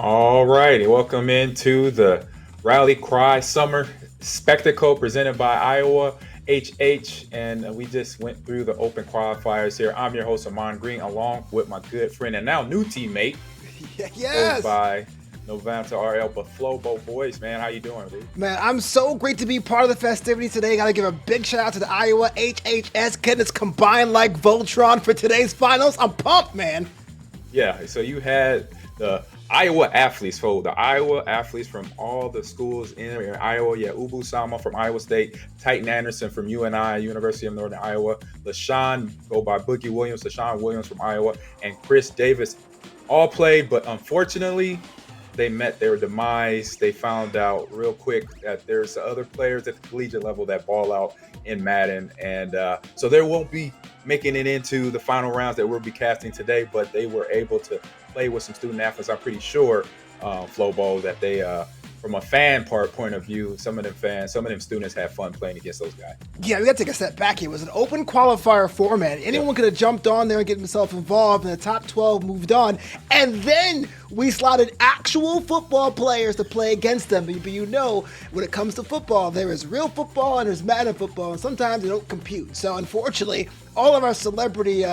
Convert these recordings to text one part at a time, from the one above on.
All righty, welcome into the Rally Cry Summer Spectacle presented by Iowa HH, and we just went through the open qualifiers here. I'm your host, Amon Green, along with my good friend and now new teammate, goes Yes, by Novanta RL, but Flobo Boys, man, how you doing, dude? man, I'm so great to be part of the festivities today. Got to give a big shout out to the Iowa HHS getting us combined like Voltron for today's finals. I'm pumped, man. Yeah, so you had the Iowa athletes, the Iowa athletes from all the schools in Iowa. Yeah, Ubu Sama from Iowa State, Titan Anderson from UNI, University of Northern Iowa, LaShawn, go by Boogie Williams, LaShawn Williams from Iowa, and Chris Davis all played, but unfortunately, they met their demise. They found out real quick that there's other players at the collegiate level that ball out in Madden, and so there won't be making it into the final rounds that we'll be casting today. But they were able to play with some student athletes. I'm pretty sure, Flowball, that they, from a point of view, some of them students had fun playing against those guys. Yeah, we got to take a step back here. It was an open qualifier format. Anyone Yep. could have jumped on there and get himself involved, and the top 12 moved on. And then we slotted actual football players to play against them. But you know, when it comes to football, there is real football and there's Madden football, and sometimes they don't compute. So unfortunately, all of our celebrity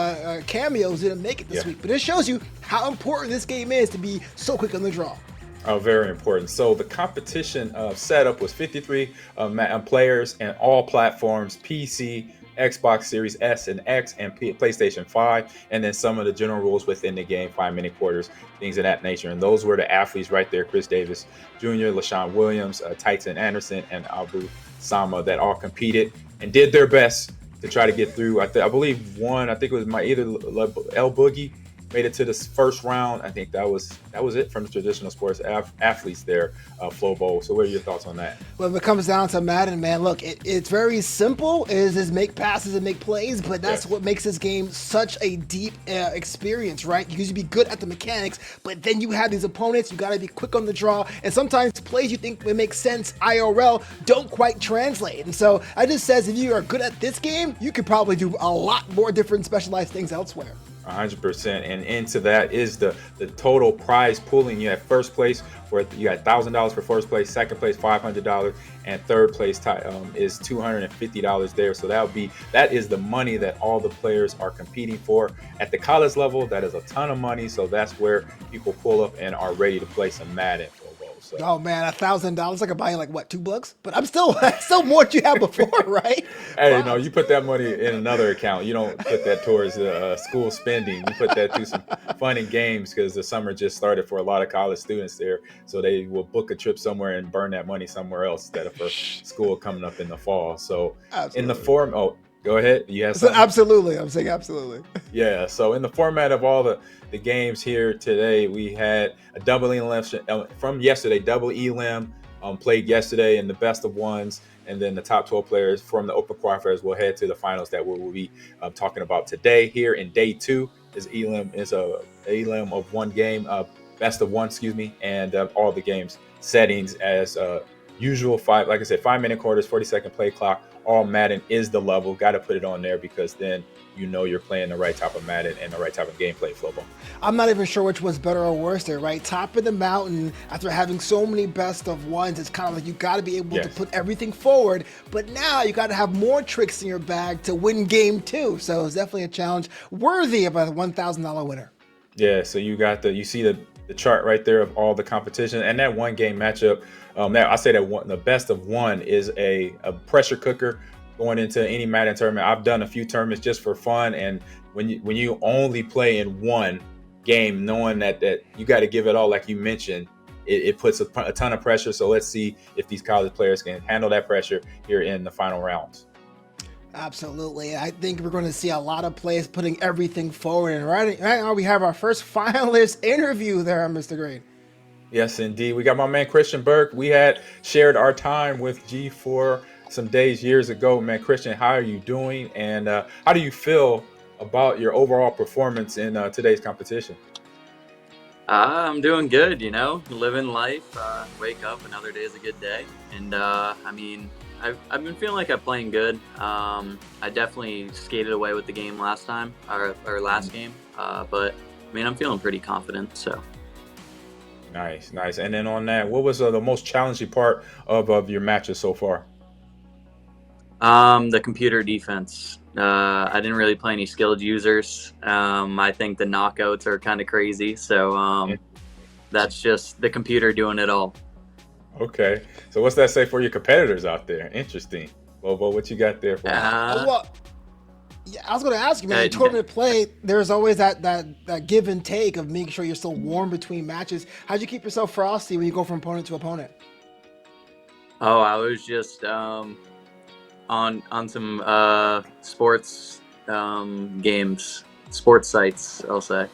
cameos didn't make it this Yeah. week. But it shows you how important this game is to be so quick on the draw. Oh, very important. So the competition setup was 53 players and all platforms: PC, Xbox Series S and X, and PlayStation 5, and then some of the general rules within the game, 5-minute quarters, things of that nature. And those were the athletes right there: Chris Davis Jr., LaShawn Williams, Titan Anderson, and Abu Sama, that all competed and did their best to try to get through. I believe one. I think it was my either L Boogie made it to the first round. I think that was it from the traditional sports athletes there, Flow Bowl. So what are your thoughts on that? Well, if it comes down to Madden, man, look, it's very simple. Is make passes and make plays, but that's Yes. what makes this game such a deep experience, right? Because you be good at the mechanics, but then you have these opponents. You got to be quick on the draw, and sometimes plays you think would make sense IRL don't quite translate. And so it just says if you are good at this game, you could probably do a lot more different specialized things elsewhere. 100%, and into that is the total prize pooling. You have first place where you got $1,000 for first place, second place $500, and third place is $250 there. So that is the money that all the players are competing for. At the college level, that is a ton of money. So that's where people pull up and are ready to play some Madden. So. Oh man, $1,000! I could buy you like what, $2? But I'm still still more than you had before, right? Hey, Wow. no, you put that money in another account. You don't put that towards school spending. You put that to some fun and games, because the summer just started for a lot of college students there. So they will book a trip somewhere and burn that money somewhere else instead of for school coming up in the fall. So in the Absolutely. form, oh, go ahead. You have So something? absolutely, I'm saying absolutely. Yeah, so in the format of all the games here today, we had a double elim from yesterday. Double elim played yesterday in the best of ones, and then the top 12 players from the open qualifiers will head to the finals that we will be talking about today. Here in day two is a elim of one game, best of one, excuse me, and all the games settings as usual. Like I said, 5-minute quarters, 40-second play clock. All Madden is the level. Got to put it on there, because then you know you're playing the right type of Madden and the right type of gameplay flow. I'm not even sure which was better or worse there, right? Top of the mountain, after having so many best of ones, it's kind of like you got to be able to Yes. put everything forward. But now you got to have more tricks in your bag to win game two. So it's definitely a challenge worthy of a $1,000 winner. Yeah, so you see the chart right there of all the competition, and that one game matchup. Now I say that the best of one is a pressure cooker going into any Madden tournament. I've done a few tournaments just for fun, and when you only play in one game, knowing that you got to give it all, like you mentioned, it puts a ton of pressure. So let's see if these college players can handle that pressure here in the final rounds. Absolutely. I think we're going to see a lot of players putting everything forward. And right now we have our first finalist interview there, Mr. Green. Yes, indeed. We got my man Christian Burke. We had shared our time with G4 some days years ago. Man, Christian, how are you doing? And how do you feel about your overall performance in today's competition? I'm doing good, living life. Wake up, another day is a good day. And I've been feeling like I'm playing good. I definitely skated away with the game last time, or last game. But I'm feeling pretty confident. So Nice, nice. And then on that, what was the most challenging part of your matches so far? The computer defense. I didn't really play any skilled users. I think the knockouts are kind of crazy. So that's just the computer doing it all. Okay. So what's that say for your competitors out there? Interesting. Bobo, what you got there for me? Well, yeah, I was going to ask you, man. Uh, In tournament play, there's always that give and take of making sure you're still warm between matches. How'd you keep yourself frosty when you go from opponent to opponent? Oh, I was just on some sports games, sports sites. I'll say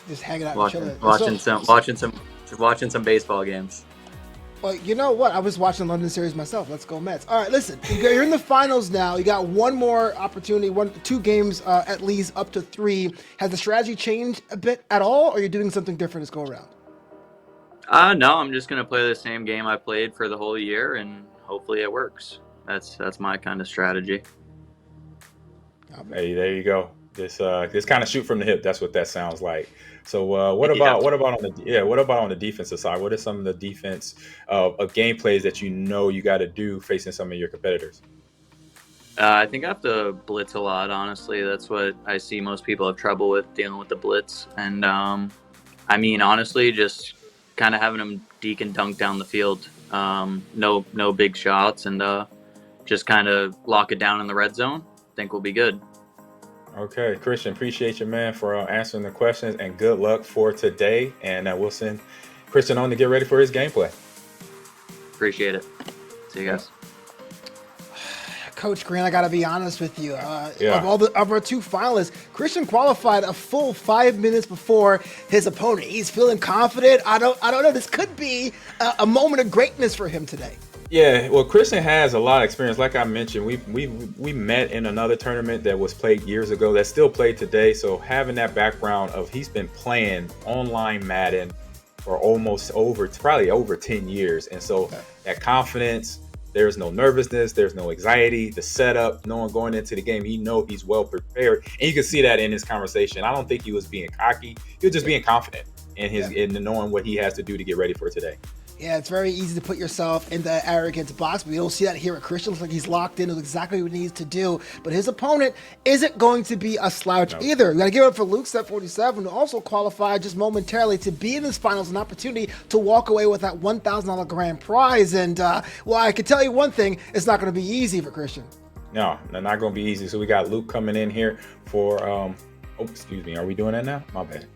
Just hanging out watching and chilling. watching some baseball games. Well, you know what? I was watching the London series myself. Let's go Mets. All right, listen. You're in the finals now. You got one more opportunity, two games at least, up to 3. Has the strategy changed a bit at all, or are you doing something different this go around? No, I'm just gonna play the same game I played for the whole year, and hopefully it works. That's my kind of strategy. Hey, there you go. This kind of shoot from the hip. That's what that sounds like. So what Yeah. about on the defensive side? What are some of the defense of game plays that you know you got to do facing some of your competitors? I think I have to blitz a lot. Honestly, that's what I see most people have trouble with, dealing with the blitz. And I mean, honestly, just kind of having them deke and dunk down the field. No big shots, and just kind of lock it down in the red zone. I think we'll be good. Okay, Christian, appreciate you, man, for answering the questions, and good luck for today. And we'll send Christian on to get ready for his gameplay. Appreciate it. See you guys. Coach Grant, I gotta be honest with you. Yeah. Of our 2 finalists, Christian qualified a full 5 minutes before his opponent. He's feeling confident. I don't know. This could be a moment of greatness for him today. Yeah, well, Christian has a lot of experience. Like I mentioned, we met in another tournament that was played years ago that's still played today. So having that background of he's been playing online Madden for probably over 10 years. And so that confidence, there's no nervousness, there's no anxiety, the setup, no one going into the game, he's well prepared. And you can see that in his conversation. I don't think he was being cocky. He was just being confident in knowing what he has to do to get ready for today. Yeah, it's very easy to put yourself in the arrogance box, but you don't see that here at Christian. Looks like he's locked in with exactly what he needs to do. But his opponent isn't going to be a slouch either. We got to give it up for Luke, Step 47, who also qualified just momentarily to be in this finals, an opportunity to walk away with that $1,000 grand prize. And, well, I can tell you one thing, it's not going to be easy for Christian. No, they're not going to be easy. So we got Luke coming in here for, excuse me, are we doing that now? My bad.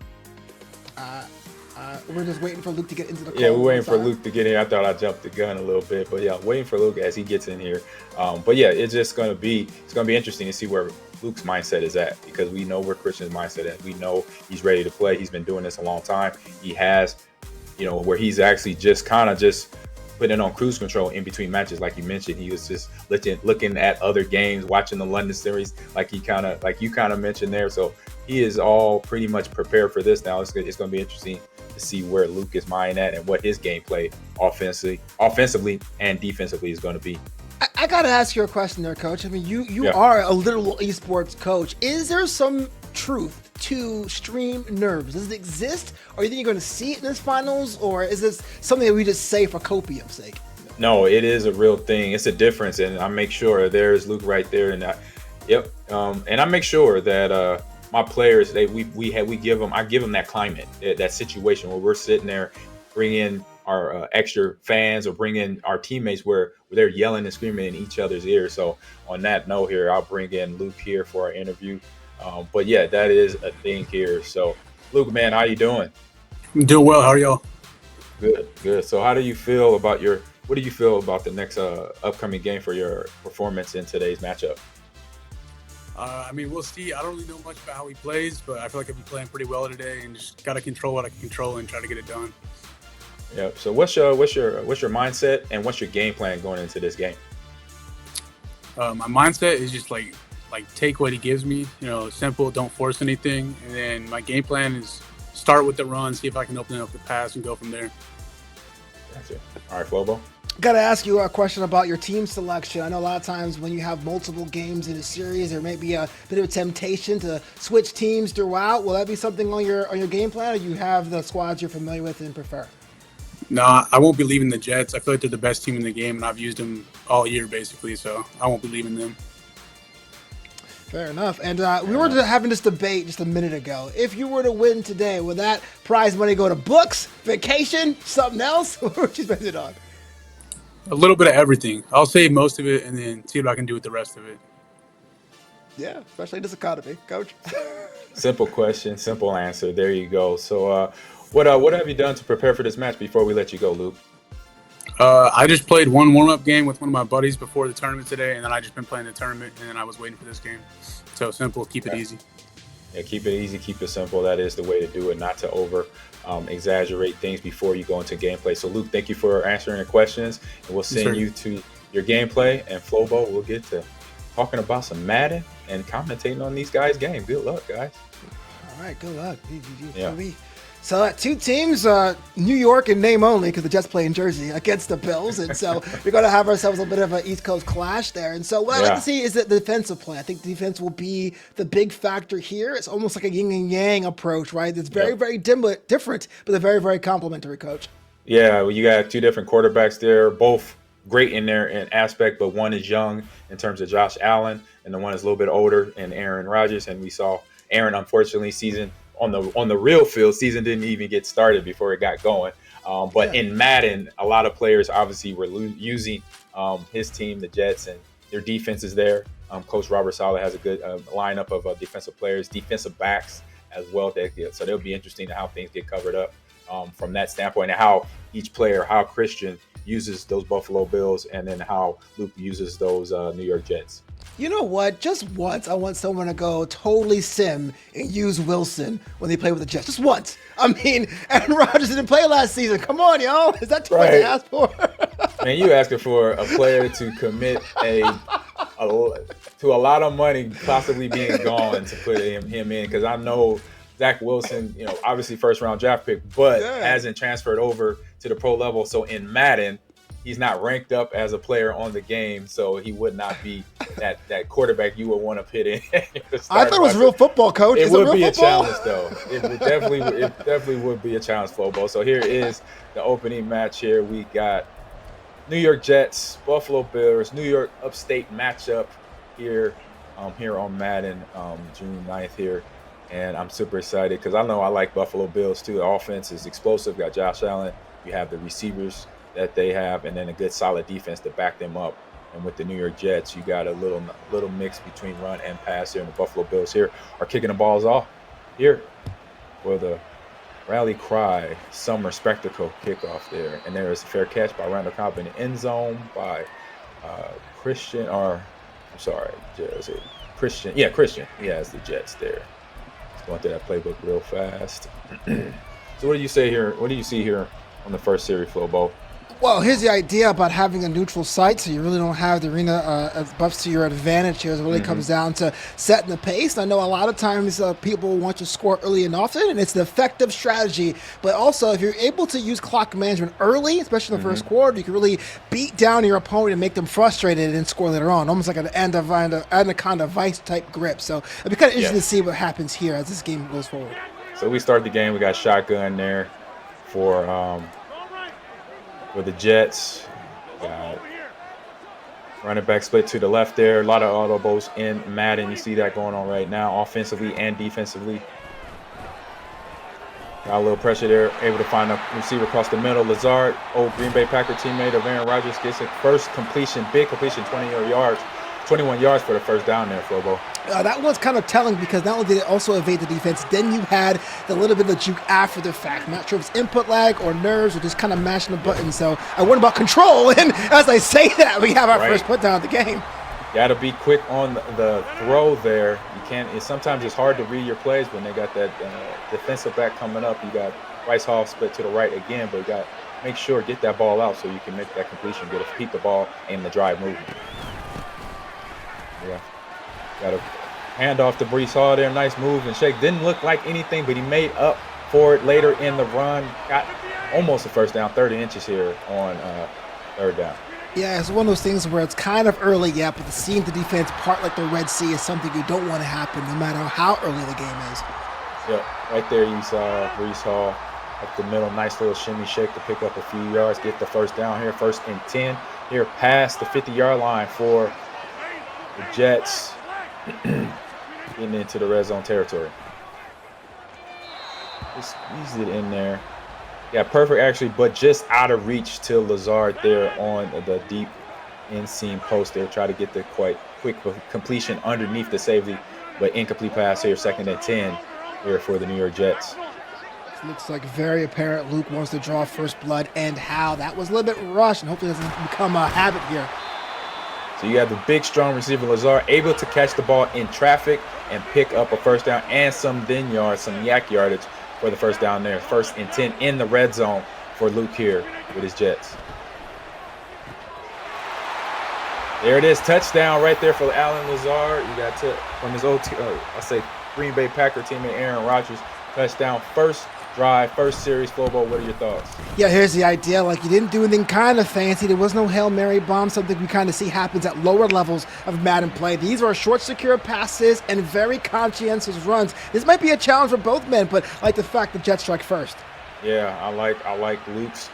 We're just waiting for Luke to get into the call. Yeah, we're waiting for Luke to get here. I thought I jumped the gun a little bit, but yeah, waiting for Luke as he gets in here. But yeah, it's going to be interesting to see where Luke's mindset is at, because we know where Christian's mindset is. We know he's ready to play. He's been doing this a long time. He has, where he's actually just putting on cruise control in between matches. Like you mentioned, he was just looking at other games, watching the London series, like you kind of mentioned there. So he is all pretty much prepared for this now. It's going to be interesting to see where Luke is mind at and what his gameplay offensively and defensively is going to be. I got to ask you a question there, Coach. I mean, you are a literal esports coach. Is there some truth to stream nerves? Does it exist? Or do you think you're going to see it in this finals? Or is this something that we just say for copium's sake? No, it is a real thing. It's a difference. And I make sure there's Luke right there. And and I make sure that my players, I give them that climate, that situation where we're sitting there, bring in our extra fans or bring in our teammates where they're yelling and screaming in each other's ears. So on that note here, I'll bring in Luke here for our interview. But yeah, that is a thing here. So Luke, man, how you doing? I'm doing well. How are y'all? Good. So what do you feel about the next upcoming game for your performance in today's matchup? I mean, we'll see. I don't really know much about how he plays, but I feel like I've been playing pretty well today, and just got to control what I can control and try to get it done. Yep. So what's your mindset and what's your game plan going into this game? My mindset is just like take what he gives me. Simple. Don't force anything. And then my game plan is start with the run, see if I can open up the pass, and go from there. Gotcha. All right, Flobo. Got to ask you a question about your team selection. I know a lot of times when you have multiple games in a series, there may be a bit of a temptation to switch teams throughout. Will that be something on your game plan, or you have the squads you're familiar with and prefer? No, I won't be leaving the Jets. I feel like they're the best team in the game, and I've used them all year basically, so I won't be leaving them. Fair enough. And we were having this debate just a minute ago. If you were to win today, would that prize money go to books, vacation, something else? What would you spend it on? A little bit of everything. I'll save most of it and then see what I can do with the rest of it. Yeah, especially in this economy, Coach. Simple question, simple answer. There you go. So, what have you done to prepare for this match before we let you go, Luke? I just played one warm-up game with one of my buddies before the tournament today, and then I just been playing the tournament, and then I was waiting for this game. So simple, keep it easy. Yeah, keep it easy, keep it simple. That is the way to do it, not to over exaggerate things before you go into gameplay. So, Luke, thank you for answering the questions, and we'll send you to your gameplay. And Flobo, we'll get to talking about some Madden and commentating on these guys' game. Good luck, guys. All right, good luck. Yeah. So two teams, New York in name only, because the Jets play in Jersey against the Bills, and so we're going to have ourselves a bit of an East Coast clash there. And so what I'd like to see is the defensive play. I think defense will be the big factor here. It's almost like a yin and yang approach, right? It's very, very different, but they're very, very complementary, Coach. Yeah, well, you got two different quarterbacks there, both great in their aspect, but one is young in terms of Josh Allen, and the one is a little bit older in Aaron Rodgers. And we saw Aaron, unfortunately, on the real field, season didn't even get started before it got going. But in Madden, a lot of players obviously were using his team, the Jets, and their defense is there. Coach Robert Saleh has a good lineup of defensive players, defensive backs as well. So it'll be interesting how things get covered up from that standpoint, and how each player, how Christian uses those Buffalo Bills, and then how Luke uses those New York Jets. You know what? Just once, I want someone to go totally sim and use Wilson when they play with the Jets. Just once. I mean, Aaron Rodgers didn't play last season. Come on, y'all. Is that too much to ask for? Man, you asking for a player to commit to a lot of money possibly being gone to put him in, because I know Zach Wilson, obviously first round draft pick, but hasn't transferred over to the pro level. So in Madden, he's not ranked up as a player on the game, so he would not be that quarterback you would want to put in. I thought it was real football, Coach. It would be a challenge, though. It definitely would be a challenge, Flobo. So here is the opening match. Here we got New York Jets, Buffalo Bills, New York Upstate matchup here on Madden, June 9th here. And I'm super excited because I know I like Buffalo Bills too. The offense is explosive. Got Josh Allen. You have the receivers that they have, and then a good solid defense to back them up. And with the New York Jets, you got a little mix between run and pass here. And the Buffalo Bills here are kicking the balls off here for the rally cry summer spectacle kickoff there. And there is a fair catch by Randall Cobb in the end zone by Christian. Yeah, Christian. He has the Jets there. Just going through that playbook real fast. So what do you say here? What do you see here on the first series, Flobo? Well, here's the idea about having a neutral site, so you really don't have the arena buffs to your advantage here. It really comes down to setting the pace. I know a lot of times people want to score early and often, and it's an effective strategy. But also, if you're able to use clock management early, especially in the first quarter, you can really beat down your opponent and make them frustrated and score later on, almost like an anaconda vice type grip. So it'll be kind of interesting to see what happens here as this game goes forward. So we start the game. We got shotgun there for the Jets. Got running back split to the left there. A lot of audibles in Madden. You see that going on right now, offensively and defensively. Got a little pressure there. Able to find a receiver across the middle. Lazard, old Green Bay Packer teammate of Aaron Rodgers, gets a first completion, big completion, 21 yards for the first down there, Flobo. That one's kind of telling because not only did it also evade the defense, then you had the little bit of juke after the fact. I'm not sure if it's input lag or nerves or just kind of mashing the button. So I worry about control. And as I say that, we have our first put down of the game. Got to be quick on the throw there. You can't. Sometimes it's hard to read your plays when they got that defensive back coming up. You got Bryce Hall split to the right again, but you got to make sure get that ball out so you can make that completion, keep the ball and the drive moving. Yeah, got a handoff to Brees Hall there. Nice move and shake. Didn't look like anything, but he made up for it later in the run. Got almost a first down, 30 inches here on third down. Yeah, it's one of those things where it's kind of early yet, but seeing the defense part like the Red Sea is something you don't want to happen no matter how early the game is. Yep, right there you saw Brees Hall up the middle, nice little shimmy shake to pick up a few yards, get the first down here, 1st and 10 here past the 50-yard line for the Jets, getting into the red zone territory. Just squeezed it in there. Yeah, perfect actually, but just out of reach to Lazard there on the deep inseam post there. Try to get the quick completion underneath the safety, but incomplete pass here, 2nd and 10 here for the New York Jets. It looks like very apparent Luke wants to draw first blood, and how. That was a little bit rushed, and hopefully it doesn't become a habit here. So you have the big, strong receiver Lazard able to catch the ball in traffic and pick up a first down and some then yards, some yak yardage for the first down there. 1st and 10 in the red zone for Luke here with his Jets. There it is, touchdown right there for Allen Lazard. You got to from his old, Green Bay Packer teammate Aaron Rodgers. Touchdown, first drive, first series football. What are your thoughts? Yeah, here's the idea. Like, you didn't do anything kind of fancy. There was no Hail Mary bomb, something we kind of see happens at lower levels of Madden play. These are short, secure passes and very conscientious runs. This might be a challenge for both men, but I like the fact the Jets strike first. Yeah, I like Luke's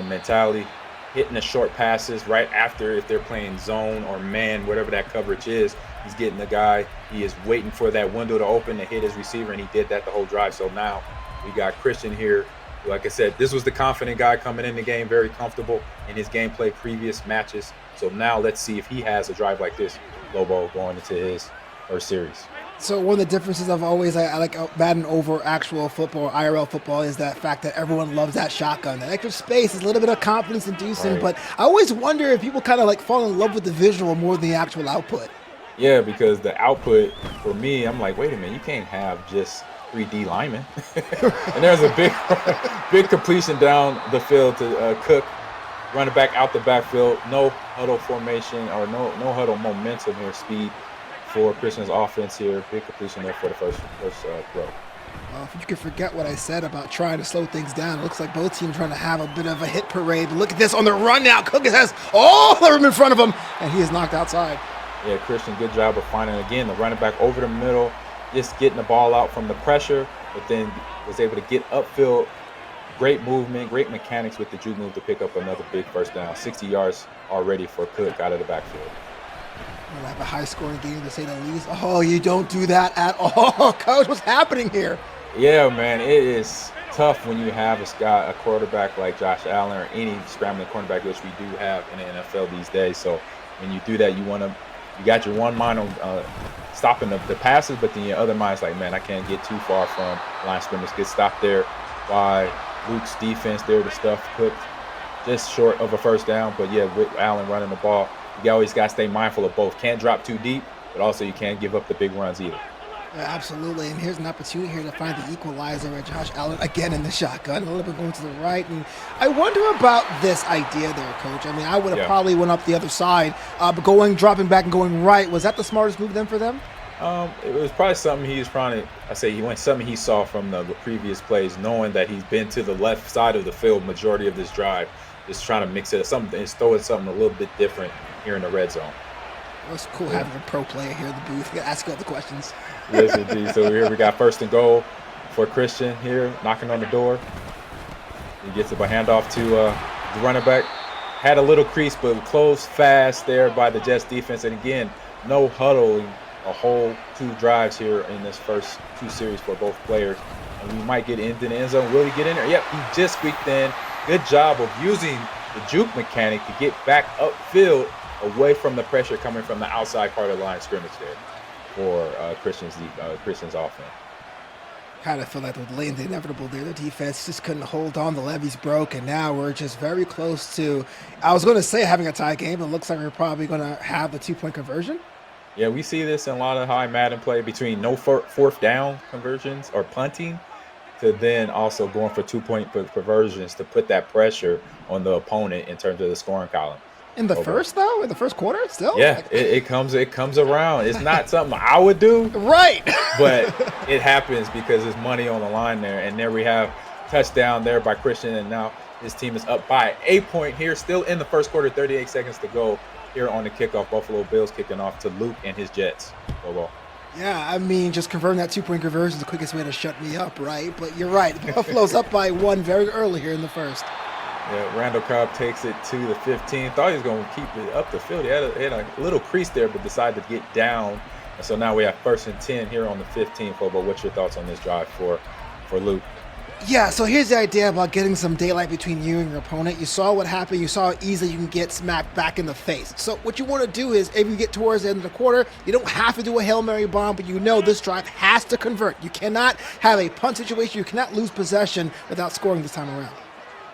mentality, hitting the short passes right after, if they're playing zone or man, whatever that coverage is. He's getting the guy. He is waiting for that window to open to hit his receiver, and he did that the whole drive. So now we got Christian here. Like I said, this was the confident guy coming in the game, very comfortable in his gameplay previous matches. So now let's see if he has a drive like this, Lobo, going into his first series. So one of the differences I've always I like Madden over actual football, IRL football, is that fact that everyone loves that shotgun. That extra space is a little bit of confidence inducing, right. But I always wonder if people kind of like fall in love with the visual more than the actual output. Yeah, because the output for me, I'm like, wait a minute, you can't have just 3D linemen. And there's a big completion down the field to Cook, running back out the backfield. No huddle formation or no huddle momentum here, speed for Christian's offense here. Big completion there for the first throw. Well, if you could forget what I said about trying to slow things down, it looks like both teams trying to have a bit of a hit parade. But look at this on the run now. Cook has all the room in front of him, and he is knocked outside. Yeah, Christian, good job of finding, again, the running back over the middle, just getting the ball out from the pressure, but then was able to get upfield. Great movement, great mechanics with the juke move to pick up another big first down. 60 yards already for Cook out of the backfield. We'll have a high-scoring game, to say the least. Oh, you don't do that at all. Coach, what's happening here? Yeah, man, it is tough when you have a quarterback like Josh Allen or any scrambling cornerback, which we do have in the NFL these days. So when you do that, you got your one mind on stopping the passes, but then your other mind's like, man, I can't get too far from line scrimmage. Get stopped there by Luke's defense there to stuff Cook just short of a first down. But yeah, with Allen running the ball, you always got to stay mindful of both. Can't drop too deep, but also you can't give up the big runs either. Yeah, absolutely, and here's an opportunity here to find the equalizer at Josh Allen again in the shotgun, a little bit going to the right. And I wonder about this idea there, Coach. I mean, I would have probably went up the other side, but dropping back and going right, was that the smartest move then for them? It was probably something something he saw from the previous plays, knowing that he's been to the left side of the field majority of this drive, just trying to mix it up, throw something a little bit different here in the red zone. It's cool having a pro player here in the booth. You got to ask all the questions. Yes, indeed. So here we got 1st and goal for Christian here, knocking on the door. He gets it by handoff to the running back. Had a little crease, but closed fast there by the Jets defense. And again, no huddling a whole 2 drives here in this first 2 series for both players. And we might get into the end zone. Will he get in there? Yep, he just squeaked in. Good job of using the juke mechanic to get back upfield away from the pressure coming from the outside part of the line of scrimmage there for Christian's offense. Kind of feel like the lane, the inevitable there. The defense just couldn't hold on. The levees broke, and now we're just very close to, I was going to say having a tie game, but it looks like we're probably going to have the 2-point conversion. Yeah, we see this in a lot of high Madden play between no fourth down conversions or punting to then also going for 2-point conversions to put that pressure on the opponent in terms of the scoring column. In the first quarter still? Yeah, it comes around. It's not something I would do. Right. But it happens because there's money on the line there. And there we have touchdown there by Christian. And now His team is up by a point here, still in the first quarter, 38 seconds to go here on the kickoff. Buffalo Bills kicking off to Luke and his Jets. Bobo. Yeah, I mean, just converting that 2-point conversion is the quickest way to shut me up, right? But you're right. Buffalo's up by 1 very early here in the first. Yeah, Randall Cobb takes it to the 15. Thought he was going to keep it up the field. He had a little crease there, but decided to get down. And so now we have 1st and 10 here on the 15. Bobo, what's your thoughts on this drive for Luke? Yeah, so here's the idea about getting some daylight between you and your opponent. You saw what happened. You saw how easily you can get smacked back in the face. So what you want to do is, if you get towards the end of the quarter, you don't have to do a Hail Mary bomb, but you know this drive has to convert. You cannot have a punt situation. You cannot lose possession without scoring this time around.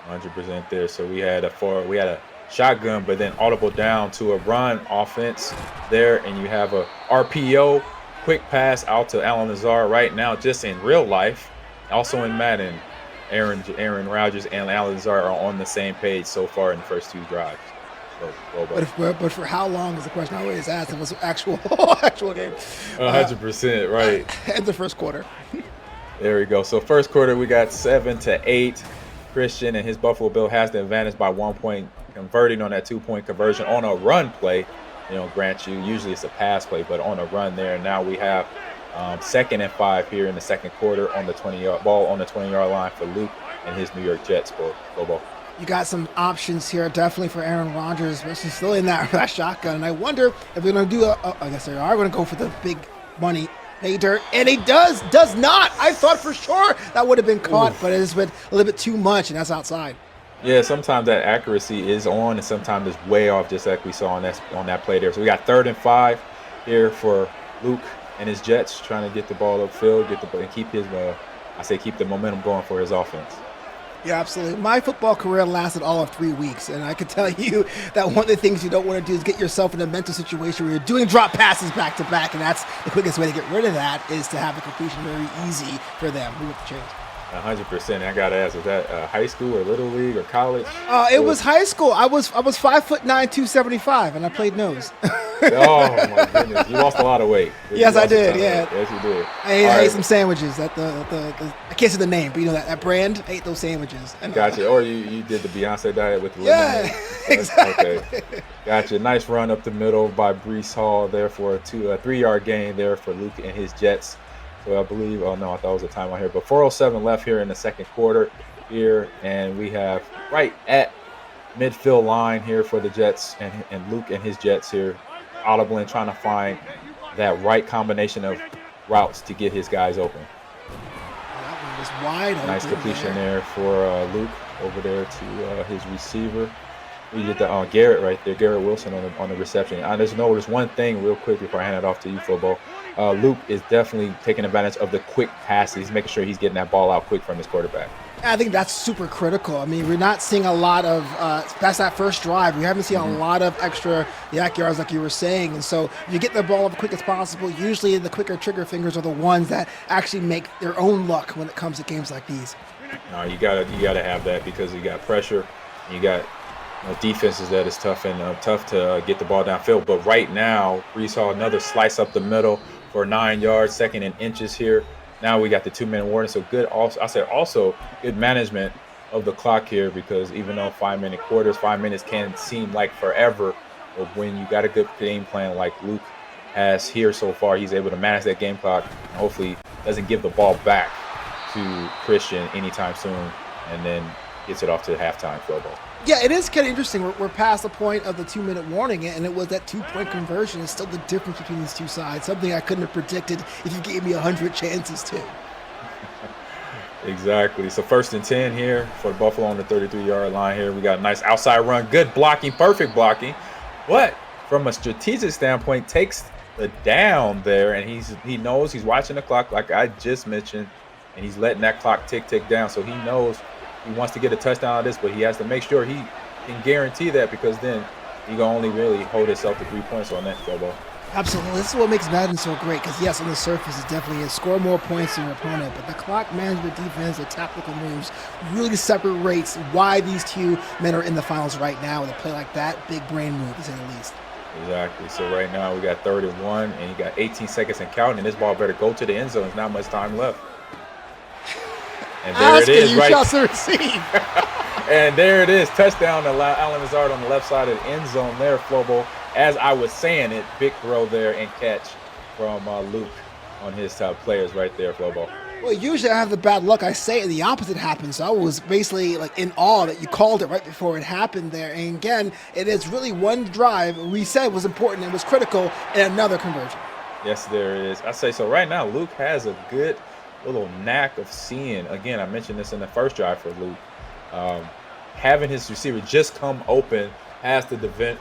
100% there. So we had a shotgun, but then audible down to a run offense there, and you have a RPO, quick pass out to Alan Lazar right now, just in real life. Also in Madden, Aaron Rodgers and Alan Lazar are on the same page so far in the first 2 drives. But for how long is the question I always ask? It was actual game. 100%, right. And the first quarter. There we go. So first quarter, we got 7-8. Christian and his Buffalo Bill has the advantage by 1 point, converting on that 2-point conversion on a run play. Grant you, usually it's a pass play, but on a run there. And now we have 2nd and 5 here in the second quarter on the 20-yard ball on the 20-yard line for Luke and his New York Jets. Bobo. You got some options here, definitely for Aaron Rodgers, especially still in that shotgun. And I wonder if we're going to do I guess they are going to go for the big money pay dirt, and he does not. I thought for sure that would have been caught, but it's been a little bit too much, and that's outside. Yeah, sometimes that accuracy is on, and sometimes it's way off, just like we saw on that play there. So we got 3rd and 5 here for Luke and his Jets, trying to get the ball upfield, and keep keep the momentum going for his offense. Yeah, absolutely. My football career lasted all of 3 weeks, and I can tell you that one of the things you don't want to do is get yourself in a mental situation where you're doing drop passes back to back, and that's the quickest way to get rid of that is to have the completion very easy for them. We have to change. 100%. I gotta ask, was that high school or little league or college? It was high school. I was 5'9", 275, and I played nose. Oh my goodness, you lost a lot of weight. Yes, I did. Yeah, yes, you did. I ate some sandwiches. I can't say the name, but that brand. I ate those sandwiches. Gotcha. Or you did the Beyonce diet with the lemonade. Exactly. Okay. Gotcha. Nice run up the middle by Breece Hall there for a 3-yard gain there for Luke and his Jets. So I believe, I thought it was a time on here, but 4:07 left here in the second quarter here, and we have right at midfield line here for the Jets and Luke and his Jets here, audibly trying to find that right combination of routes to get his guys open. That one was wide open. Nice completion there for Luke over there to his receiver. We get the Garrett right there, Garrett Wilson on the reception. There's one thing real quick before I hand it off to you, Fobo. Luke is definitely taking advantage of the quick passes. He's making sure he's getting that ball out quick from his quarterback. I think that's super critical. I mean, we're not seeing a lot of past that first drive. We haven't seen a lot of extra yak yards like you were saying. And so you get the ball up as quick as possible. Usually the quicker trigger fingers are the ones that actually make their own luck when it comes to games like these. No, you gotta have that because you got pressure. You got defenses that is tough to get the ball downfield. But right now, Breece Hall, another slice up the middle for 9 yards, 2nd and inches here. Now we got the 2-minute warning. So good. Also good management of the clock here, because even though 5-minute quarters, 5 minutes can seem like forever, but when you got a good game plan like Luke has here so far, he's able to manage that game clock and hopefully doesn't give the ball back to Christian anytime soon, and then gets it off to the halftime field goal. Yeah, it is kind of interesting. We're past the point of the 2-minute warning, and it was that 2-point conversion. It's still the difference between these two sides, something I couldn't have predicted if you gave me 100 chances to. Exactly. So 1st and 10 here for Buffalo on the 33-yard line here. We got a nice outside run, good blocking, perfect blocking. But from a strategic standpoint, takes the down there, and he knows he's watching the clock like I just mentioned, and he's letting that clock tick down. So he knows he wants to get a touchdown out of this, but he has to make sure he can guarantee that, because then he can only really hold himself to 3 points on that field goal. Absolutely. This is what makes Madden so great, because yes, on the surface it definitely is score more points than your opponent, but the clock management, defense, the tactical moves really separates why these two men are in the finals right now. With a play like that, big brain move to say the least. Exactly. So right now we got 3rd and 1, and you got 18 seconds and counting, and this ball better go to the end zone. There's not much time left. And there it is, right? You shall receive. And there it is. Touchdown to Allen Lazard on the left side of the end zone there, Flobo. As I was saying it, big throw there and catch from Luke on his top players right there, Flobo. Well, usually I have the bad luck. I say it, the opposite happens. So I was basically like in awe that you called it right before it happened there. And again, it is really one drive we said was important and was critical, and another conversion. Yes, there is. I say so. Right now, Luke has a good little knack of seeing. Again, I mentioned this in the first drive for Luke. Having his receiver just come open as the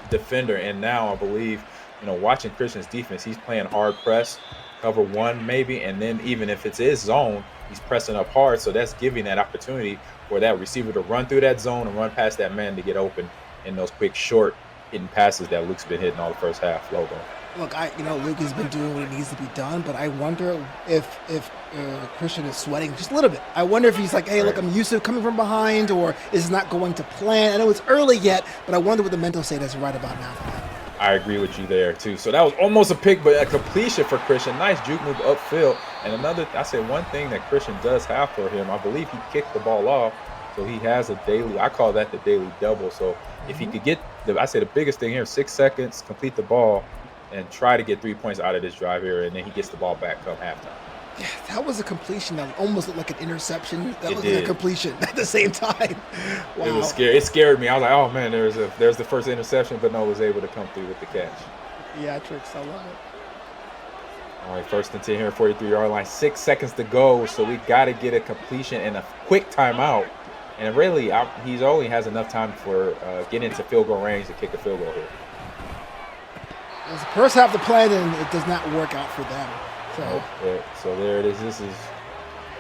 defender, and now I believe, watching Christian's defense, he's playing hard press, cover one maybe, and then even if it's his zone, he's pressing up hard, so that's giving that opportunity for that receiver to run through that zone and run past that man to get open in those quick, short hitting passes that Luke's been hitting all the first half. Logo. Look, Luke has been doing what needs to be done, but I wonder if Christian is sweating just a little bit. I wonder if he's like, hey, look, I'm used to coming from behind, or is not going to plan. I know it's early yet, but I wonder what the mental state is right about now for him. I agree with you there, too. So that was almost a pick, but a completion for Christian. Nice juke move upfield. And one thing that Christian does have for him, I believe he kicked the ball off. So he has I call that the daily double. So if he could get, the biggest thing here, 6 seconds, complete the ball, and try to get 3 points out of this drive here, and then he gets the ball back come halftime. Yeah, that was a completion that almost looked like an interception. That was a completion at the same time. Wow. It was scary. It scared me. I was like, oh man, there's the first interception, but no, was able to come through with the catch. Yeah, tricks. I love it. All right, 1st and 10 here, 43-yard line. 6 seconds to go, so we got to get a completion and a quick timeout. And really, he only has enough time for getting into field goal range to kick a field goal here. As the first half of the play, then it does not work out for them. So there it is.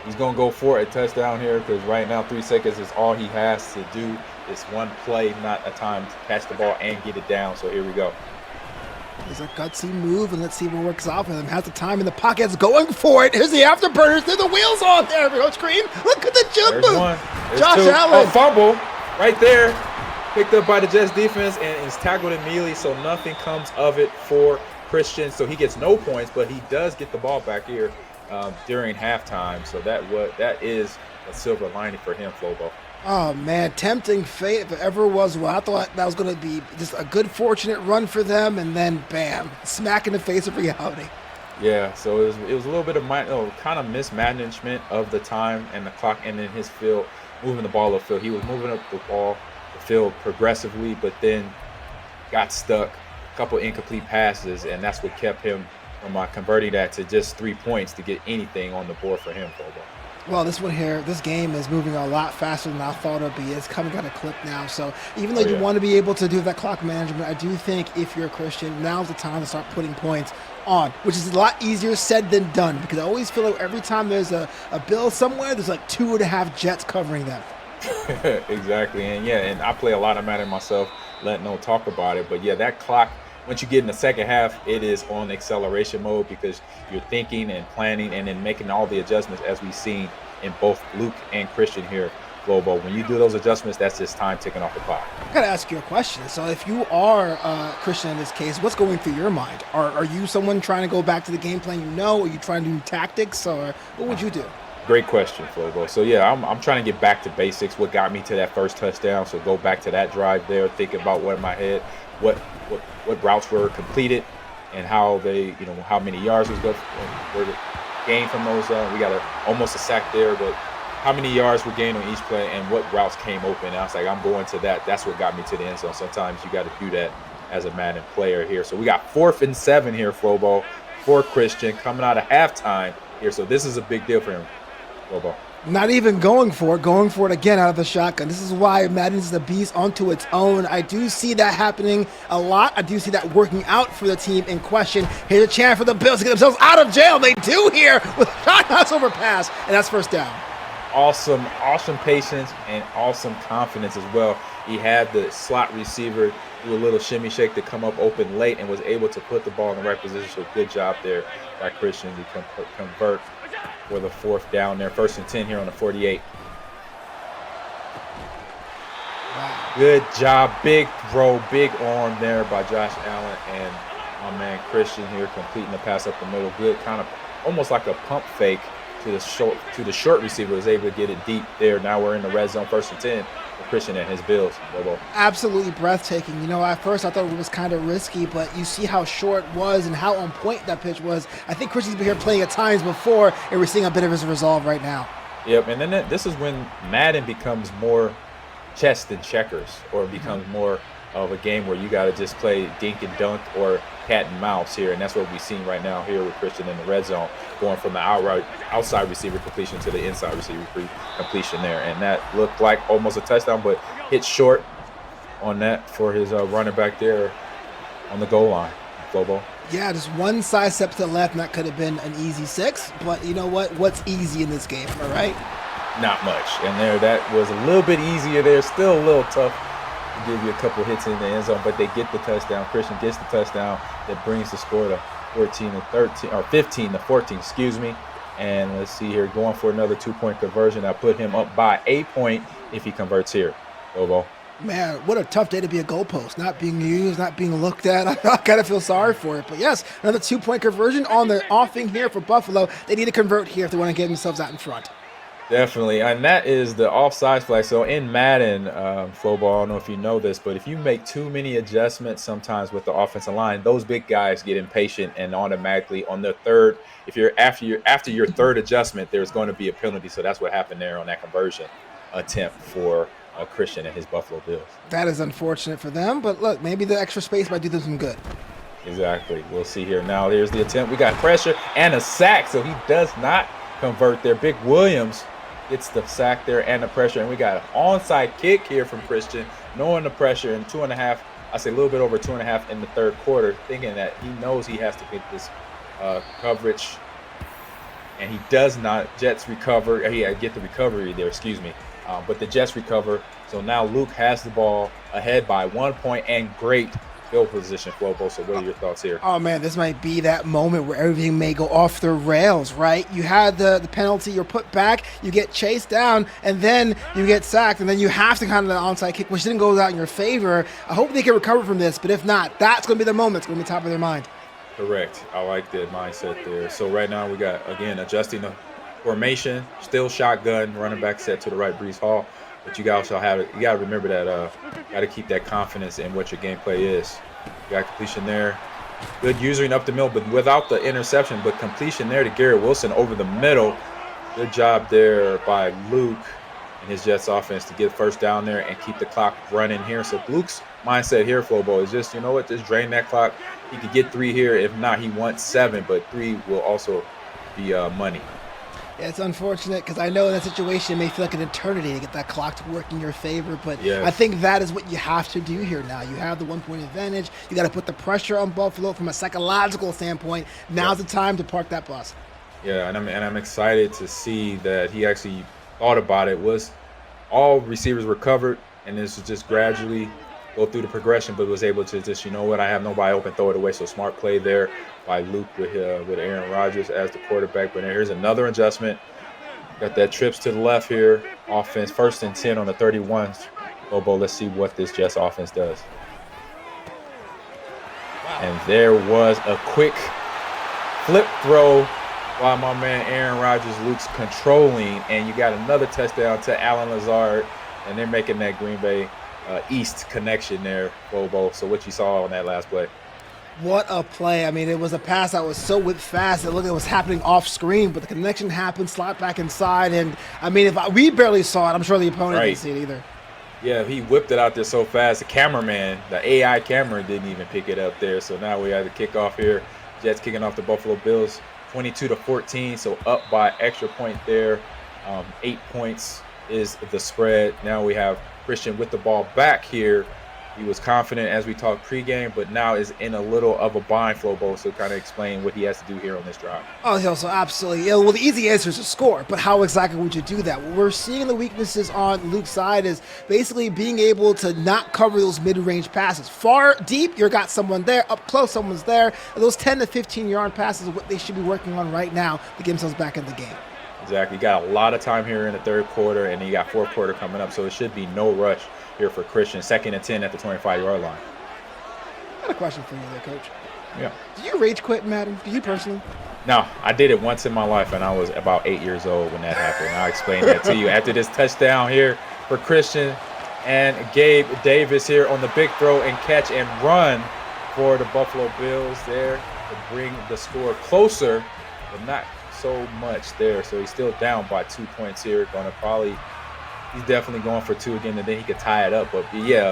He's going to go for a touchdown here because right now 3 seconds is all he has to do. It's one play, not a time to catch the ball and get it down. So here we go. There's a gutsy move, and let's see what works out for them. Has the time in the pockets, going for it. Here's the afterburners. There's the wheels on there. Everyone scream. Look at the jump move. There's Josh two. Allen. Fumble right there. Picked up by the Jets defense and is tackled immediately, so nothing comes of it for Christian. So he gets no points, but he does get the ball back here during halftime. So that is a silver lining for him, Flobo. Oh, man, tempting fate if it ever was. Well, I thought that was going to be just a good, fortunate run for them, and then, bam, smack in the face of reality. Yeah, so it was a little bit of kind of mismanagement of the time and the clock, and then his field, moving the ball upfield. He was moving up the field progressively, but then got stuck, a couple incomplete passes, and that's what kept him from converting that to just 3 points to get anything on the board for him, Flobo. Well, this game is moving a lot faster than I thought it would be. It's coming at a clip now. So even though you want to be able to do that clock management, I do think if you're a Christian, now's the time to start putting points on, which is a lot easier said than done, because I always feel like every time there's a bill somewhere, there's like 2.5 Jets covering them. Exactly. And I play a lot of Madden myself, letting no talk about it. But yeah, that clock, once you get in the second half, it is on acceleration mode because you're thinking and planning and then making all the adjustments as we've seen in both Luke and Christian here, Globo. When you do those adjustments, that's just time ticking off the clock. I got to ask you a question. So if you are Christian in this case, what's going through your mind? Are you someone trying to go back to the game plan Are you trying to do tactics, or what would you do? Great question, Flobo. So yeah, I'm trying to get back to basics. What got me to that first touchdown? So go back to that drive there, think about what in my head, what routes were completed, and how they, how many yards were gained from those. We got almost a sack there, but how many yards were gained on each play and what routes came open. And I was like, I'm going to that. That's what got me to the end zone. Sometimes you got to do that as a Madden player here. So we got 4th and 7 here, Flobo, for Christian coming out of halftime here. So this is a big deal for him, Flobo. Not even going for it again out of the shotgun. This is why Madden's the beast onto its own. I do see that happening a lot. I do see that working out for the team in question. Here's a chance for the Bills to get themselves out of jail. They do here with a crossover pass, and that's first down. Awesome patience and awesome confidence as well. He had the slot receiver do a little shimmy shake to come up open late and was able to put the ball in the right position. So good job there by Christian to convert for the 4th down there. 1st and 10 here on the 48. Wow. Good job. Big throw, big arm there by Josh Allen, and my man Christian here completing the pass up the middle. Good, kind of almost like a pump fake to the short receiver, was able to get it deep there. Now we're in the red zone, 1st and 10 Christian and his Bills. Bobo. Absolutely breathtaking. You know, at first I thought it was kind of risky, but you see how short it was and how on point that pitch was. I think Christian's been here playing at times before, and we're seeing a bit of his resolve right now. Yep, and then this is when Madden becomes more chess than checkers, or becomes more of a game where you got to just play dink and dunk or cat and mouse here, and that's what we've seen right now here with Christian in the red zone, going from the outside receiver completion to the inside receiver completion there, and that looked like almost a touchdown, but hit short on that for his running back there on the goal line, Flobo. Yeah, just one side step to the left, and that could have been an easy 6, but you know what? What's easy in this game, all right? Not much, and there that was a little bit easier there, still a little tough. Give you a couple hits in the end zone, but they get the touchdown. Christian gets the touchdown that brings the score to 15 to 14, excuse me. And let's see here, going for another 2-point conversion. I put him up by a point if he converts here. Bobo. Man, what a tough day to be a goalpost, not being used, not being looked at. I kind of feel sorry for it. But yes, another 2-point conversion on the offing here for Buffalo. They need to convert here if they want to get themselves out in front. Definitely, and that is the offside flag. So in Madden, Flobo, I don't know if you know this, but if you make too many adjustments sometimes with the offensive line, those big guys get impatient and automatically on the third, if you're after your third adjustment, there's going to be a penalty. So that's what happened there on that conversion attempt for Christian and his Buffalo Bills. That is unfortunate for them, but look, maybe the extra space might do them some good. Exactly. We'll see here. Now here's the attempt. We got pressure and a sack, so he does not convert there. Big Williams gets the sack there and the pressure, and we got an onside kick here from Christian, knowing the pressure in 2.5, I say a little bit over 2.5 in the third quarter, thinking that he knows he has to get this coverage, and he does not. Jets recover. He get the recovery there, excuse me, but the Jets recover. So now Luke has the ball ahead by 1 point and great field position, Flobo. So what are your thoughts here? Oh, man, this might be that moment where everything may go off the rails, right? You had the penalty, you're put back, you get chased down, and then you get sacked, and then you have to kind of the onside kick, which didn't go out in your favor. I hope they can recover from this, but if not, that's going to be the moment. It's going to be top of their mind. Correct. I like that mindset there. So right now we got, again, adjusting the formation, still shotgun, running back set to the right, Brees Hall. But you also have it. You got to remember that. Got to keep that confidence in what your gameplay is. You got completion there. Good using up the middle, but without the interception. But completion there to Garrett Wilson over the middle. Good job there by Luke and his Jets offense to get first down there and keep the clock running here. So Luke's mindset here, Flobo, is just, you know what, just drain that clock. He could get 3 here. If not, he wants 7, but 3 will also be money. Yeah, it's unfortunate because I know in that situation it may feel like an eternity to get that clock to work in your favor, but yes. I think that is what you have to do here now. You have the 1-point advantage. You got to put the pressure on Buffalo from a psychological standpoint. Now's the time to park that bus. Yeah, and I'm excited to see that he actually thought about it. Was all receivers were covered, and this was just gradually go through the progression, but was able to just, you know what, I have nobody open, throw it away. So smart play there by Luke with Aaron Rodgers as the quarterback. But here's another adjustment. Got that trips to the left here. Offense 1st and 10 on the 31. Bobo, let's see what this Jets offense does. Wow. And there was a quick flip throw while my man Aaron Rodgers, Luke's controlling, and you got another touchdown to Allen Lazard, and they're making that Green Bay East connection there, Bobo. So what you saw on that last play? What a play. I mean, it was a pass that was so whipped fast. It looked like it was happening off screen, but the connection happened, slot back inside. And, I mean, we barely saw it. I'm sure the opponent didn't see it either. Yeah, he whipped it out there so fast. The cameraman, the AI camera, didn't even pick it up there. So now we have the kickoff here. Jets kicking off the Buffalo Bills, 22-14. So up by extra point there. 8 points is the spread. Now we have Christian with the ball back here. He was confident as we talked pregame, but now is in a little of a bind, Flobo, so kind of explain what he has to do here on this drive. Oh, so absolutely. Yeah, well, the easy answer is to score, but how exactly would you do that? What we're seeing the weaknesses on Luke's side is basically being able to not cover those mid-range passes. Far deep, you've got someone there. Up close, someone's there. And those 10 to 15-yard passes are what they should be working on right now to get themselves back in the game. Exactly. You got a lot of time here in the third quarter, and then you got fourth quarter coming up, so it should be no rush here for Christian. 2nd and 10 at the 25-yard line. I got a question for you there, Coach. Yeah. Did you rage quit, Madden? Did you personally? No, I did it once in my life, and I was about 8 years old when that happened. I'll explain that to you. After this touchdown here for Christian, And Gabe Davis here on the big throw and catch and run for the Buffalo Bills there to bring the score closer, but not so much there. So he's still down by 2 points here. He's definitely going for 2 again, and then he could tie it up. But yeah,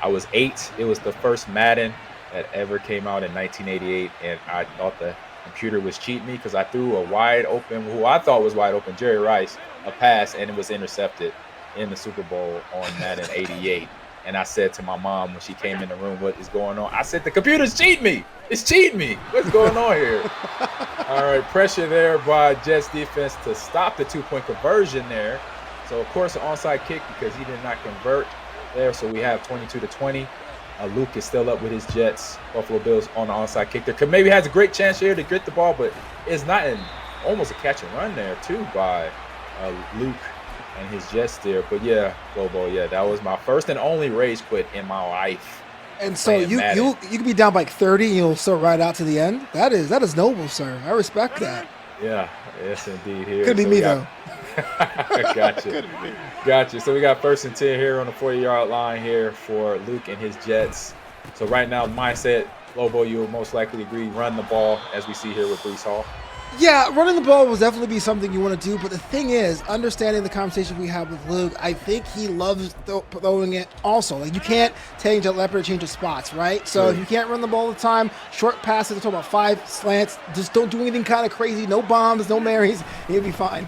I was 8. It was the first Madden that ever came out in 1988, and I thought the computer was cheating me because I threw a wide open, who I thought was wide open, Jerry Rice, a pass, and it was intercepted in the Super Bowl on Madden 88. And I said to my mom when she came in the room, what is going on? I said, the computer's cheating me. It's cheating me. What's going on here? All right, pressure there by Jets defense to stop the 2-point conversion there. So, of course, an onside kick because he did not convert there. So we have 22-20. Luke is still up with his Jets. Buffalo Bills on the onside kick there. Maybe has a great chance here to get the ball, but it's not almost a catch and run there, too, by Luke and his Jets there. But, yeah, Bobo, yeah, that was my first and only rage quit in my life. And so you can be down by like 30 and you'll still ride out to the end. That is noble, sir. I respect that. Yeah, yes, indeed. Here. Could be me, though. Gotcha. So we got 1st and 10 here on the 40-yard line here for Luke and his Jets. So right now, mindset, Lobo, you will most likely agree, run the ball as we see here with Breece Hall. Yeah, running the ball will definitely be something you want to do. But the thing is, understanding the conversation we have with Luke, I think he loves throwing it also. Like, you can't change a leopard, change of spots, right? So if you can't run the ball all the time, short passes, we're talking about 5 slants, just don't do anything kind of crazy. No bombs, no Marys, you'll be fine.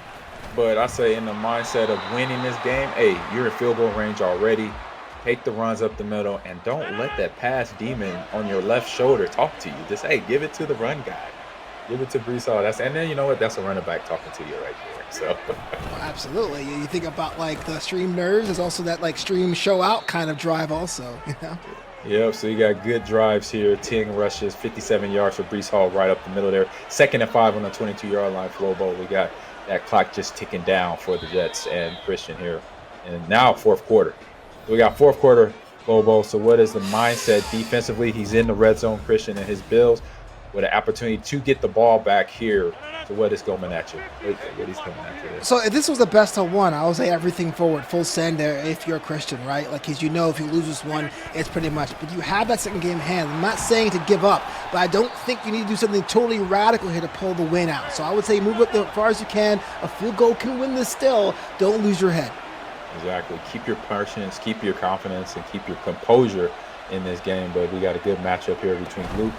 But I say in the mindset of winning this game, hey, you're in field goal range already. Take the runs up the middle and don't let that pass demon on your left shoulder talk to you. Just, hey, give it to the run guy. Give it to Breece Hall. And then you know what? That's a running back talking to you right there. So absolutely. You think about like the stream nerves. There's also that like stream show out kind of drive also. You know? Yep. So you got good drives here. 10 rushes, 57 yards for Breece Hall right up the middle there. 2nd and 5 on the 22-yard line for Lobo. We got that clock just ticking down for the Jets and Christian here. And now 4th quarter. We got 4th quarter, Lobo. So what is the mindset defensively? He's in the red zone, Christian and his Bills, with an opportunity to get the ball back here. So what is coming at you? What is coming at you there? So if this was the best of one, I would say everything forward, full send there if you're a Christian, right? Like, because you know if you lose this one, it's pretty much. But you have that second game in hand. I'm not saying to give up, but I don't think you need to do something totally radical here to pull the win out. So I would say move up as far as you can. A field goal can win this still. Don't lose your head. Exactly. Keep your patience, keep your confidence, and keep your composure in this game. But we got a good matchup here between Luke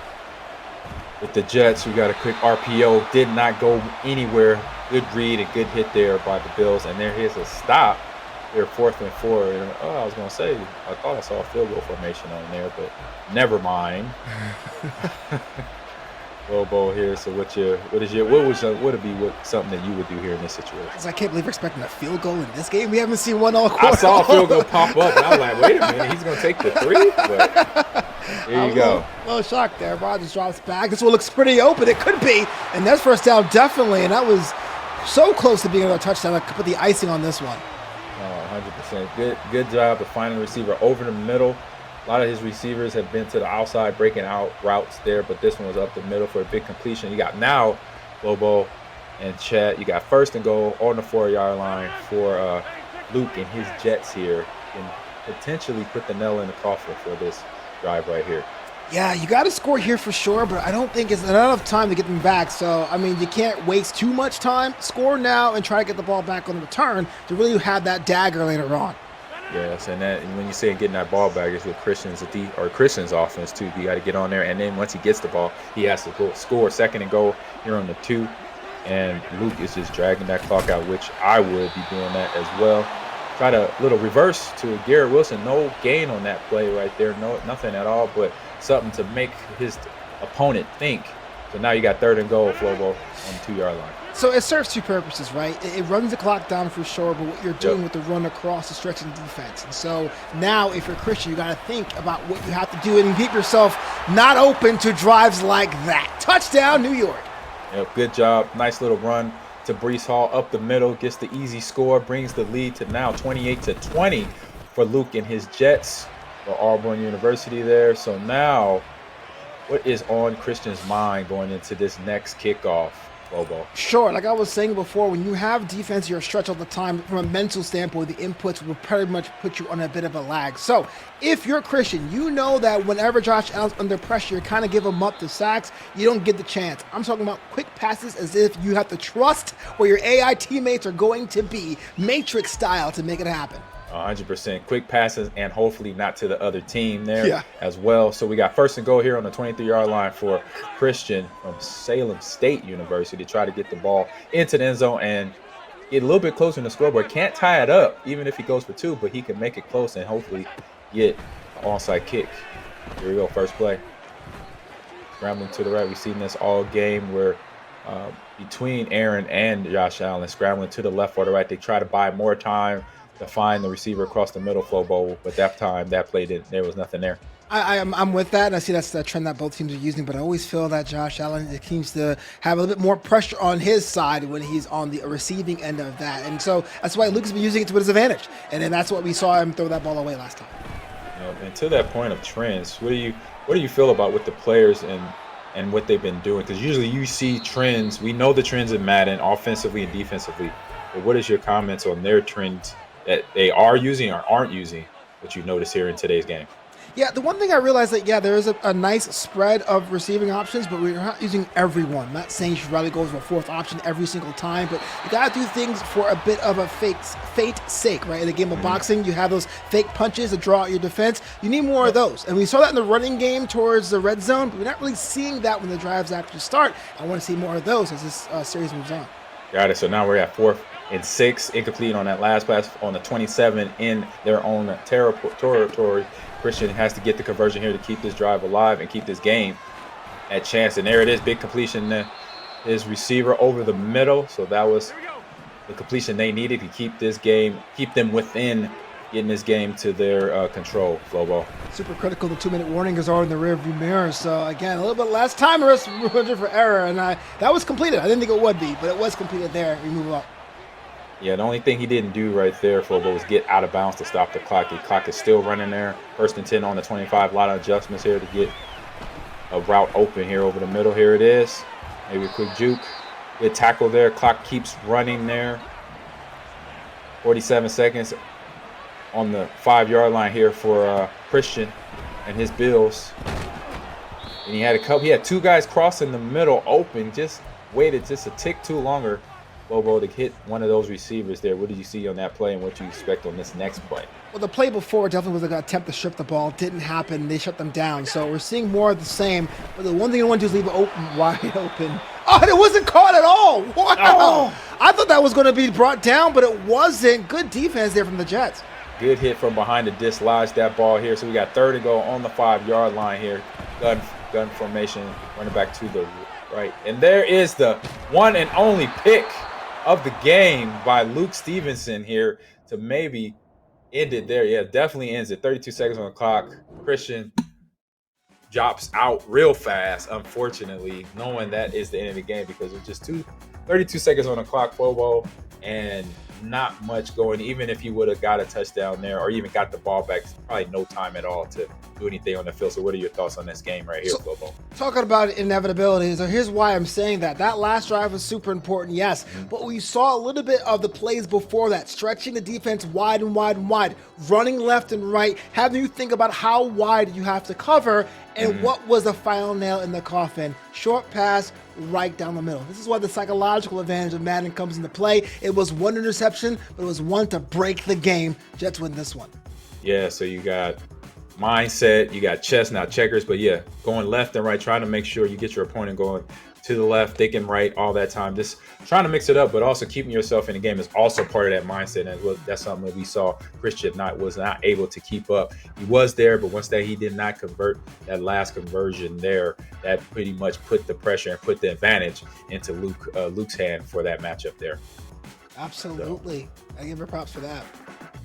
with the Jets. We got a quick RPO, did not go anywhere. Good read, a good hit there by the Bills. And here's a stop. They're 4th and 4. And, I was going to say, I thought I saw a field goal formation on there, but never mind. Lobo here. So what would be something that you would do here in this situation? I can't believe we're expecting a field goal in this game. We haven't seen one all quarter. I saw a field goal pop up, and I was like, wait a minute, he's going to take the 3? But here you go. A little shocked there. Rodgers drops back. This one looks pretty open. It could be. And that's 1st down, definitely. And that was so close to being a touchdown. I could put the icing on this one. Oh, 100%. Good job of finding the receiver over the middle. A lot of his receivers have been to the outside, breaking out routes there, but this one was up the middle for a big completion. You got now Lobo and Chet. You got 1st and goal on the 4-yard line for Luke and his Jets here, and potentially put the nail in the coffin for this drive right here. Yeah, you got to score here for sure, but I don't think it's enough time to get them back. So, I mean, you can't waste too much time. Score now and try to get the ball back on the return to really have that dagger later on. Yes, and when you say getting that ball back, it's with Christian's offense too. You got to get on there, and then once he gets the ball, he has to go score 2nd and goal here on the 2. And Luke is just dragging that clock out, which I would be doing that as well. Try to little reverse to Garrett Wilson. No gain on that play right there. Nothing at all, but something to make his opponent think. So now you got 3rd and goal, Flobo, on the 2-yard line. So it serves 2 purposes, right? It runs the clock down for sure, but what you're doing with the run across the stretching defense. And so now if you're Christian, you got to think about what you have to do and keep yourself not open to drives like that. Touchdown, New York. Yep, good job. Nice little run to Breece Hall up the middle, gets the easy score, brings the lead to now 28-20 for Luke and his Jets for Auburn University there. So now, what is on Christian's mind going into this next kickoff? Lobo. Sure, like I was saying before, when you have defense, you're stretched all the time. From a mental standpoint, the inputs will pretty much put you on a bit of a lag. So, if you're Christian, you know that whenever Josh Allen's under pressure, you kind of give him up to sacks. You don't get the chance. I'm talking about quick passes as if you have to trust where your AI teammates are going to be, Matrix style, to make it happen. 100% quick passes, and hopefully not to the other team there Yeah. as well. So we got first and goal here on the 23-yard line for Christian from Salem State University to try to get the ball into the end zone and get a little bit closer in the scoreboard. Can't tie it up even if he goes for two, but he can make it close and hopefully get an onside kick. Here we go, first play. Scrambling to the right. We've seen this all game where between Aaron and Josh Allen, scrambling to the left or the right. They try to buy more time to find the receiver across the middle, flow bowl, but that time that play there was nothing there. I'm with that, and I see that's the trend that both teams are using, but I always feel that Josh Allen seems to have a little bit more pressure on his side when he's on the receiving end of that, and so that's why Luke has been using it to his advantage, and then that's what we saw him throw that ball away last time. And to that point of trends, what do you feel about with the players and what they've been doing? Because usually you see trends. We know the trends in Madden, offensively and defensively, but what is your comments on their trends that they are using or aren't using, what you notice here in today's game? Yeah, the one thing I realized that, there is a nice spread of receiving options, but we're not using everyone. I'm not saying you should rather go for a fourth option every single time, but you got to do things for a bit of a fate sake, right? In the game of boxing, you have those fake punches to draw out your defense. You need more of those. And we saw that in the running game towards the red zone, but we're not really seeing that when the drives actually start. I want to see more of those as this series moves on. Got it. So now we're at 4th and 6, incomplete on that last pass on the 27 in their own territory. Christian has to get the conversion here to keep this drive alive and keep this game at chance. And there it is, big completion. His receiver over the middle. So that was the completion they needed to keep this game, keep them within getting this game to their control. Flow ball. Super critical. The 2-minute warning is already in the rearview mirror. So again, a little bit less time risk for error, and that was completed. I didn't think it would be, but it was completed there. We move up. Yeah, the only thing he didn't do right there, Flobo, was get out of bounds to stop the clock. The clock is still running there. 1st and 10 on the 25. A lot of adjustments here to get a route open here over the middle. Here it is. Maybe a quick juke. Good tackle there. Clock keeps running there. 47 seconds on the 5-yard line here for Christian and his Bills. And he had 2 guys crossing the middle open. Just waited just a tick too longer, Bobo, to hit one of those receivers there. What did you see on that play and what do you expect on this next play? Well, the play before definitely was an attempt to strip the ball. Didn't happen. They shut them down. So we're seeing more of the same. But the one thing you want to do is leave it open, wide open. Oh, and it wasn't caught at all. Wow. Oh. I thought that was going to be brought down, but it wasn't. Good defense there from the Jets. Good hit from behind to dislodge that ball here. So we got 3rd and goal on the 5-yard line here. Gun formation, running back to the right. And there is the one and only pick of the game by Luke Stevenson here to maybe end it there. Yeah, definitely ends it. 32 seconds on the clock. Christian drops out real fast, unfortunately, knowing that is the end of the game because it's just 32 seconds on the clock, Bobo, and not much going. Even if you would have got a touchdown there or even got the ball back, probably no time at all to do anything on the field. So what are your thoughts on this game right here, Bobo? Talking about inevitability, so here's why I'm saying that. That last drive was super important, yes, but we saw a little bit of the plays before that, stretching the defense wide and wide and wide, running left and right, having you think about how wide you have to cover, and what was the final nail in the coffin? Short pass right down the middle. This is why the psychological advantage of Madden comes into play. It was one interception, but it was one to break the game. Jets win this one. Yeah, so you got mindset, you got chess, not checkers, but yeah, going left and right, trying to make sure you get your opponent going to the left, thinking right all that time. Just trying to mix it up, but also keeping yourself in the game is also part of that mindset. And that's something that we saw Christian was not able to keep up. He was there, but once that he did not convert that last conversion there, that pretty much put the pressure and put the advantage into Luke's hand for that matchup there. Absolutely. I give her props for that.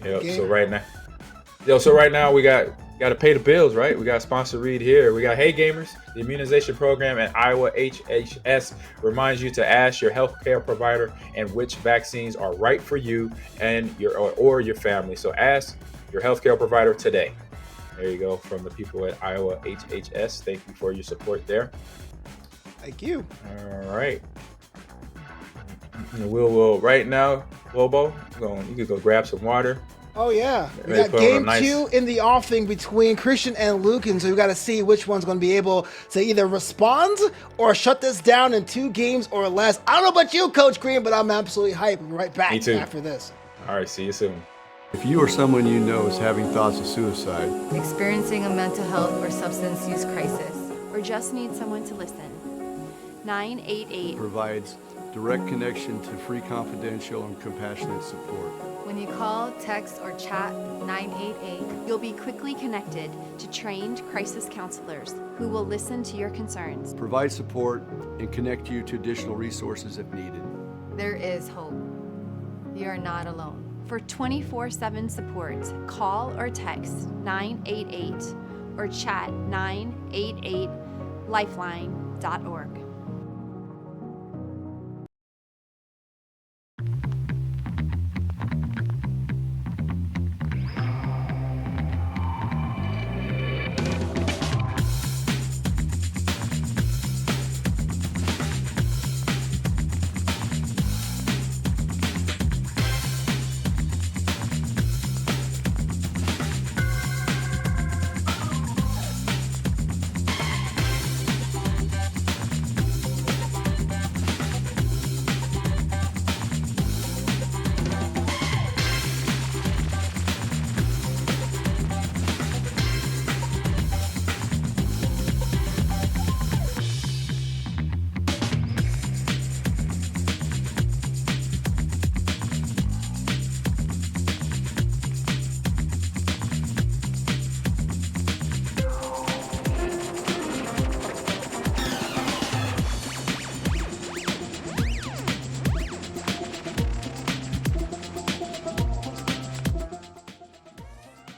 Yeah, so right now we got to pay the bills, right? We got a sponsor read here. We got Hey Gamers, the immunization program at Iowa HHS reminds you to ask your healthcare provider and which vaccines are right for you and your family. So ask your healthcare provider today. There you go, from the people at Iowa HHS. Thank you for your support there. Thank you. All right. And we'll right now, Lobo, you could go grab some water. Oh yeah, we Ready got to put on a game nice- 2 in the offing between Christian and Luke, and so we got to see which one's going to be able to either respond or shut this down in 2 games or less. I don't know about you, Coach Green, but I'm absolutely hyped. We'll be right back Me too. after this. All right, see you soon. If you or someone you know is having thoughts of suicide, experiencing a mental health or substance use crisis, or just need someone to listen, 988. provides direct connection to free, confidential, and compassionate support. When you call, text, or chat 988, you'll be quickly connected to trained crisis counselors who will listen to your concerns. Provide support and connect you to additional resources if needed. There is hope. You are not alone. For 24/7 support, call or text 988 or chat 988lifeline.org.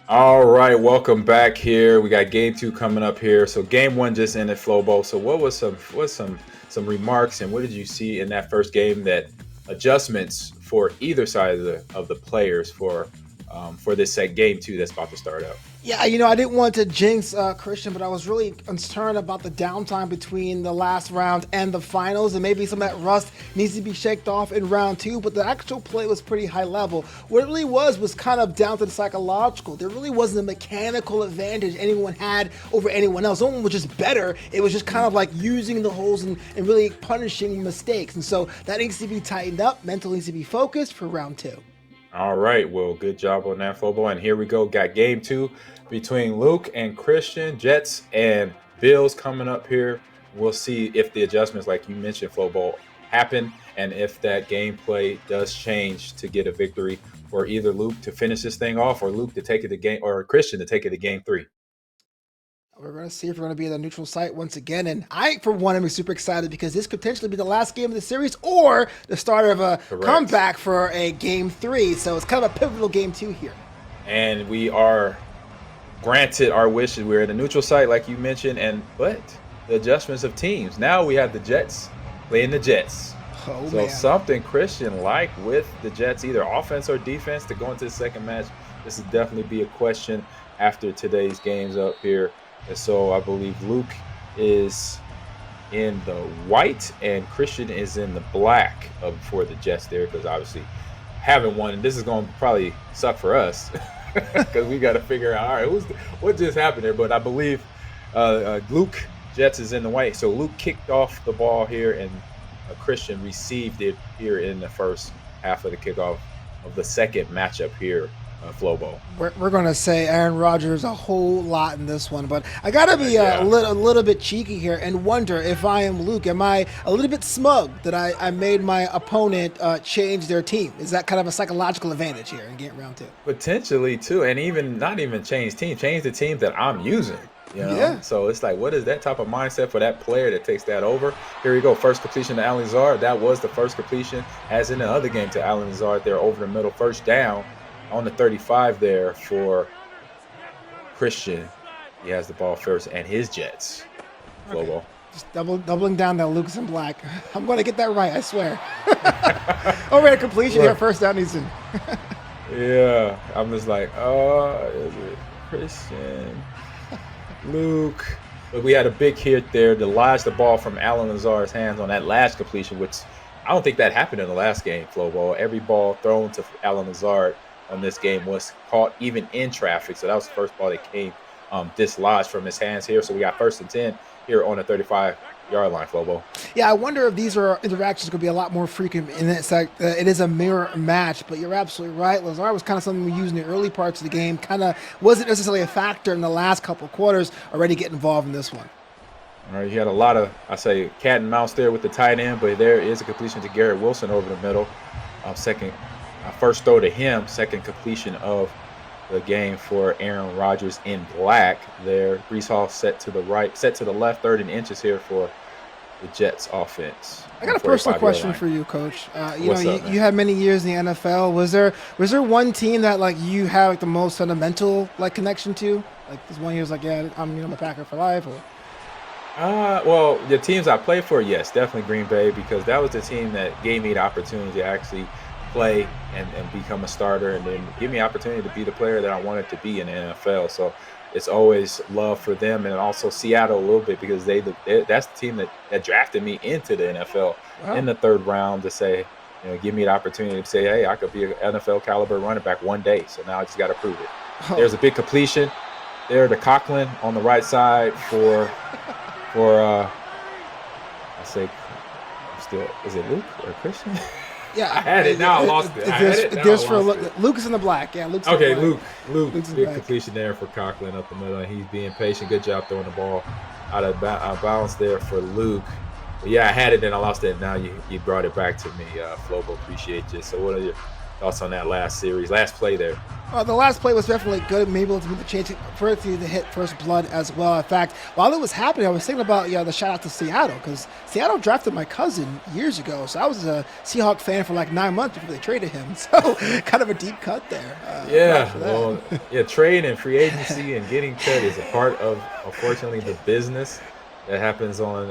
All right, welcome back here. We got game 2 coming up here. So game 1 just ended, Flobo. So what was some remarks, and what did you see in that first game that adjustments for either side of the players for this set game 2 that's about to start up? Yeah, I didn't want to jinx Christian, but I was really concerned about the downtime between the last round and the finals, and maybe some of that rust needs to be shaked off in round 2, but the actual play was pretty high level. What it really was kind of down to the psychological. There really wasn't a mechanical advantage anyone had over anyone else. No one was just better. It was just kind of like using the holes and really punishing mistakes, and so that needs to be tightened up. Mental needs to be focused for round 2. All right, well, good job on that, Flobo. And here we go. Got game 2 between Luke and Christian, Jets and Bills coming up here. We'll see if the adjustments, like you mentioned, Flobo, happen, and if that gameplay does change to get a victory for either Luke to finish this thing off, or Luke to take it to game, or Christian to take it to game 3. We're going to see if we're going to be at the neutral site once again. And I, for one, am super excited because this could potentially be the last game of the series or the start of a comeback for a game 3. So it's kind of a pivotal game 2 here. And we are granted our wishes. We're at a neutral site, like you mentioned, but the adjustments of teams. Now we have the Jets playing the Jets. Oh, so man. Something Christian like with the Jets, either offense or defense, to go into the second match. This will definitely be a question after today's games up here. And so I believe Luke is in the white and Christian is in the black for the Jets there, because obviously having one, and this is going to probably suck for us because we got to figure out, all right, what just happened there. But I believe Luke, Jets, is in the white. So Luke kicked off the ball here, and Christian received it here in the first half of the kickoff of the second matchup here. Flobo. We're going to say Aaron Rodgers a whole lot in this one, but I got to be a little bit cheeky here and wonder if I am Luke, am I a little bit smug that I made my opponent change their team? Is that kind of a psychological advantage here in game round 2? Potentially too, and even not even change the team that I'm using. Yeah. So it's like, what is that type of mindset for that player that takes that over? Here we go. First completion to Allen Lazard. That was the first completion, as in the other game, to Allen Lazard there over the middle. First down on the 35 there for Christian. He has the ball first, and his Jets. Flobo. Just doubling down that Luke's in black. I'm going to get that right, I swear. Already completion here. First down, he's in. Yeah. I'm just like, is it Christian? Luke. But we had a big hit there to lodge the ball from Allen Lazard's hands on that last completion, which I don't think that happened in the last game, Flobo. Every ball thrown to Alan Lazard on this game was caught even in traffic. So that was the first ball that came dislodged from his hands here. So we got 1st and 10 here on the 35-yard line, Flobo. Yeah, I wonder if these interactions going to be a lot more frequent. And it's like it is a mirror match, but you're absolutely right. Lazard was kind of something we used in the early parts of the game. Kind of wasn't necessarily a factor in the last couple of quarters. Already get involved in this one. All right, he had a lot of, cat and mouse there with the tight end, but there is a completion to Garrett Wilson over the middle. First throw to him, second completion of the game for Aaron Rodgers in black there. Breece Hall set to the left, 3rd and inches here for the Jets offense. I got a personal question for you, Coach. You had many years in the NFL. Was there one team that like you had like the most sentimental like connection to? Like this one year was like, yeah, I'm a Packer for life, or well, the teams I played for, yes, definitely Green Bay, because that was the team that gave me the opportunity to actually play and become a starter, and then give me the opportunity to be the player that I wanted to be in the NFL. So it's always love for them, and also Seattle a little bit, because that's the team that drafted me into the NFL in the 3rd round to say, give me the opportunity to say, hey, I could be an NFL caliber running back one day. So now I just got to prove it. There's a big completion there to Coughlin on the right side for is it Luke or Christian? Yeah, I had it. Now I lost it. Luke is in the black. Yeah, Luke's okay. In the black. Luke, big completion there for Coughlin up the middle, and he's being patient. Good job throwing the ball out of bounds there for Luke. But yeah, I had it, and I lost it. Now you brought it back to me, Flobo. Appreciate you. So what are your thoughts on that last play there? The last play was definitely good. Maybe able to change it for it to hit first blood as well. In fact, while it was happening, I was thinking about the shout out to Seattle, because Seattle drafted my cousin years ago. So I was a Seahawk fan for like 9 months before they traded him. So kind of a deep cut there. Trade and free agency and getting cut is a part of, unfortunately, the business that happens on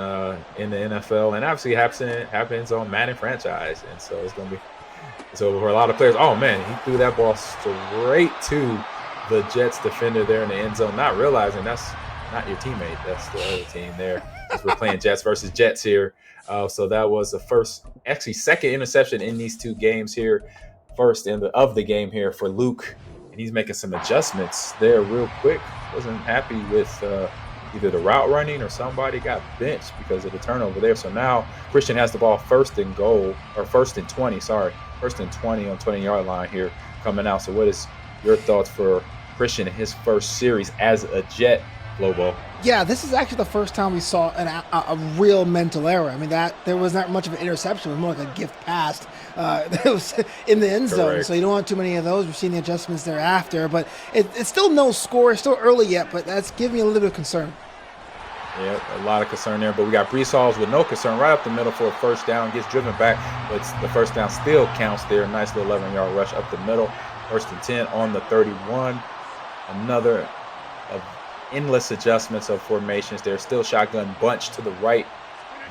in the NFL, and obviously happens on Madden franchise. And so it's going to be. So for a lot of players, oh man, he threw that ball straight to the Jets defender there in the end zone, not realizing that's not your teammate, that's the other team there. As we're playing Jets versus Jets here. So that was the second interception in these two games here. First of the game here for Luke, and he's making some adjustments there real quick. Wasn't happy with either the route running or somebody got benched because of the turnover there. So now Christian has the ball 1st and 20, First and 20 on 20-yard line here coming out. So what is your thoughts for Christian in his first series as a Jet, Flobo? Yeah, this is actually the first time we saw a real mental error. I mean, that there was not much of an interception. It was more like a gift pass. It was in the end zone, so you don't want too many of those. We're seeing the adjustments thereafter, but it's still no score. It's still early yet, but that's giving me a little bit of concern. Yeah, a lot of concern there, but we got Breece Hall with no concern right up the middle for a first down, gets driven back, but the first down still counts there. Nice little 11-yard rush up the middle. 1st and 10 on the 31. Another of endless adjustments of formations there. Still shotgun bunch to the right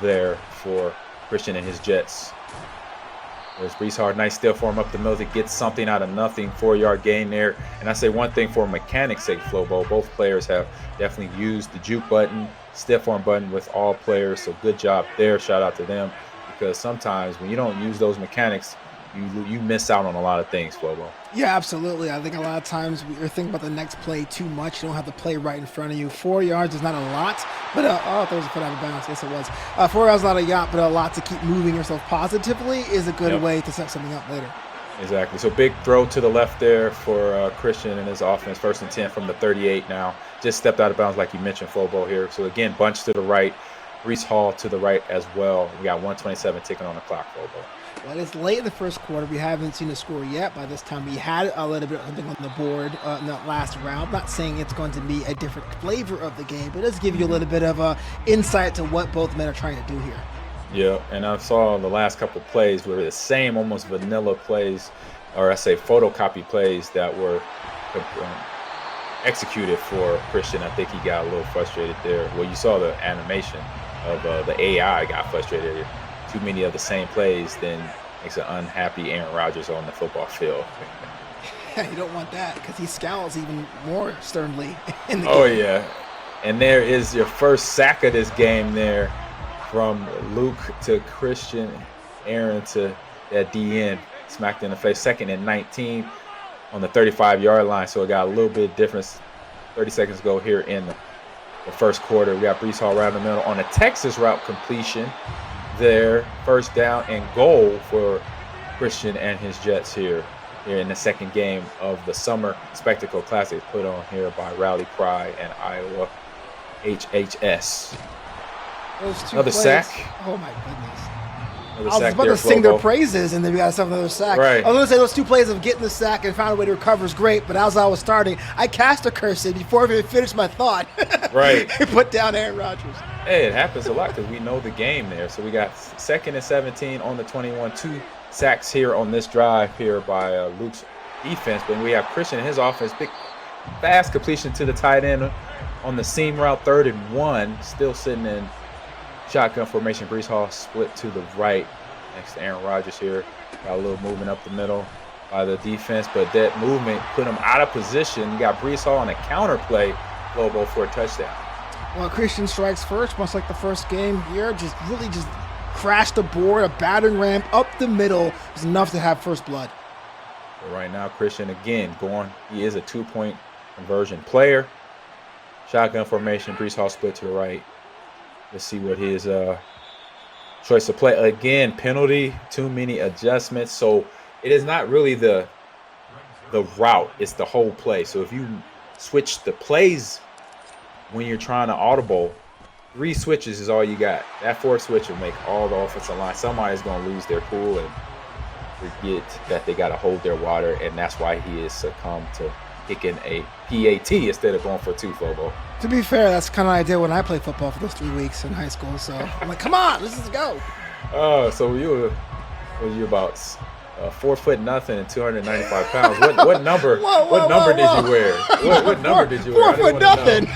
there for Christian and his Jets. There's Breece Hall, nice still for him up the middle to get something out of nothing, 4-yard gain there. And I say one thing for mechanics' sake, Flobo, both players have definitely used the juke button, stiff arm button with all players, so good job there. Shout out to them, because sometimes when you don't use those mechanics, you miss out on a lot of things, Flobo. Yeah, absolutely. I think a lot of times we're thinking about the next play too much. You don't have the play right in front of you. 4 yards is not a lot, but there was a foot out of bounds. Yes, it was. 4 yards is not a yacht, but a lot to keep moving yourself positively is a good way to set something up later. Exactly. So big throw to the left there for Christian and his offense. 1st and 10 from the 38 now. Just stepped out of bounds like you mentioned, Flobo here. So again, bunch to the right. Breece Hall to the right as well. We got 1:27 ticking on the clock, Flobo. Well, it's late in the first quarter. We haven't seen a score yet. By this time, we had a little bit of something on the board in that last round. I'm not saying it's going to be a different flavor of the game, but it does give you a little bit of insight to what both men are trying to do here. Yeah, and I saw the last couple of plays were the same almost vanilla plays, or I say photocopy plays that were executed for Christian. I think he got a little frustrated there. Well, you saw the animation of the AI got frustrated. Too many of the same plays, then makes an unhappy Aaron Rodgers on the football field. Yeah, you don't want that, because he scowls even more sternly in the game. Oh, yeah. And there is your first sack of this game there from Luke to Christian. Aaron to that DN, smacked in the face. 2nd and 19 on the 35-yard line. So it got a little bit of difference 30 seconds ago here in the first quarter. We got Brees Hall right in the middle on a Texas route completion there. 1st down and goal for Christian and his Jets here in the second game of the Summer Spectacle Classic put on here by Rally Cry and Iowa HHS. Those two Another plays, sack. Oh my goodness. Another I was sack about there, to sing their Flobo. praises, and then we got another sack. Right. I was going to say those 2 plays of getting the sack and found a way to recover is great, but as I was starting, I cast a curse in before I even finished my thought. Right. And put down Aaron Rodgers. Hey, it happens a lot because we know the game there. So we got 2nd and 17 on the 21. 2 sacks here on this drive here by Luke's defense. But we have Christian and his offense. Big, fast completion to the tight end on the seam route. 3rd and 1. Still sitting in shotgun formation. Brees Hall split to the right next to Aaron Rodgers here. Got a little movement up the middle by the defense. But that movement put him out of position. You got Brees Hall on a counter play. Lobo for a touchdown. Well, Christian strikes first, much like the first game here. Just really just crashed the board. A battering ram up the middle was enough to have first blood. So right now, Christian again going. He is a 2-point conversion player. Shotgun formation. Brees Hall split to the right. Let's see what his choice of play. Again, penalty. Too many adjustments. So it is not really the route. It's the whole play. So if you switch the plays when you're trying to audible, 3 switches is all you got. That 4th switch will make all the offensive line. Somebody's going to lose their cool and forget that they got to hold their water, and that's why he has succumbed to kicking a PAT instead of going for 2, Fobo. To be fair, that's kind of what I did when I played football for those 3 weeks in high school. So I'm like, come on, let's just go. So you were about 4 foot nothing and 295 pounds. What number? What number did you wear? What number did you wear? 4 foot nothing.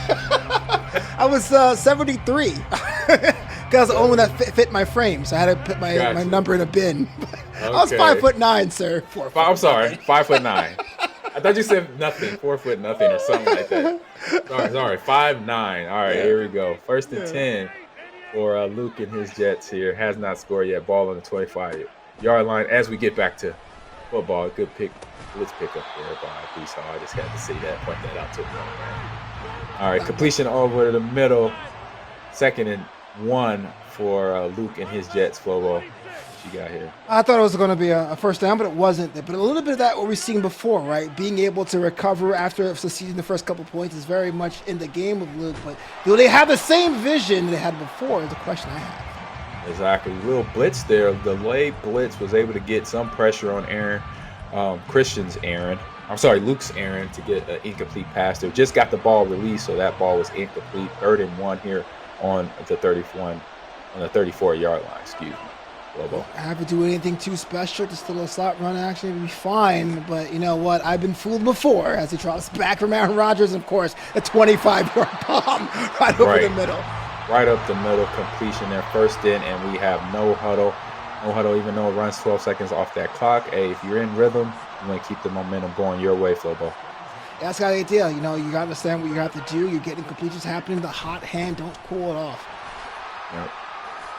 I was 73 because the only one that fit my frame, so I had to put my number in a bin. I was 5'9", sir. 4 foot. I'm sorry, 5'9". I thought you said nothing, 4 foot nothing or something like that. Sorry, 5'9". All right, Here we go. 1st and 10 for Luke and his Jets here. Has not scored yet. Ball on the 25-yard line. As we get back to football, good blitz pick up there by Brees Hall. I just had to see that, point that out to him. All right, completion over the middle. 2nd and 1 for Luke and his Jets. Flobo, what you got here? I thought it was going to be a first down, but it wasn't. But a little bit of that what we've seen before, right? Being able to recover after succeeding the first couple points is very much in the game with Luke. But do they have the same vision they had before is the question I have. Exactly. Little blitz there. The late blitz was able to get some pressure on Luke's Aaron to get an incomplete pass there. Just got the ball released, so that ball was incomplete. 3rd and 1 here on the 34-yard line. Excuse me. Lobo. I haven't do anything too special. Just a little slot run action would be fine. But you know what? I've been fooled before as he drops back from Aaron Rodgers. And of course, a 25-yard bomb right over the middle. Right up the middle, completion there. 1st in, and we have no huddle. No huddle, even though it runs 12 seconds off that clock. Hey, if you're in rhythm, you want to keep the momentum going your way, Flobo. That's got the idea. You know, you got to understand what you have to do. You're getting completions happening. The hot hand, don't cool it off. Yep.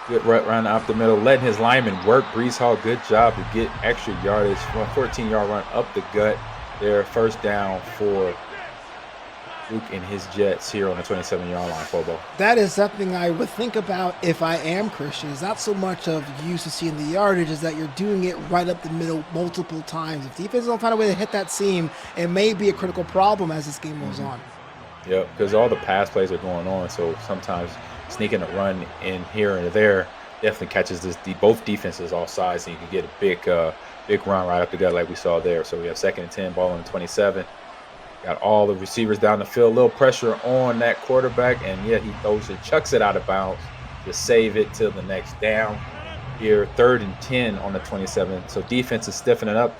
Good run up the middle, letting his lineman work. Brees Hall, good job to get extra yardage. 14-yard run up the gut there. 1st down for Luke and his Jets here on the 27-yard line, Fobo. That is something I would think about if I am Christian. It's not so much of used to seeing the yardage, is that you're doing it right up the middle multiple times. If defense don't find a way to hit that seam, it may be a critical problem as this game goes on. Yep, because all the pass plays are going on, so sometimes sneaking a run in here and there definitely catches both defenses off sides, and you can get a big run right up the gut like we saw there. So we have 2nd and 10, ball on the 27. Got all the receivers down the field, a little pressure on that quarterback, and yet he throws it, chucks it out of bounds to save it till the next down. Here, 3rd and 10 on the 27. So defense is stiffening up.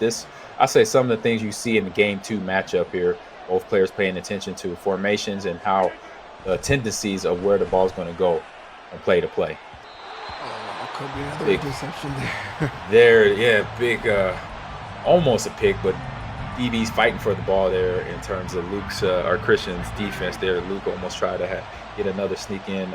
I say some of the things you see in the game 2 matchup here, both players paying attention to formations and how the tendencies of where the ball's going to go from play to play. Oh, could be another interception there. Big, almost a pick, but DB's fighting for the ball there in terms of Luke's or Christian's defense there. Luke almost tried to get another sneak in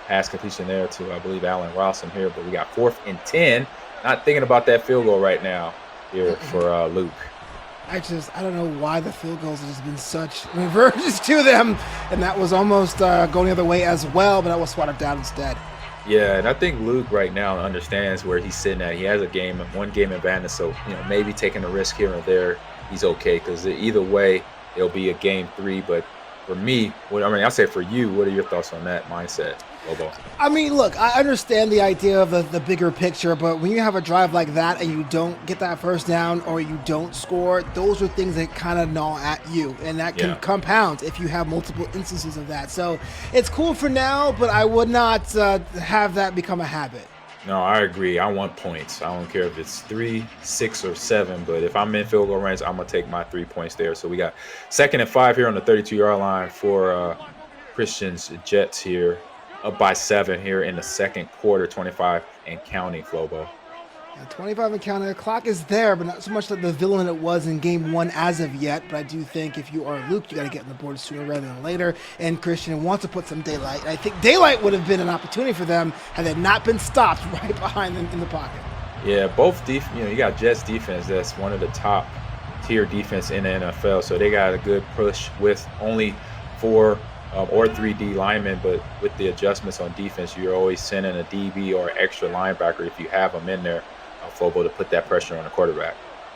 pass completion there to, I believe, Allen Robinson here. But we got 4th and 10. Not thinking about that field goal right now here for Luke. I don't know why the field goals have just been such reverses to them. And that was almost going the other way as well, but that was swatted down instead. Yeah, and I think Luke right now understands where he's sitting at. He has one game advantage, so maybe taking a risk here and there, he's okay. Because either way, it'll be a game 3. But for me, I'll say for you, what are your thoughts on that mindset, Lobo? I mean, look, I understand the idea of the bigger picture, but when you have a drive like that and you don't get that first down or you don't score, those are things that kind of gnaw at you, and that can compound if you have multiple instances of that. So it's cool for now, but I would not have that become a habit. No, I agree. I want points. I don't care if it's 3, 6, or 7, but if I'm in field goal range, I'm going to take my 3 points there. So we got 2nd and 5 here on the 32-yard line for Christian's Jets here. Up by 7 here in the second quarter, 25 and counting, Flobo. 25 and counting. The clock is there, but not so much like the villain it was in game 1 as of yet. But I do think if you are Luke, you got to get on the board sooner rather than later. And Christian wants to put some daylight. I think daylight would have been an opportunity for them had they not been stopped right behind them in the pocket. Yeah, both you got Jets defense. That's one of the top tier defense in the NFL. So they got a good push with only 4 or 3D linemen, but with the adjustments on defense, you're always sending a DB or extra linebacker if you have them in there, Flobo, to put that pressure on the quarterback.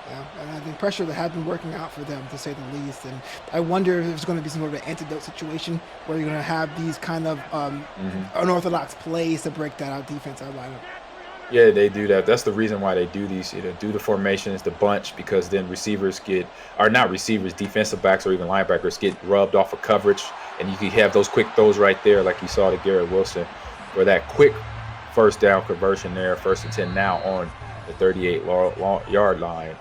Yeah, and I think pressure that has been working out for them, to say the least. And I wonder if there's going to be some sort of an antidote situation where you're going to have these kind of unorthodox plays to break that out defensive lineup. Yeah, they do that. That's the reason why they do these, do the formations, the bunch, because then defensive backs or even linebackers get rubbed off of coverage, and you can have those quick throws right there, like you saw to Garrett Wilson, for that quick first down conversion there, 1st and 10 now on the 38-yard line,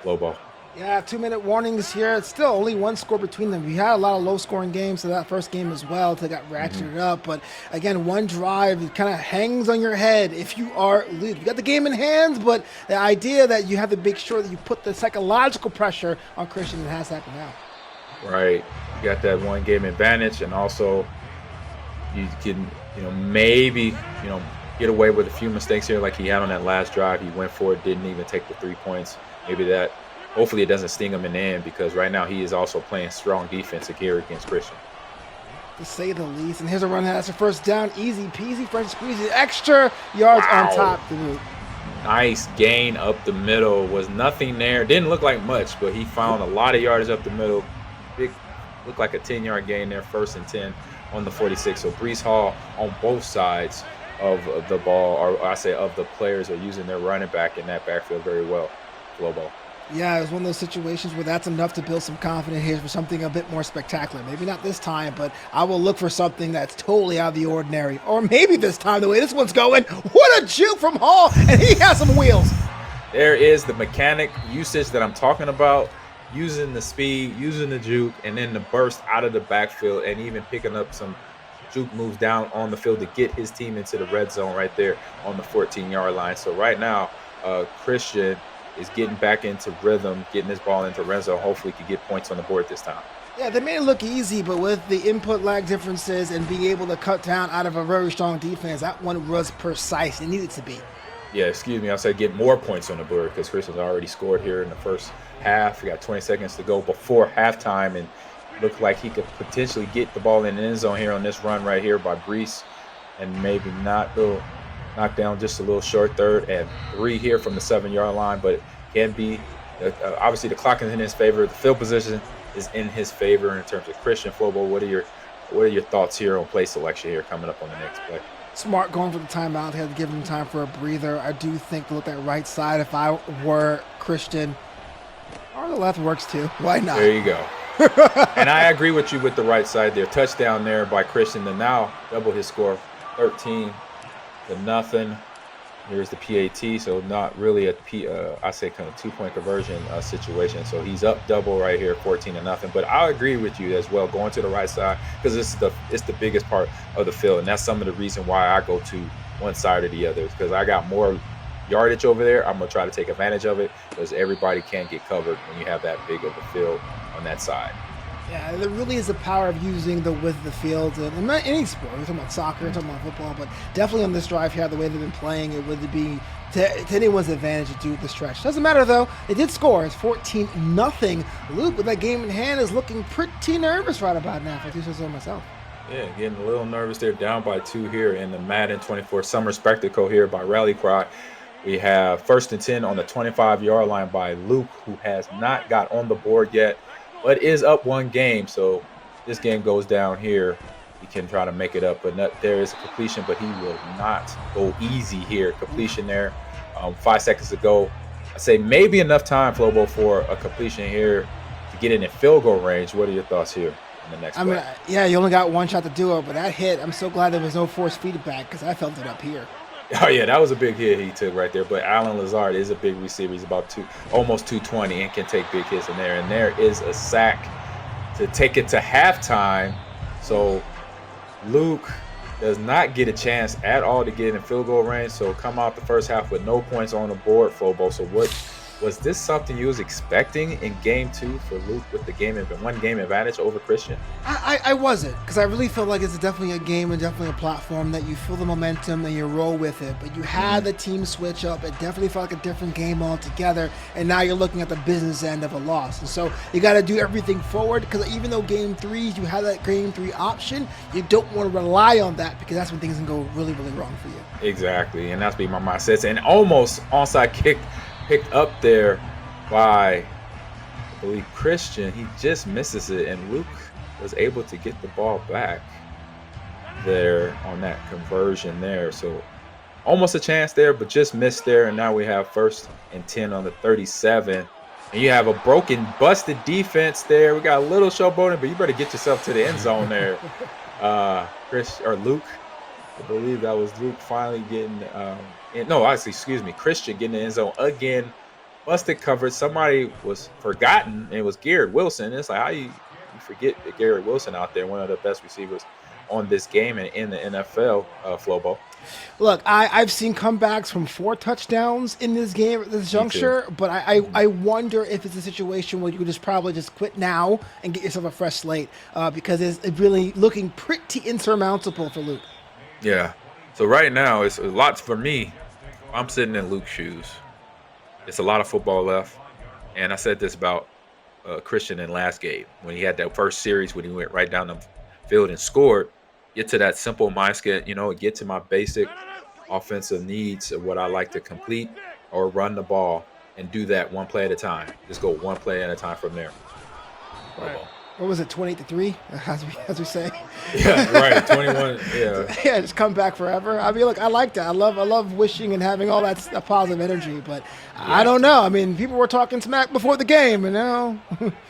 Lobo. Yeah, 2-minute warnings here. It's still only 1 score between them. We had a lot of low-scoring games to that first game as well until it got ratcheted up. But, again, one drive, it kind of hangs on your head if you are Luke. You got the game in hands, but the idea that you have to make sure that you put the psychological pressure on Christian, it has happened now. Right. You got that one game advantage, and also you can, maybe, get away with a few mistakes here like he had on that last drive. He went for it, didn't even take the 3 points. Hopefully it doesn't sting him in the end, because right now he is also playing strong defense here against Christian. To say the least. And here's a run that has a first down. Easy peasy, French squeezy. Extra yards on top to Luke. Nice gain up the middle. Was nothing there. Didn't look like much, but he found a lot of yardage up the middle. Looked like a 10-yard gain there, 1st and 10 on the 46. So Breece Hall on both sides of the ball, or I say of the players, are using their running back in that backfield very well. Flobo. Yeah, it was one of those situations where that's enough to build some confidence here for something a bit more spectacular. Maybe not this time, but I will look for something that's totally out of the ordinary. Or maybe this time, the way this one's going, what a juke from Hall, and he has some wheels. There is the mechanic usage that I'm talking about, using the speed, using the juke, and then the burst out of the backfield, and even picking up some juke moves down on the field to get his team into the red zone right there on the 14-yard line. So right now, Christian is getting back into rhythm, getting his ball into red zone. Hopefully he can get points on the board this time. Yeah, they made it look easy, but with the input lag differences and being able to cut down out of a very strong defense, that one was precise. It needed to be. Yeah, excuse me. I said get more points on the board, because Christian's already scored here in the first half. We got 20 seconds to go before halftime, and looked like he could potentially get the ball in the end zone here on this run right here by Breece, and maybe knock down just a little short 3rd and 3 here from the 7-yard line, but it can be obviously the clock is in his favor. The field position is in his favor in terms of Christian. Flobo, what are your thoughts here on play selection here coming up on the next play? Smart going for the timeout. He had to give him time for a breather. I do think to look at right side if I were Christian. Or the left works too. Why not? There you go. And I agree with you with the right side there. Touchdown there by Christian to now double his score, 13-0. Here's the PAT, so not really I say kind of 2-point conversion situation. So he's up double right here, 14-0. But I agree with you as well, going to the right side, because it's the biggest part of the field, and that's some of the reason why I go to one side or the other, because I got more yardage over there. I'm gonna try to take advantage of it, because everybody can't get covered when you have that big of a field on that side. Yeah, there really is the power of using the width of the field. And not any sport. We're talking about soccer, we're talking about football, but definitely on this drive here, the way they've been playing, it would be to anyone's advantage to do the stretch. Doesn't matter, though. They did score. It's 14-0. Luke, with that game in hand, is looking pretty nervous right about now, if I do say so myself. Yeah, getting a little nervous. They're down by 2 here in the Madden 24 Summer Spectacle here by Rally Cry. We have 1st and 10 on the 25-yard line by Luke, who has not got on the board yet, but is up 1 game. So this game goes down here. He can try to make it up, but there is a completion, but he will not go easy here. Completion there. 5 seconds to go. I say maybe enough time, Flobo, for a completion here to get in field goal range. What are your thoughts here in the next play? Yeah, you only got 1 shot to do it, but that hit, I'm so glad there was no forced feedback because I felt it up here. Oh, yeah, that was a big hit he took right there. But Alan Lazard is a big receiver. He's about almost 220 and can take big hits in there. And there is a sack to take it to halftime. So Luke does not get a chance at all to get in field goal range. So come out the first half with no points on the board, Flobo. So was this something you was expecting in game 2 for Luke with the 1 game advantage over Christian? I wasn't, because I really feel like it's definitely a game and definitely a platform that you feel the momentum and you roll with it. But you had the team switch up. It definitely felt like a different game altogether. And now you're looking at the business end of a loss. And so you got to do everything forward, because even though game 3, you have that game 3 option, you don't want to rely on that, because that's when things can go really, really wrong for you. Exactly. And that's be my mindset. And almost onside kick picked up there by, I believe, Christian. He just misses it, and Luke was able to get the ball back there on that conversion there. So almost a chance there, but just missed there. And now we have 1st and 10 on the 37. And you have a broken, busted defense there. We got a little showboating, but you better get yourself to the end zone there. Luke, I believe that was Luke finally getting Christian getting the end zone again. Busted coverage. Somebody was forgotten, and it was Garrett Wilson. It's like, how you forget Garrett Wilson out there, one of the best receivers on this game and in the NFL, Flobo. Look, I've seen comebacks from 4 touchdowns in this game at this juncture, but I wonder if it's a situation where you could just probably just quit now and get yourself a fresh slate, because it's really looking pretty insurmountable for Luke. Yeah. So right now, it's a lot for me. I'm sitting in Luke's shoes. It's a lot of football left. And I said this about Christian in last game when he had that first series when he went right down the field and scored. Get to that simple mindset, get to my basic offensive needs of what I like to complete or run the ball and do that 1 play at a time. Just go 1 play at a time from there. Right. What was it, 28-3, as we say? Yeah, right, 21. Yeah, yeah, just come back forever. I mean, look, I like that. I love wishing and having all that positive energy, but yeah. I don't know. I mean, people were talking smack before the game, and now.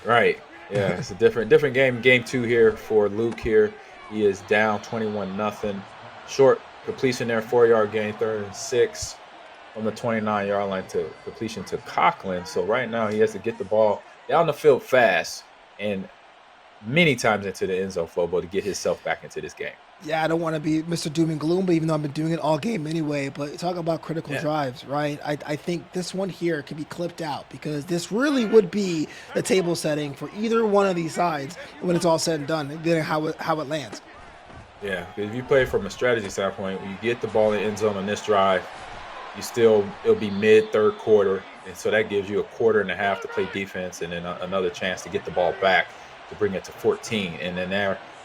Right. Yeah, it's a different game. Game 2 here for Luke here. He is down 21-0. Short completion there, 4-yard gain, 3rd and 6 from the 29-yard line to completion to Coughlin. So right now he has to get the ball down the field fast and many times into the end zone, Flobo, to get himself back into this game. Yeah, I don't want to be Mr. Doom and Gloom, but even though I've been doing it all game anyway, but talk about critical drives, right? I think this one here can be clipped out, because this really would be the table setting for either one of these sides when it's all said and done, and then how it lands. Yeah, if you play from a strategy standpoint, when you get the ball in the end zone on this drive, it'll be mid-3rd quarter, and so that gives you a quarter and a half to play defense, and then another chance to get the ball back to bring it to 14, and then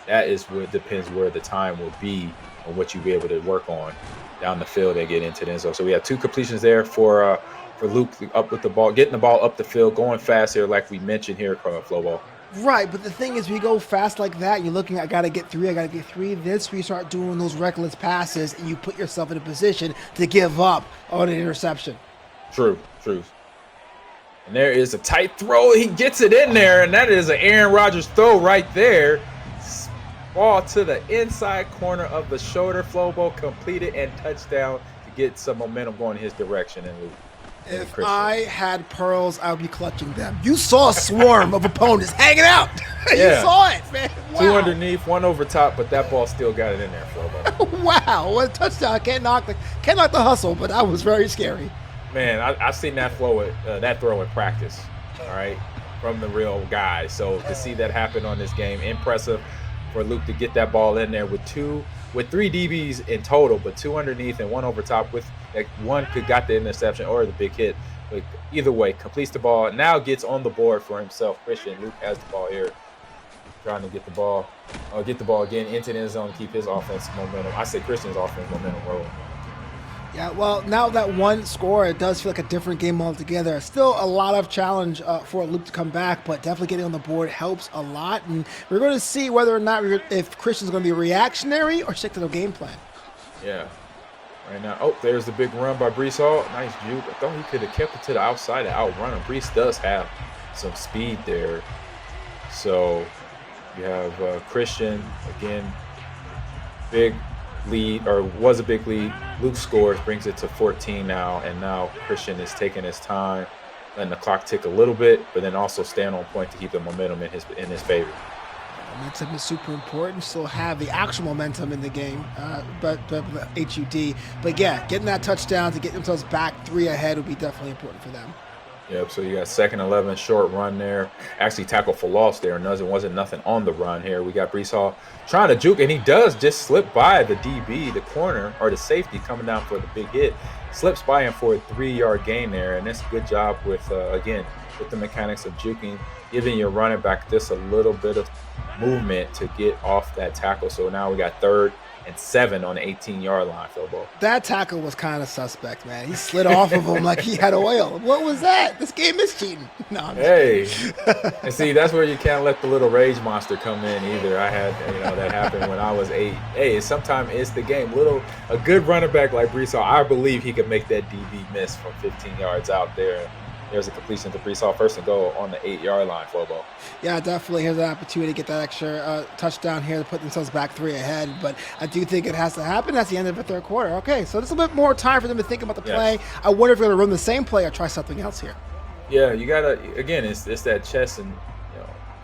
that is what depends where the time will be and what you'll be able to work on down the field and get into the end zone. So we have 2 completions there for Luke up with the ball, getting the ball up the field, going fast here, like we mentioned here, Flobo. Right, but the thing is, when you go fast like that, you're looking, I got to get 3. This where you start doing those reckless passes, and you put yourself in a position to give up on an interception. True. And there is a tight throw. He gets it in there, and that is an Aaron Rodgers throw right there. Ball to the inside corner of the shoulder, Flobo, completed and touchdown to get some momentum going in his direction. And if I had pearls, I would be clutching them. You saw a swarm of opponents hanging out. You saw it, man. Wow. 2 underneath, 1 over top, but that ball still got it in there, Flobo. Wow, what a touchdown. Can't knock the hustle, but that was very scary. Man, I've seen that throw in practice, all right? from the real guy. So to see that happen on this game, impressive for Luke to get that ball in there with three DBs in total, but two underneath and one over top. With like one could got the interception or the big hit. But either way, completes the ball. Now gets on the board for himself. Christian Luke has the ball here, trying to get the ball again into the end zone, keep his offense momentum. I say Christian's offense momentum rolling. Yeah, well, now that one score, it does feel like a different game altogether. Still a lot of challenge for Luke to come back, but definitely getting on the board helps a lot. And we're going to see whether or not if Christian's going to be reactionary or stick to the game plan. Yeah. Right now, oh, there's the big run by Brees Hall. Nice juke. I thought he could have kept it to the outside and outrun him. Brees does have some speed there. So you have Christian, again, big lead, or was a big lead. Luke scores, brings it to 14 now, and now Christian is taking his time, letting the clock tick a little bit, but then also staying on point to keep the momentum in his favor. Momentum is super important. Still have the actual momentum in the game, but HUD. But yeah, getting that touchdown to get themselves back 3 ahead would be definitely important for them. Yep, so you got 2nd 11, short run there. Actually tackled for loss there. Wasn't nothing on the run here. We got Brees Hall trying to juke, and he does just slip by the DB, the corner, or the safety coming down for the big hit. Slips by him for a 3-yard gain there, and that's a good job with, again, with the mechanics of juking, giving your running back just a little bit of movement to get off that tackle. So now we got 3rd and 7 on the 18-yard line, Philbo. That tackle was kind of suspect, man. He slid off of him like he had oil. What was that? This game is cheating. No, I'm and see, that's where you can't let the little rage monster come in either. I had, that happened when I was 8. Hey, sometimes it's the game. A good running back like Brees Hall, I believe he could make that DB miss from 15 yards out there. There's a completion to Brees Hall, 1st and goal on the 8-yard line, Flobo. Yeah, definitely. Here's an opportunity to get that extra touchdown here to put themselves back 3 ahead. But I do think it has to happen. That's the end of the 3rd quarter. Okay, so there's a bit more time for them to think about the play. Yes. I wonder if they're going to run the same play or try something else here. Yeah, you got to, again, it's that chess and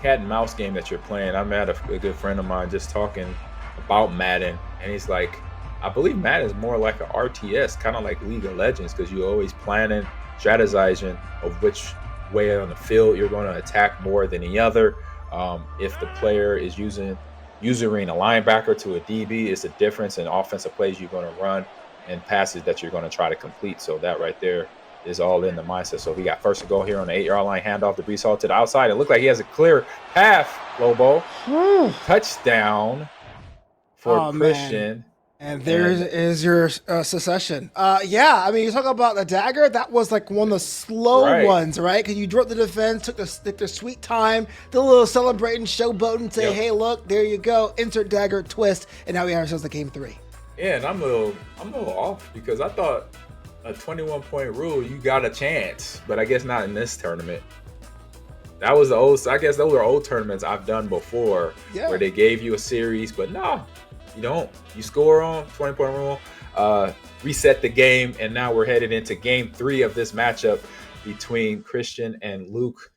cat and mouse game that you're playing. I met a good friend of mine just talking about Madden, and he's like, I believe Madden is more like an RTS, kind of like League of Legends, because you're always planning, strategizing of which way on the field you're going to attack more than the other. If the player is using a linebacker to a DB, it's a difference in offensive plays you're going to run and passes that you're going to try to complete. So that right there is all in the mindset. So we got 1st and goal here on the 8-yard line, handoff to Brees Hall to the outside. It looked like he has a clear path, Lobo. Touchdown for Christian. Man. And there is your secession. Yeah, I mean, you talk about the dagger. That was like one of the slow ones, right? Because you dropped the defense, took their sweet time, did a little celebrating, showboating, say, hey, look, there you go, insert dagger, twist, and now we have ourselves the game 3. Yeah, and I'm a little off because I thought a 21-point rule, you got a chance, but I guess not in this tournament. That was I guess those are old tournaments I've done before where they gave you a series, but no. You don't. You score on 20-point rule, reset the game, and now we're headed into game 3 of this matchup between Christian and Luke.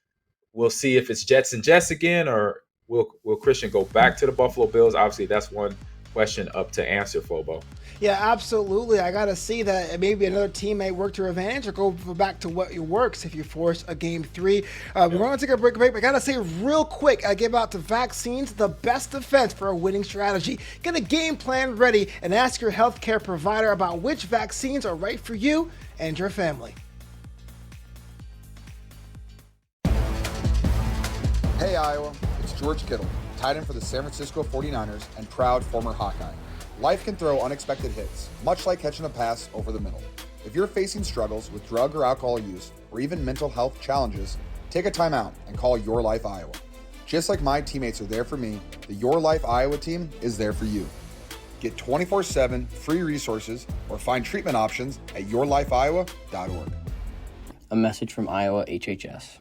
We'll see if it's Jets and Jets again, or will Christian go back to the Buffalo Bills? Obviously, that's one question up to answer, Fobo. Yeah, absolutely. I got to see that maybe another team may work to your advantage or go back to what works if you force a game 3. We're going to take a break. I got to say real quick, I give out the vaccines, the best defense for a winning strategy. Get a game plan ready and ask your healthcare provider about which vaccines are right for you and your family. Hey, Iowa. It's George Kittle, tight end for the San Francisco 49ers and proud former Hawkeye. Life can throw unexpected hits, much like catching a pass over the middle. If you're facing struggles with drug or alcohol use, or even mental health challenges, take a time out and call Your Life Iowa. Just like my teammates are there for me, the Your Life Iowa team is there for you. Get 24/7 free resources or find treatment options at yourlifeiowa.org. A message from Iowa HHS.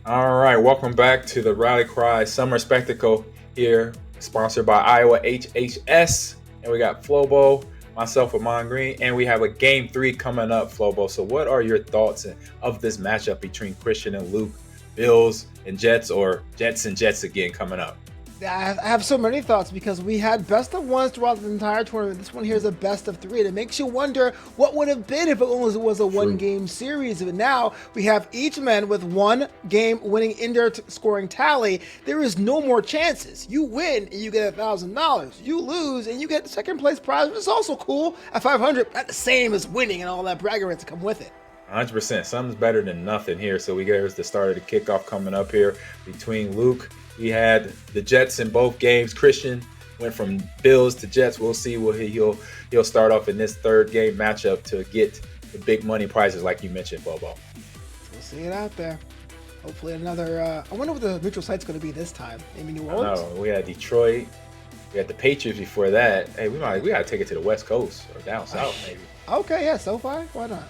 All right, welcome back to the Rally Cry Summer Spectacle here, sponsored by Iowa HHS. And we got Flobo, myself, Amon Green, and we have a Game 3 coming up, Flobo. So what are your thoughts of this matchup between Christian and Luke, Bills and Jets, or Jets and Jets again coming up? I have so many thoughts because we had best of ones throughout the entire tournament. This one here is a best of 3, and it makes you wonder what would have been if it was a one-game series. But now we have each man with 1 game winning indoor scoring tally. There is no more chances. You win and you get $1,000. You lose and you get the second place prize, which is also cool at 500. Not the same as winning and all that bragging rights to come with it. 100%. Something's better than nothing here. So we got the start of the kickoff coming up here between Luke. We had the Jets in both games. Christian went from Bills to Jets. We'll see what he'll start off in this third game matchup to get the big money prizes like you mentioned, Bobo. We'll see it out there. Hopefully another. I wonder what the neutral site's going to be this time. Maybe New Orleans. No, we had Detroit. We had the Patriots before that. Hey, we got to take it to the West Coast or down south maybe. Okay, yeah. SoFi, why not?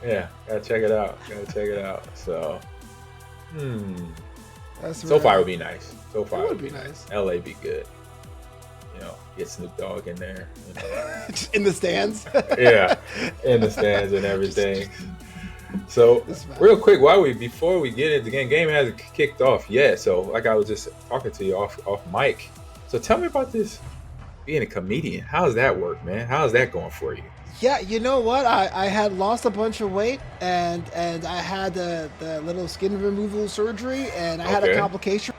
Yeah, gotta check it out. So, That's SoFi right. would be nice. SoFi It would be nice. LA be good. You know, get Snoop Dogg in there. You know. In the stands. Yeah, in the stands and everything. So, real quick, before we get into the game hasn't kicked off yet. So, like I was just talking to you off mic. So, tell me about this being a comedian. How does that work, man? How is that going for you? Yeah, you know what? I had lost a bunch of weight and I had the little skin removal surgery and I had a complication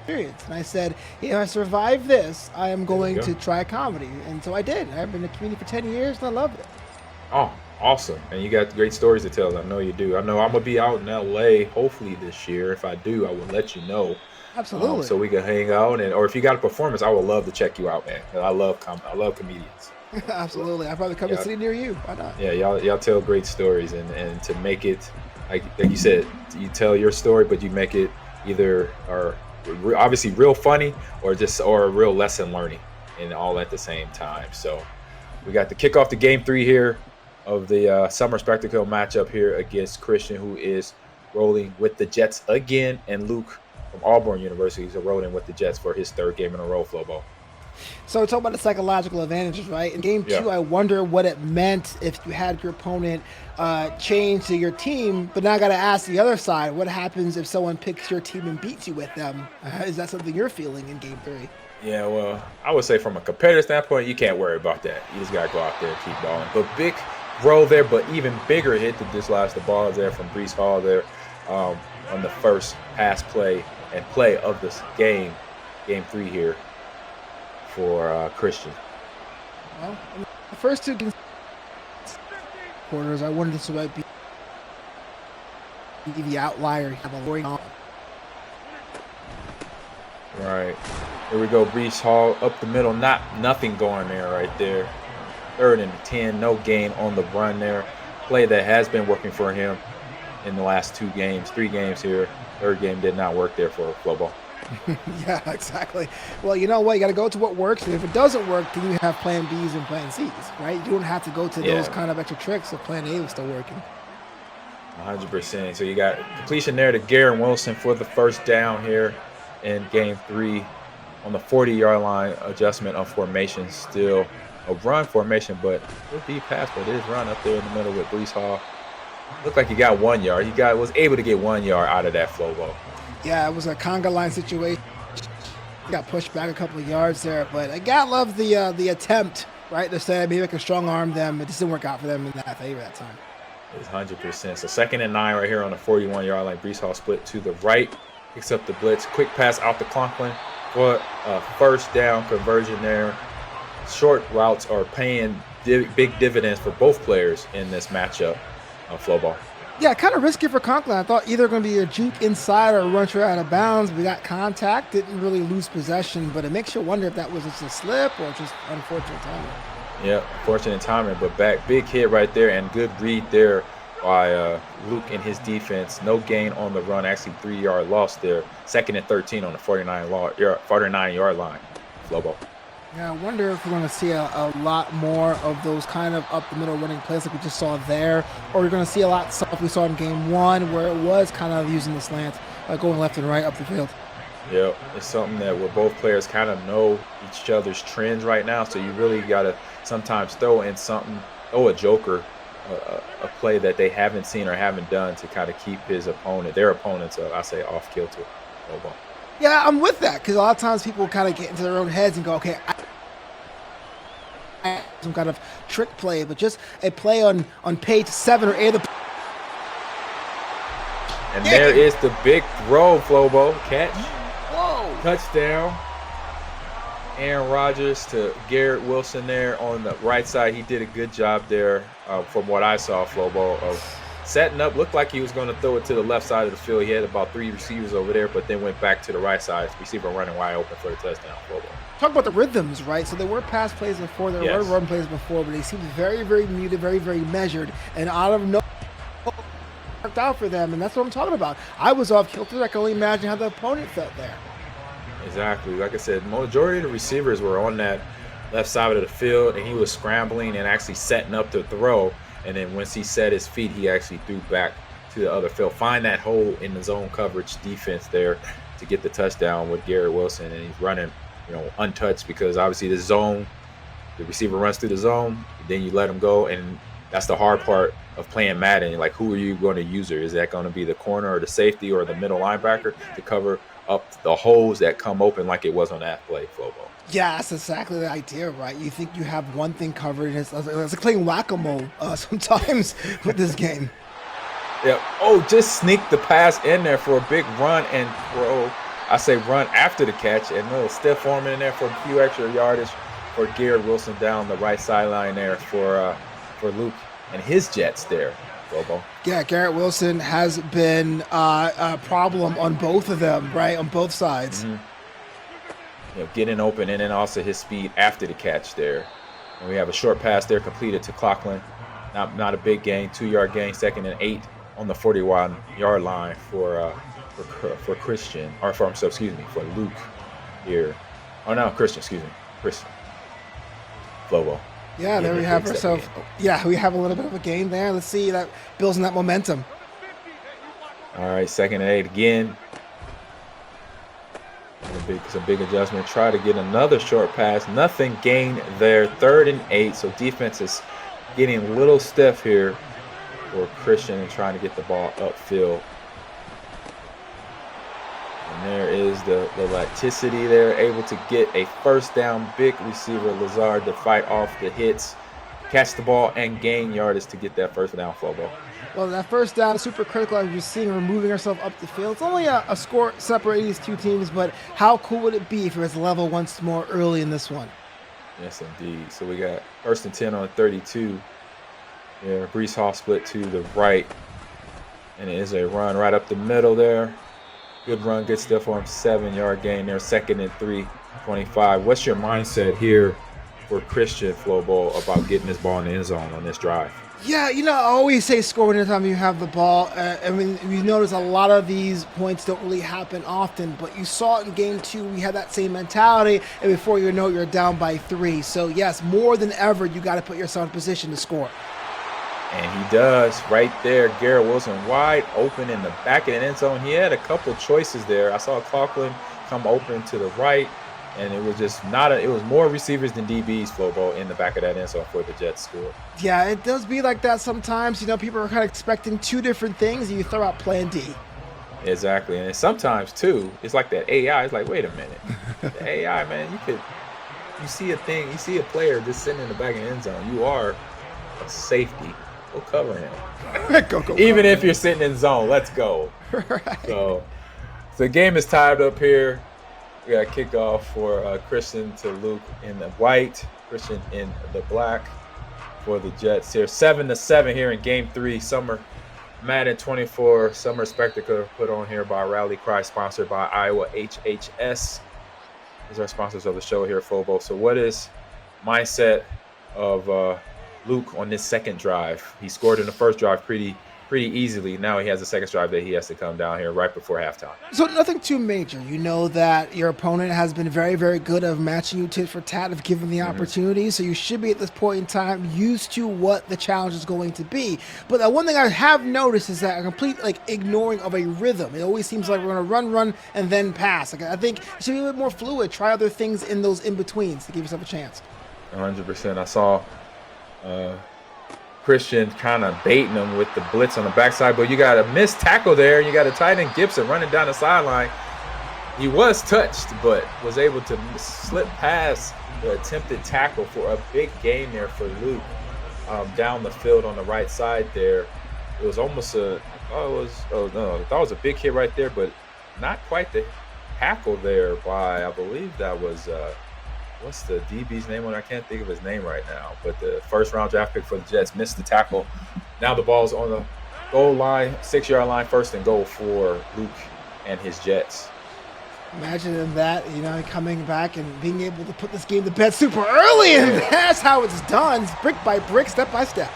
experience. And I said, if I survive this, I am going to try comedy. And so I did. I've been a comedian for 10 years and I loved it. Oh, awesome. And you got great stories to tell. I know you do. I know I'm going to be out in LA hopefully this year. If I do, I will let you know. Absolutely. So we can hang out. Or if you got a performance, I would love to check you out, man. I love comedians. Absolutely. I'd probably come to city near you. Why not? Yeah, y'all tell great stories, and to make it like you said, you tell your story, but you make it either obviously real funny or a real lesson learning, and all at the same time. So we got to kick off the Game 3 here of the Summer Spectacle matchup here against Christian, who is rolling with the Jets again, and Luke from Auburn University is rolling with the Jets for his third game in a row, Flobo. So talk about the psychological advantages, right? In game 2, I wonder what it meant if you had your opponent change to your team, but now I got to ask the other side, what happens if someone picks your team and beats you with them? Is that something you're feeling in game 3? Yeah, well, I would say from a competitive standpoint, you can't worry about that. You just got to go out there and keep balling. But big roll there, but even bigger hit to dislodge the ball there from Breece Hall there on the first pass play and play of this game 3 here for Christian. Well, in the first 2 quarters, I wonder if this might be the outlier. Have a going on. Right. Here we go. Breece Hall up the middle. Nothing going there right there. 3rd and 10. No gain on the run there. Play that has been working for him in the last 3 games here. 3rd game did not work there for Flobo. Yeah, exactly. Well, you know what? You got to go to what works. And if it doesn't work, then you have plan Bs and plan Cs, right? You don't have to go to those kind of extra tricks if plan A was still working. 100%. So you got completion there to Garrett Wilson for the first down here in game 3 on the 40-yard line. Adjustment of formation, still a run formation, but a deep pass, but it is run up there in the middle with Breece Hall. Looked like he got 1 yard. Was able to get 1 yard out of that Flobo. Yeah, it was a conga line situation. He got pushed back a couple of yards there, but I gotta love the attempt, right? To say maybe I can strong arm them. It just didn't work out for them in that favor that time. It's 100%. So 2nd and 9 right here on the 41-yard line. Breece Hall split to the right, picks up the blitz. Quick pass out to Conklin for a first down conversion there. Short routes are paying big dividends for both players in this matchup of Flobo. Yeah, kind of risky for Conklin. I thought either going to be a juke inside or a run straight out of bounds. We got contact, didn't really lose possession, but it makes you wonder if that was just a slip or just unfortunate timing. Yeah, unfortunate timing, but big hit right there and good read there by Luke and his defense. No gain on the run, actually 3-yard loss there. 2nd and 13 on the 49-yard line. Flobo. Yeah, I wonder if we're going to see a lot more of those kind of up the middle running plays like we just saw there, or we're going to see a lot of stuff we saw in game one where it was kind of using the slants, going left and right up the field. Yep, it's something that where both players kind of know each other's trends right now, so you really got to sometimes throw a joker, a play that they haven't seen or haven't done to kind of keep their opponents, I say, off kilter. Yeah, I'm with that because a lot of times people kind of get into their own heads and go, okay, some kind of trick play, but just a play on page 7 or 8 of the. And there is the big throw, Flobo. Catch. Whoa. Touchdown. Aaron Rodgers to Garrett Wilson there on the right side. He did a good job there from what I saw, Flobo, of setting up. Looked like he was going to throw it to the left side of the field. He had about 3 receivers over there, but then went back to the right side. Receiver running wide open for the touchdown, Flobo. Talk about the rhythms, right? So there were pass plays before, there were run plays before, but they seemed very, very muted, very, very measured, and out of nowhere worked out for them, and that's what I'm talking about. I was off kilter. I can only imagine how the opponent felt there. Exactly. Like I said, majority of the receivers were on that left side of the field, and he was scrambling and actually setting up to throw. And then once he set his feet, he actually threw back to the other field. Find that hole in the zone coverage defense there to get the touchdown with Garrett Wilson, and he's running, untouched because obviously the receiver runs through the zone, then you let him go, and that's the hard part of playing Madden. Like, who are you going to use her? Is that going to be the corner or the safety or the middle linebacker to cover up the holes that come open like it was on that play, Flobo? Yeah, that's exactly the idea, right? You think you have one thing covered, and it's like playing whack-a-mole sometimes with this game. Yeah. Oh, just sneak the pass in there for a big run and throw. I say run after the catch, and a little stiff arm in there for a few extra yardage for Garrett Wilson down the right sideline there for Luke and his Jets there, Bobo. Yeah, Garrett Wilson has been a problem on both of them, right? On both sides. Mm-hmm. Getting open, and then also his speed after the catch there. And we have a short pass there completed to Coughlin. Not a big gain, 2-yard gain, 2nd and 8 on the 41-yard line for Christian, or for Luke here. Oh no, Christian. Flobo. Yeah, there we have ourselves. Yeah, we have a little bit of a gain there. Let's see that builds on that momentum. All right, 2nd and 8 again. Some big adjustment. Try to get another short pass. Nothing gained there. 3rd and 8. So defense is getting a little stiff here for Christian and trying to get the ball upfield. And there is the elasticity there, able to get a first down. Big receiver Lazard to fight off the hits, catch the ball, and gain yardage to get that first down, Flobo. Well, that first down is super critical as you're seeing her moving herself up the field. It's only a score separating these two teams, but how cool would it be if it was level once more early in this one? Yes, indeed. So we got 1st and 10 on 32. Yeah, Brees Hall split to the right, and it is a run right up the middle there. Good run, good stuff for him. 7-yard gain there. 2nd and 3, 25. What's your mindset here for Christian Flobo about getting this ball in the end zone on this drive? Yeah, I always say score anytime you have the ball. I mean, you notice a lot of these points don't really happen often, but you saw it in game 2. We had that same mentality, and before you know, you're down by 3. So yes, more than ever, you got to put yourself in position to score. And he does right there. Garrett Wilson wide open in the back of the end zone. He had a couple choices there. I saw Coughlin come open to the right, and it was just it was more receivers than DBs, Flobo, in the back of that end zone for the Jets score. Yeah, it does be like that sometimes. People are kind of expecting 2 different things, and you throw out plan D. Exactly. And sometimes, too, it's like that AI. It's like, wait a minute. The AI, man, you see a player just sitting in the back of the end zone. You are a safety. Go cover him. go Even if you're sitting in zone, let's go. Right. So the game is tied up here. We got kickoff for Christian to Luke in the white, Christian in the black for the Jets here. 7-7 here in game 3. Summer Madden 24 Summer Spectacle put on here by Rally Cry, sponsored by Iowa HHS. These are sponsors of the show here, Flobo. So what is mindset of Luke on this second drive? He scored in the first drive pretty pretty easily. Now he has a second drive that he has to come down here right before halftime. So nothing too major. You know that your opponent has been very, very good of matching you tit for tat if given the opportunity. So you should be at this point in time used to what the challenge is going to be. But the one thing I have noticed is that a complete ignoring of a rhythm. It always seems like we're going to run, and then pass. I think it should be a bit more fluid. Try other things in those in-betweens to give yourself a chance. 100%. I saw Christian kind of baiting him with the blitz on the backside, but you got a missed tackle there. You got a tight end Gibson running down the sideline. He was touched, but was able to slip past the attempted tackle for a big gain there for Luke down the field on the right side there. It was almost I thought it was a big hit right there, but not quite the tackle there by, I believe that was what's the DB's name on? I can't think of his name right now, but the first round draft pick for the Jets missed the tackle. Now the ball's on the goal line, 6-yard line, first and goal for Luke and his Jets. Imagine that, coming back and being able to put this game to bed super early, and that's how it's done. It's brick by brick, step by step.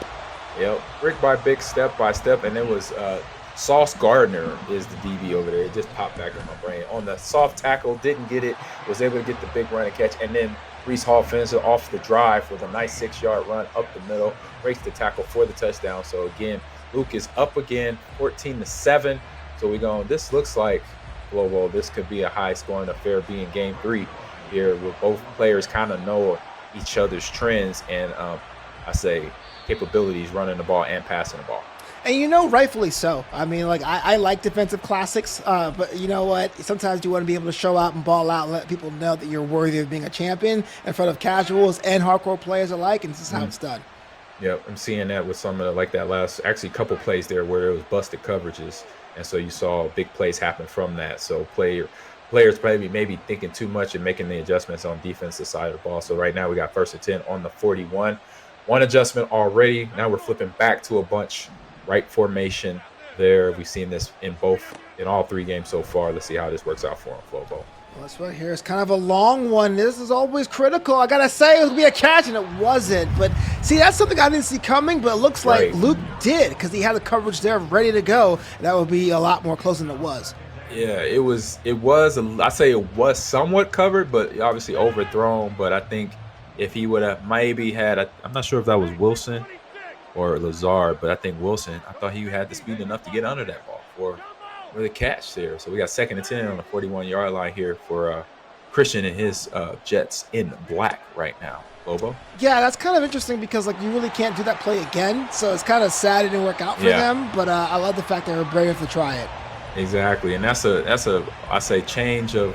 Yep, brick by brick, step by step, and it was Sauce Gardner is the DB over there. It just popped back in my brain. On the soft tackle, didn't get it, was able to get the big run and catch, and then Breece Hall finishes off the drive with a nice 6-yard run up the middle, breaks the tackle for the touchdown. So again, Luke is up again, 14-7. So this looks like, Global, this could be a high-scoring affair being game 3 here, where both players kind of know each other's trends and, I say, capabilities running the ball and passing the ball. And rightfully so. I mean, I like defensive classics, but you know what? Sometimes you want to be able to show out and ball out and let people know that you're worthy of being a champion in front of casuals and hardcore players alike, and this is how it's done. Yep, I'm seeing that with some of that last, actually a couple plays there where it was busted coverages, and so you saw big plays happen from that. So players probably maybe thinking too much and making the adjustments on defensive side of the ball. So right now we got 1st and 10 on the 41. One adjustment already. Now we're flipping back to a bunch right formation there. We've seen this in all 3 games so far. Let's see how this works out for him, Flobo. Well, this right here is kind of a long one. This is always critical. I gotta say, it would be a catch, and it wasn't. But see, that's something I didn't see coming, but it looks like Luke did, because he had the coverage there ready to go. And that would be a lot more close than it was. Yeah, it was. I say it was somewhat covered, but obviously overthrown. But I think if he would have maybe had, I'm not sure if that was Wilson or Lazard, but I think Wilson, I thought he had the speed enough to get under that ball for the catch there. So we got 2nd and 10 on the 41-yard line here for Christian and his Jets in black right now. Bobo? Yeah, that's kind of interesting because you really can't do that play again. So it's kind of sad it didn't work out for them, but I love the fact they were brave enough to try it. Exactly, and that's a I say change of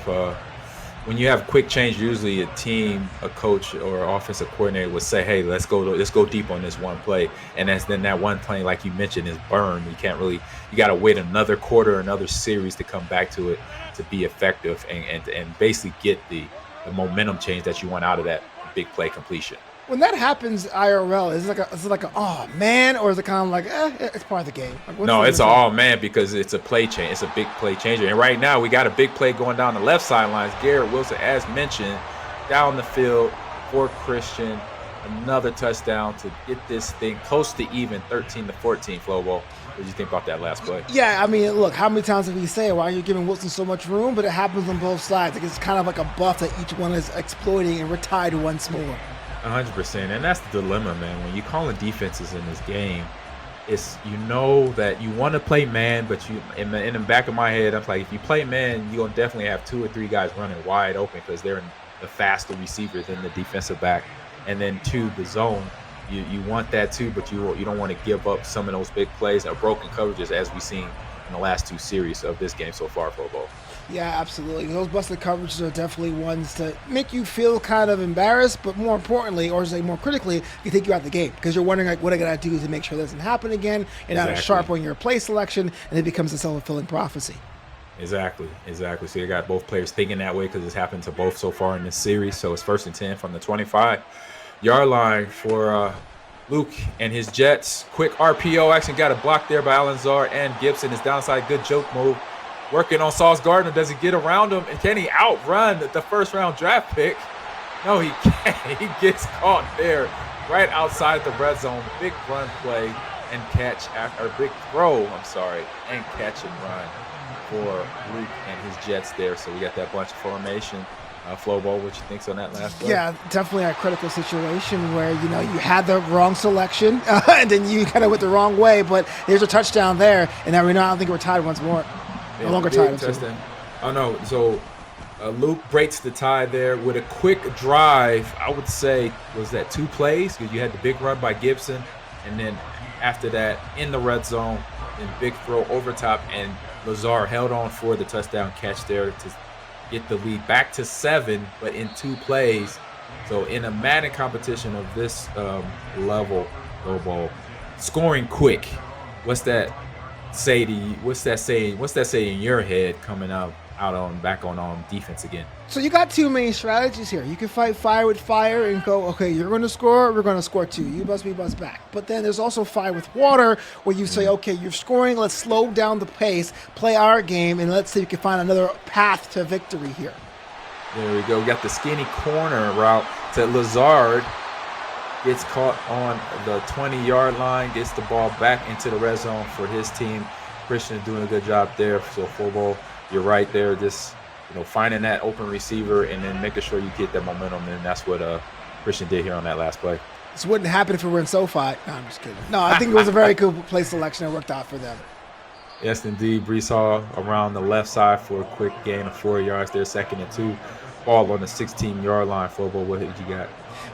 when you have quick change. Usually, a team, a coach, or offensive coordinator would say, "Hey, let's go deep on this one play," and then that one play, like you mentioned, is burned. You got to wait another quarter, another series to come back to it to be effective and basically get the momentum change that you want out of that big play completion. When that happens IRL, is it like a oh man, or is it kind of like it's part of the game? No, it's all man because it's a play change. It's a big play changer. And right now we got a big play going down the left sidelines. Garrett Wilson, as mentioned, down the field for Christian. Another touchdown to get this thing close to even, 13-14, Flobo. What did you think about that last play? Yeah, I mean, look, how many times have we said, why are you giving Wilson so much room? But it happens on both sides. It's kind of like a buff that each one is exploiting, and we're tied once more. 100%, and that's the dilemma, man. When you're calling defenses in this game, it's that you want to play man, but in the back of my head, I'm like, if you play man, you're gonna definitely have 2 or 3 guys running wide open because they're the faster receivers than the defensive back. And then 2, the zone, you want that too, but you don't want to give up some of those big plays or broken coverages as we've seen in the last 2 series of this game so far, Flobo. Yeah, absolutely. Those busted coverages are definitely ones to make you feel kind of embarrassed, but more importantly, or say more critically, they take you out of the game because you're wondering what I got to do to make sure that doesn't happen again. You're not as sharp on your play selection, and it becomes a self-fulfilling prophecy. Exactly. So you got both players thinking that way because it's happened to both so far in this series. So it's 1st and 10 from the 25-yard line for Luke and his Jets. Quick RPO action, got a block there by Lazard and Gibson. His downside, good joke move. Working on Sauce Gardner. Does he get around him? And can he outrun the 1st-round draft pick? No, he can't. He gets caught there right outside the red zone. Big run play. and catch after a big throw, and catch and run for Luke and his Jets there. So we got that bunch of formation. Flobo, what you think's on that last play? Yeah, definitely a critical situation where, you had the wrong selection and then you kind of went the wrong way, but there's a touchdown there, and now I don't think we're tied once more. No longer tied. Oh, no. So Luke breaks the tie there with a quick drive. I would say, was that 2 plays? Because you had the big run by Gibson, and then after that, in the red zone, and big throw over top, and Lazard held on for the touchdown catch there to get the lead back to 7, but in 2 plays. So in a Madden competition of this level, Lobo, scoring quick, what's that say to you? What's that say in your head coming back on defense again? So you got 2 main strategies here. You can fight fire with fire and go, okay, you're going to score, we're going to score 2. You bust me, bust back. But then there's also fire with water, where you say, okay, you're scoring, let's slow down the pace, play our game, and let's see if we can find another path to victory here. There we go. We got the skinny corner route to Lazard. Gets caught on the 20-yard line, gets the ball back into the red zone for his team. Christian is doing a good job there. So football, you're right there. Just finding that open receiver and then making sure you get that momentum, and that's what Christian did here on that last play. This wouldn't happen if we were in SoFi. No, I'm just kidding. No, I think it was a very good play selection that worked out for them. Yes, indeed. Brees Hall around the left side for a quick gain of 4 yards there, 2nd and 2. Ball on the 16-yard line. Football, what did you got?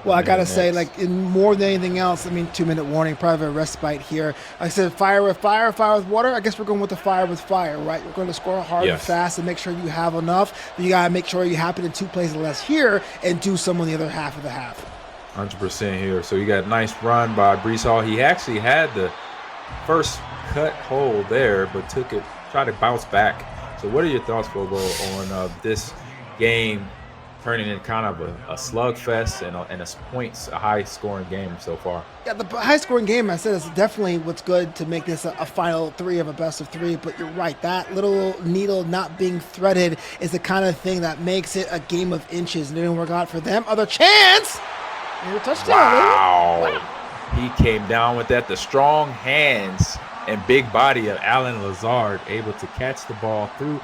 Well, I got to say, in more than anything else, 2-minute warning, probably a respite here. Like I said, fire with fire, fire with water. I guess we're going with the fire with fire, right? We're going to score hard and fast and make sure you have enough. But you got to make sure you happen in 2 plays or less here and do some on the other half of the half. 100% here. So you got a nice run by Brees Hall. He actually had the first cut hold there, but tried to bounce back. So what are your thoughts, Bobo, on this game turning in kind of a slugfest and a high-scoring game so far? Yeah, the high-scoring game, I said, is definitely what's good to make this a final 3 of a best of 3. But you're right, that little needle not being threaded is the kind of thing that makes it a game of inches. And it didn't work out for them. Other chance! And a touchdown. Wow. He came down with that. The strong hands and big body of Alan Lazard able to catch the ball through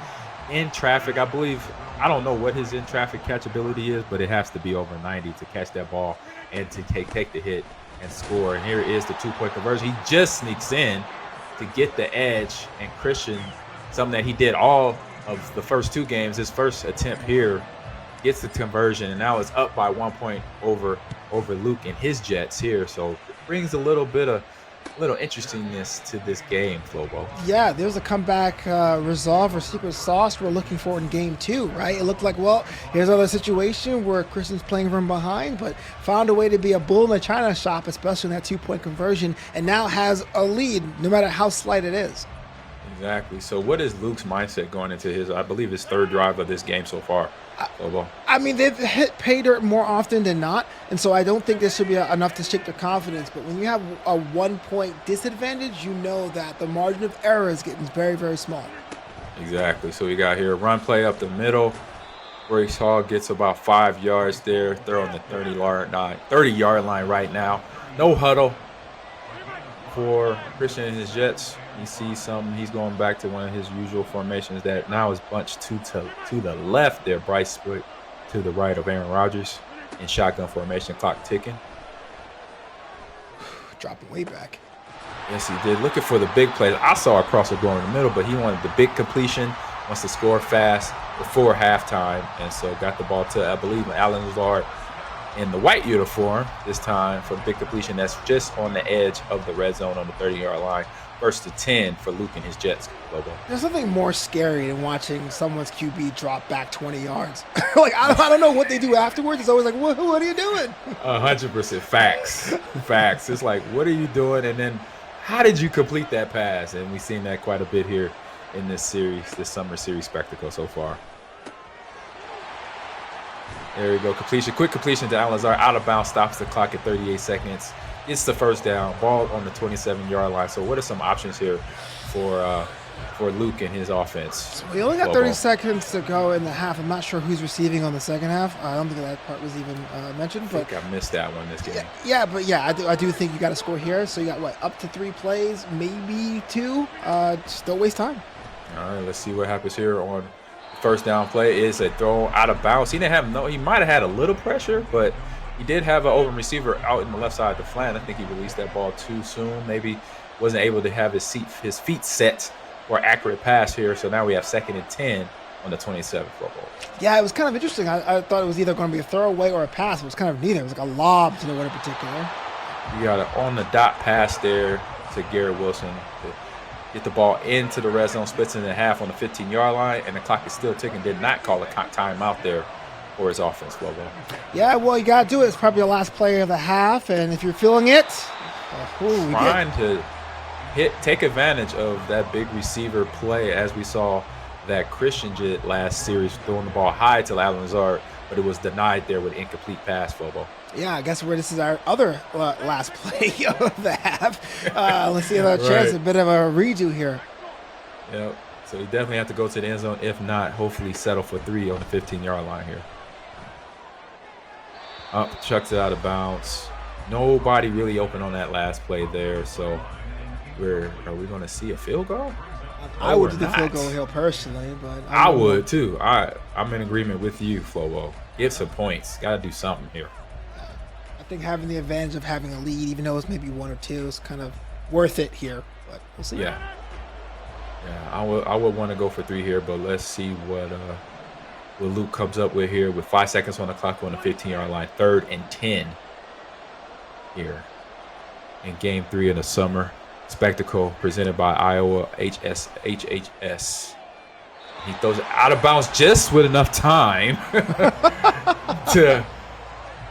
in traffic. I don't know what his in-traffic catchability is, but it has to be over 90 to catch that ball and to take the hit and score. And here is the 2-point conversion. He just sneaks in to get the edge. And Christian, something that he did all of the first 2 games, his first attempt here, gets the conversion. And now it's up by 1 point over Luke and his Jets here. So it brings a little interestingness to this game, Flobo. Yeah, there's a comeback resolve or secret sauce we're looking for in game 2, right? It looked like, here's another situation where Christian's playing from behind, but found a way to be a bull in a china shop, especially in that 2-point conversion, and now has a lead, no matter how slight it is. Exactly. So what is Luke's mindset going into his 3rd drive of this game so far? They've hit pay dirt more often than not, and so I don't think this should be enough to shake their confidence. But when you have a 1-point disadvantage, you know that the margin of error is getting very, very small. Exactly. So we got here a run play up the middle. Brees Hall gets about 5 yards there. They're on the 30-yard line right now. No huddle for Christian and his Jets. You see he's going back to one of his usual formations that now is bunched to the left there. Bryce split to the right of Aaron Rodgers in shotgun formation, clock ticking. Dropping way back. Yes, he did. Looking for the big play. I saw a crosser going in the middle, but he wanted the big completion, wants to score fast before halftime, and so got the ball to, I believe, Alan Lazard in the white uniform this time for the big completion that's just on the edge of the red zone on the 30-yard line. 1st and 10 for Luke and his Jets, Lobo. There's something more scary than watching someone's QB drop back 20 yards. I don't know what they do afterwards. It's always like, what are you doing? 100% facts. It's like, what are you doing? And then how did you complete that pass? And we've seen that quite a bit here in this summer series spectacle so far. There we go. Quick completion to Alan Lazard. Out of bounds, stops the clock at 38 seconds. It's the 1st down. Ball on the 27-yard line. So what are some options here for for Luke and his offense. So we only got 30 seconds to go in the half. I'm not sure who's receiving on the second half. I don't think that part was even mentioned. I think I missed that one this game. I do think you got to score here. So you got what, up to 3 plays, maybe 2. Don't waste time. All right, let's see what happens here on the first down play. Is a throw out of bounds. He might have had a little pressure, but he did have an open receiver out in the left side of the flat. I think he released that ball too soon. Maybe wasn't able to have his feet set for accurate pass here. So now we have 2nd and 10 on the 27th football. Yeah, it was kind of interesting. I thought it was either going to be a throwaway or a pass. It was kind of neither. It was like a lob to no one in particular. You got an on-the-dot pass there to Garrett Wilson to get the ball into the red zone, splits it in half on the 15-yard line, and the clock is still ticking. Did not call a timeout there for his offense, Flobo. Yeah, well, you got to do it. It's probably the last play of the half, and if you're feeling it, trying to take advantage of that big receiver play, as we saw that Christian did last series, throwing the ball high to Alan Lazard, but it was denied there with an incomplete pass, Flobo. Yeah, I guess this is our other last play of the half. Let's see another chance, a bit of a redo here. Yep. So you definitely have to go to the end zone. If not, hopefully settle for 3 on the 15-yard line here. Up, chucks it out of bounds. Nobody really open on that last play there. So are we going to see a field goal? I would do the field goal here personally, but I would too. I'm in agreement with you, Flobo. Get some points. Got to do something here. I think having the advantage of having a lead, even though it's maybe 1 or 2, is kind of worth it here. But we'll see. Yeah, I would want to go for 3 here, but let's see what Luke comes up with here with 5 seconds on the clock on the 15-yard line. 3rd and 10 here in Game 3 of the summer spectacle presented by Iowa HHS. He throws it out of bounds just with enough time to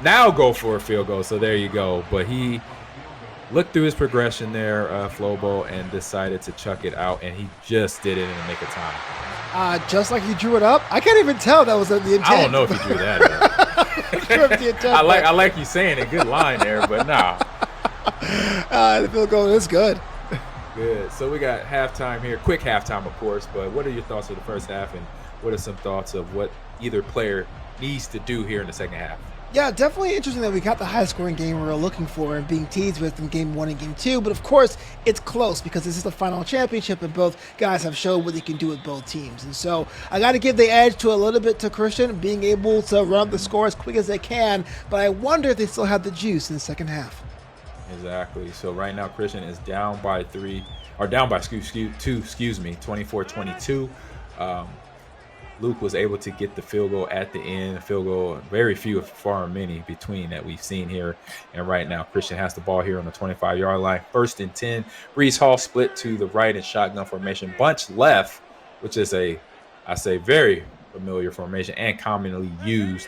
now go for a field goal. So there you go. But he looked through his progression there, Flobo, and decided to chuck it out, and he just did it in the nick of time. Just like he drew it up. I can't even tell that was the intent. I don't know if he drew that up. I like you saying it. Good line there, but nah. The field goal is good. Good. So we got halftime here. Quick halftime, of course, but what are your thoughts of the first half, and what are some thoughts of what either player needs to do here in the second half? Yeah, definitely interesting that we got the high-scoring game we were looking for and being teased with in Game 1 and Game 2. But, of course, it's close because this is the final championship, and both guys have shown what they can do with both teams. And so I got to give the edge to a little bit to Christian, being able to run up the score as quick as they can. But I wonder if they still have the juice in the second half. Exactly. So right now, Christian is down by 2, 24-22. Luke was able to get the field goal at the end. Field goal, very few, far many between that we've seen here. And right now, Christian has the ball here on the 25-yard line. 1st and 10. Brees Hall split to the right in shotgun formation. Bunch left, which is very familiar formation and commonly used.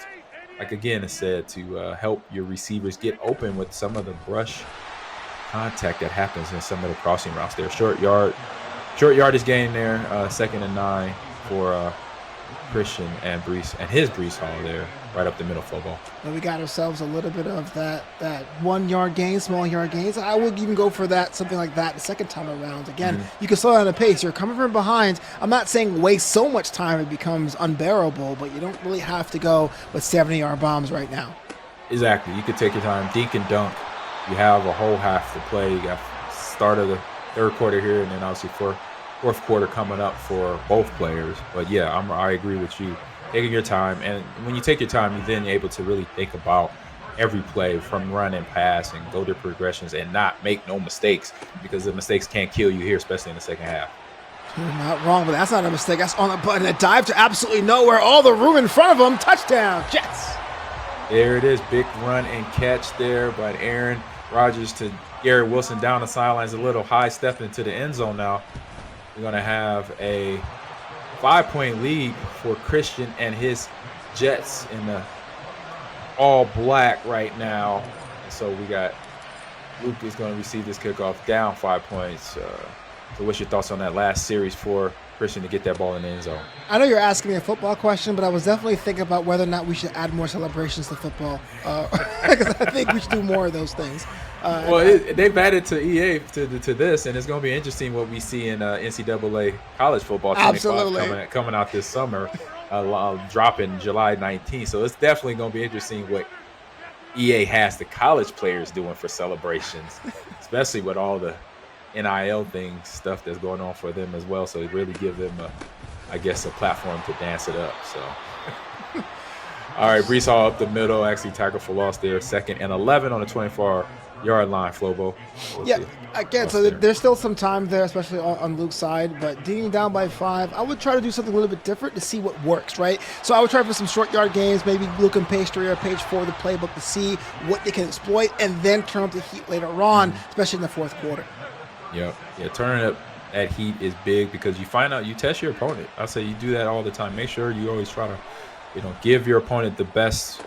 Like again, it said to help your receivers get open with some of the brush contact that happens in some of the crossing routes there. Short yardage gain there. 2nd and 9 for Christian and Brees Hall there, right up the middle football. And we got ourselves a little bit of that 1 yard gain, small yard gains. I would even go for that, something like that the second time around. Again, you can slow down the pace. You're coming from behind. I'm not saying waste so much time it becomes unbearable, but you don't really have to go with 70-yard bombs right now. Exactly. You could take your time, dink and dunk. You have a whole half to play. You got start of the 3rd quarter here, and then obviously 4th quarter coming up for both players. But yeah, I agree with you. Taking your time, and when you take your time, you're then able to really think about every play from run and pass and go to progressions and not make no mistakes, because the mistakes can't kill you here, especially in the second half. You're not wrong, but that's not a mistake. That's on the button. A dive to absolutely nowhere. All the room in front of them. Touchdown, Jets. There it is. Big run and catch there by Aaron Rodgers to Garrett Wilson down the sidelines. A little high step into the end zone now. We're going to have a 5-point lead for Christian and his Jets in the all black right now. And so we got Luke is going to receive this kickoff down 5 points. So what's your thoughts on that last series for Christian to get that ball in the end zone? I know you're asking me a football question, but I was definitely thinking about whether or not we should add more celebrations to football. Because I think we should do more of those things. They've added to EA to this, and it's going to be interesting what we see in NCAA college football 25 Absolutely. coming out this summer, dropping July 19th. So it's definitely going to be interesting what EA has the college players doing for celebrations, especially with all the NIL stuff that's going on for them as well. So it really give them a platform to dance it up. So. All right, Brees Hall up the middle, actually tackled for loss there, 2nd and 11 on the 24-yard line, Flobo. Yeah, again, so there's still some time there, especially on Luke's side, but being down by 5, I would try to do something a little bit different to see what works, right? So I would try for some short yard games, maybe look on page 3 or page 4 of the playbook to see what they can exploit, and then turn up the heat later on, especially in the fourth quarter. Yep. Yeah, turning up that heat is big because you find out, you test your opponent. I say you do that all the time. Make sure you always try to give your opponent the best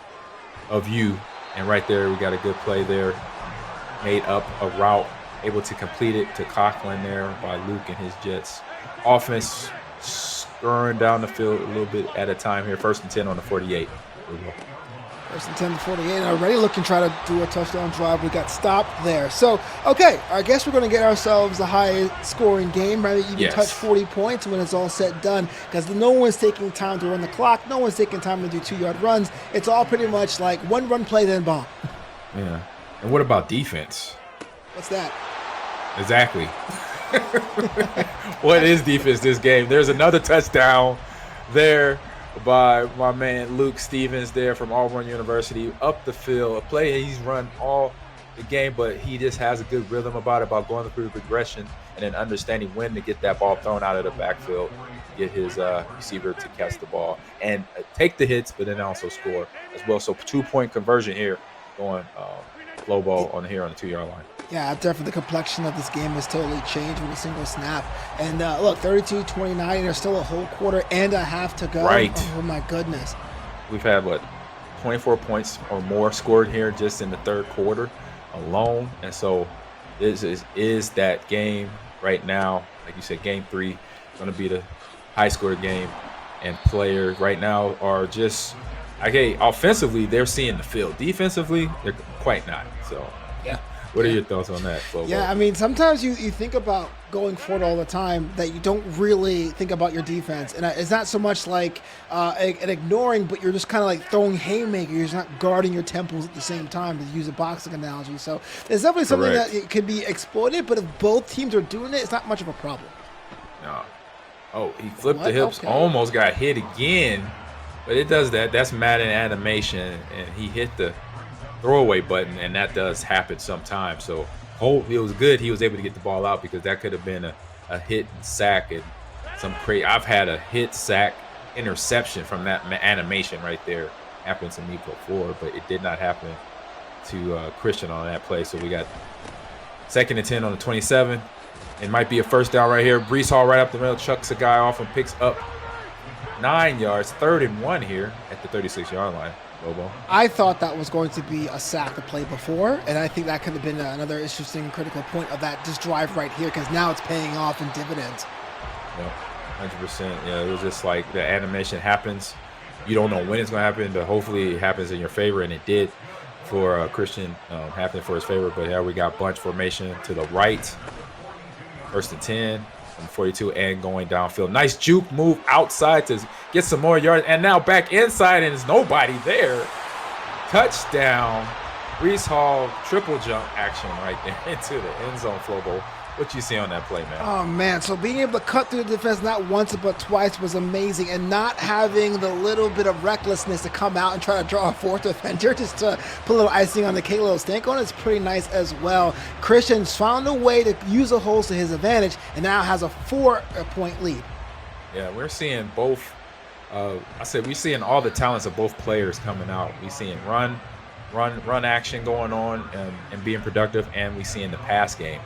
of you. And right there, we got a good play there. Made up a route, able to complete it to Coughlin there by Luke and his Jets. Offense scurrying down the field a little bit at a time here. 1st and 10 on the 48. First and 10 to 48, already looking to try to do a touchdown drive. We got stopped there. So, okay, I guess we're going to get ourselves a high-scoring game, right? Even touch 40 points when it's all said and done, because no one's taking time to run the clock. No one's taking time to do 2-yard runs. It's all pretty much like one run play, then bomb. Yeah. And what about defense? What's that? Exactly. What is defense this game? There's another touchdown there by my man Luke Stevens there from Auburn University up the field. A play he's run all the game, but he just has a good rhythm about going through the progression and then understanding when to get that ball thrown out of the backfield, get his receiver to catch the ball and take the hits, but then also score as well. So 2-point conversion here going flow ball on the 2-yard line. Yeah, definitely the complexion of this game has totally changed with a single snap. And look, 32-29, there's still a whole quarter and a half to go. Right. Oh, my goodness. We've had, 24 points or more scored here just in the third quarter alone. And so this is that game right now. Like you said, game 3 going to be the high-score game. And players right now are just, offensively, they're seeing the field. Defensively, they're quite not. So, yeah. What are your thoughts on that, Flo? Yeah, I mean, sometimes you think about going forward all the time that you don't really think about your defense. And it's not so much like an ignoring, but you're just kind of like throwing haymakers. You're just not guarding your temples at the same time, to use a boxing analogy. So it's definitely something that it could be exploited, but if both teams are doing it, it's not much of a problem. No. Oh, he flipped the hips, almost got hit again. But it does that. That's Madden animation, and he hit the throwaway button, and that does happen sometimes. So it was good he was able to get the ball out, because that could have been a hit and sack and some crazy. I've had a hit, sack, interception from that animation right there. Happened to me before, but it did not happen to Christian on that play. So we got 2nd and 10 on the 27. It might be a first down right here. Brees Hall right up the middle, chucks a guy off and picks up 9 yards. 3rd and 1 here at the 36-yard line. Lobo. I thought that was going to be a sack the play before, and I think that could have been another interesting critical point of that just drive right here, because now it's paying off in dividends. Yep, 100%. Yeah, it was just like the animation happens. You don't know when it's going to happen, but hopefully it happens in your favor, and it did for Christian, happening for his favor. But here we got bunch formation to the right. 1st and 10 from 42 and going downfield. Nice juke move outside to get some more yards, and now back inside, and there's nobody there. Touchdown. Brees Hall triple jump action right there into the end zone. Flobo, what you see on that play, man? Oh, man. So being able to cut through the defense not once but twice was amazing, and not having the little bit of recklessness to come out and try to draw a 4th defender just to put a little icing on the cake, a little stank on it, is pretty nice as well. Christian's found a way to use the holes to his advantage and now has a 4-point lead. Yeah, we're seeing both. We're seeing all the talents of both players coming out. We're seeing run action going on and being productive, and we're seeing the pass game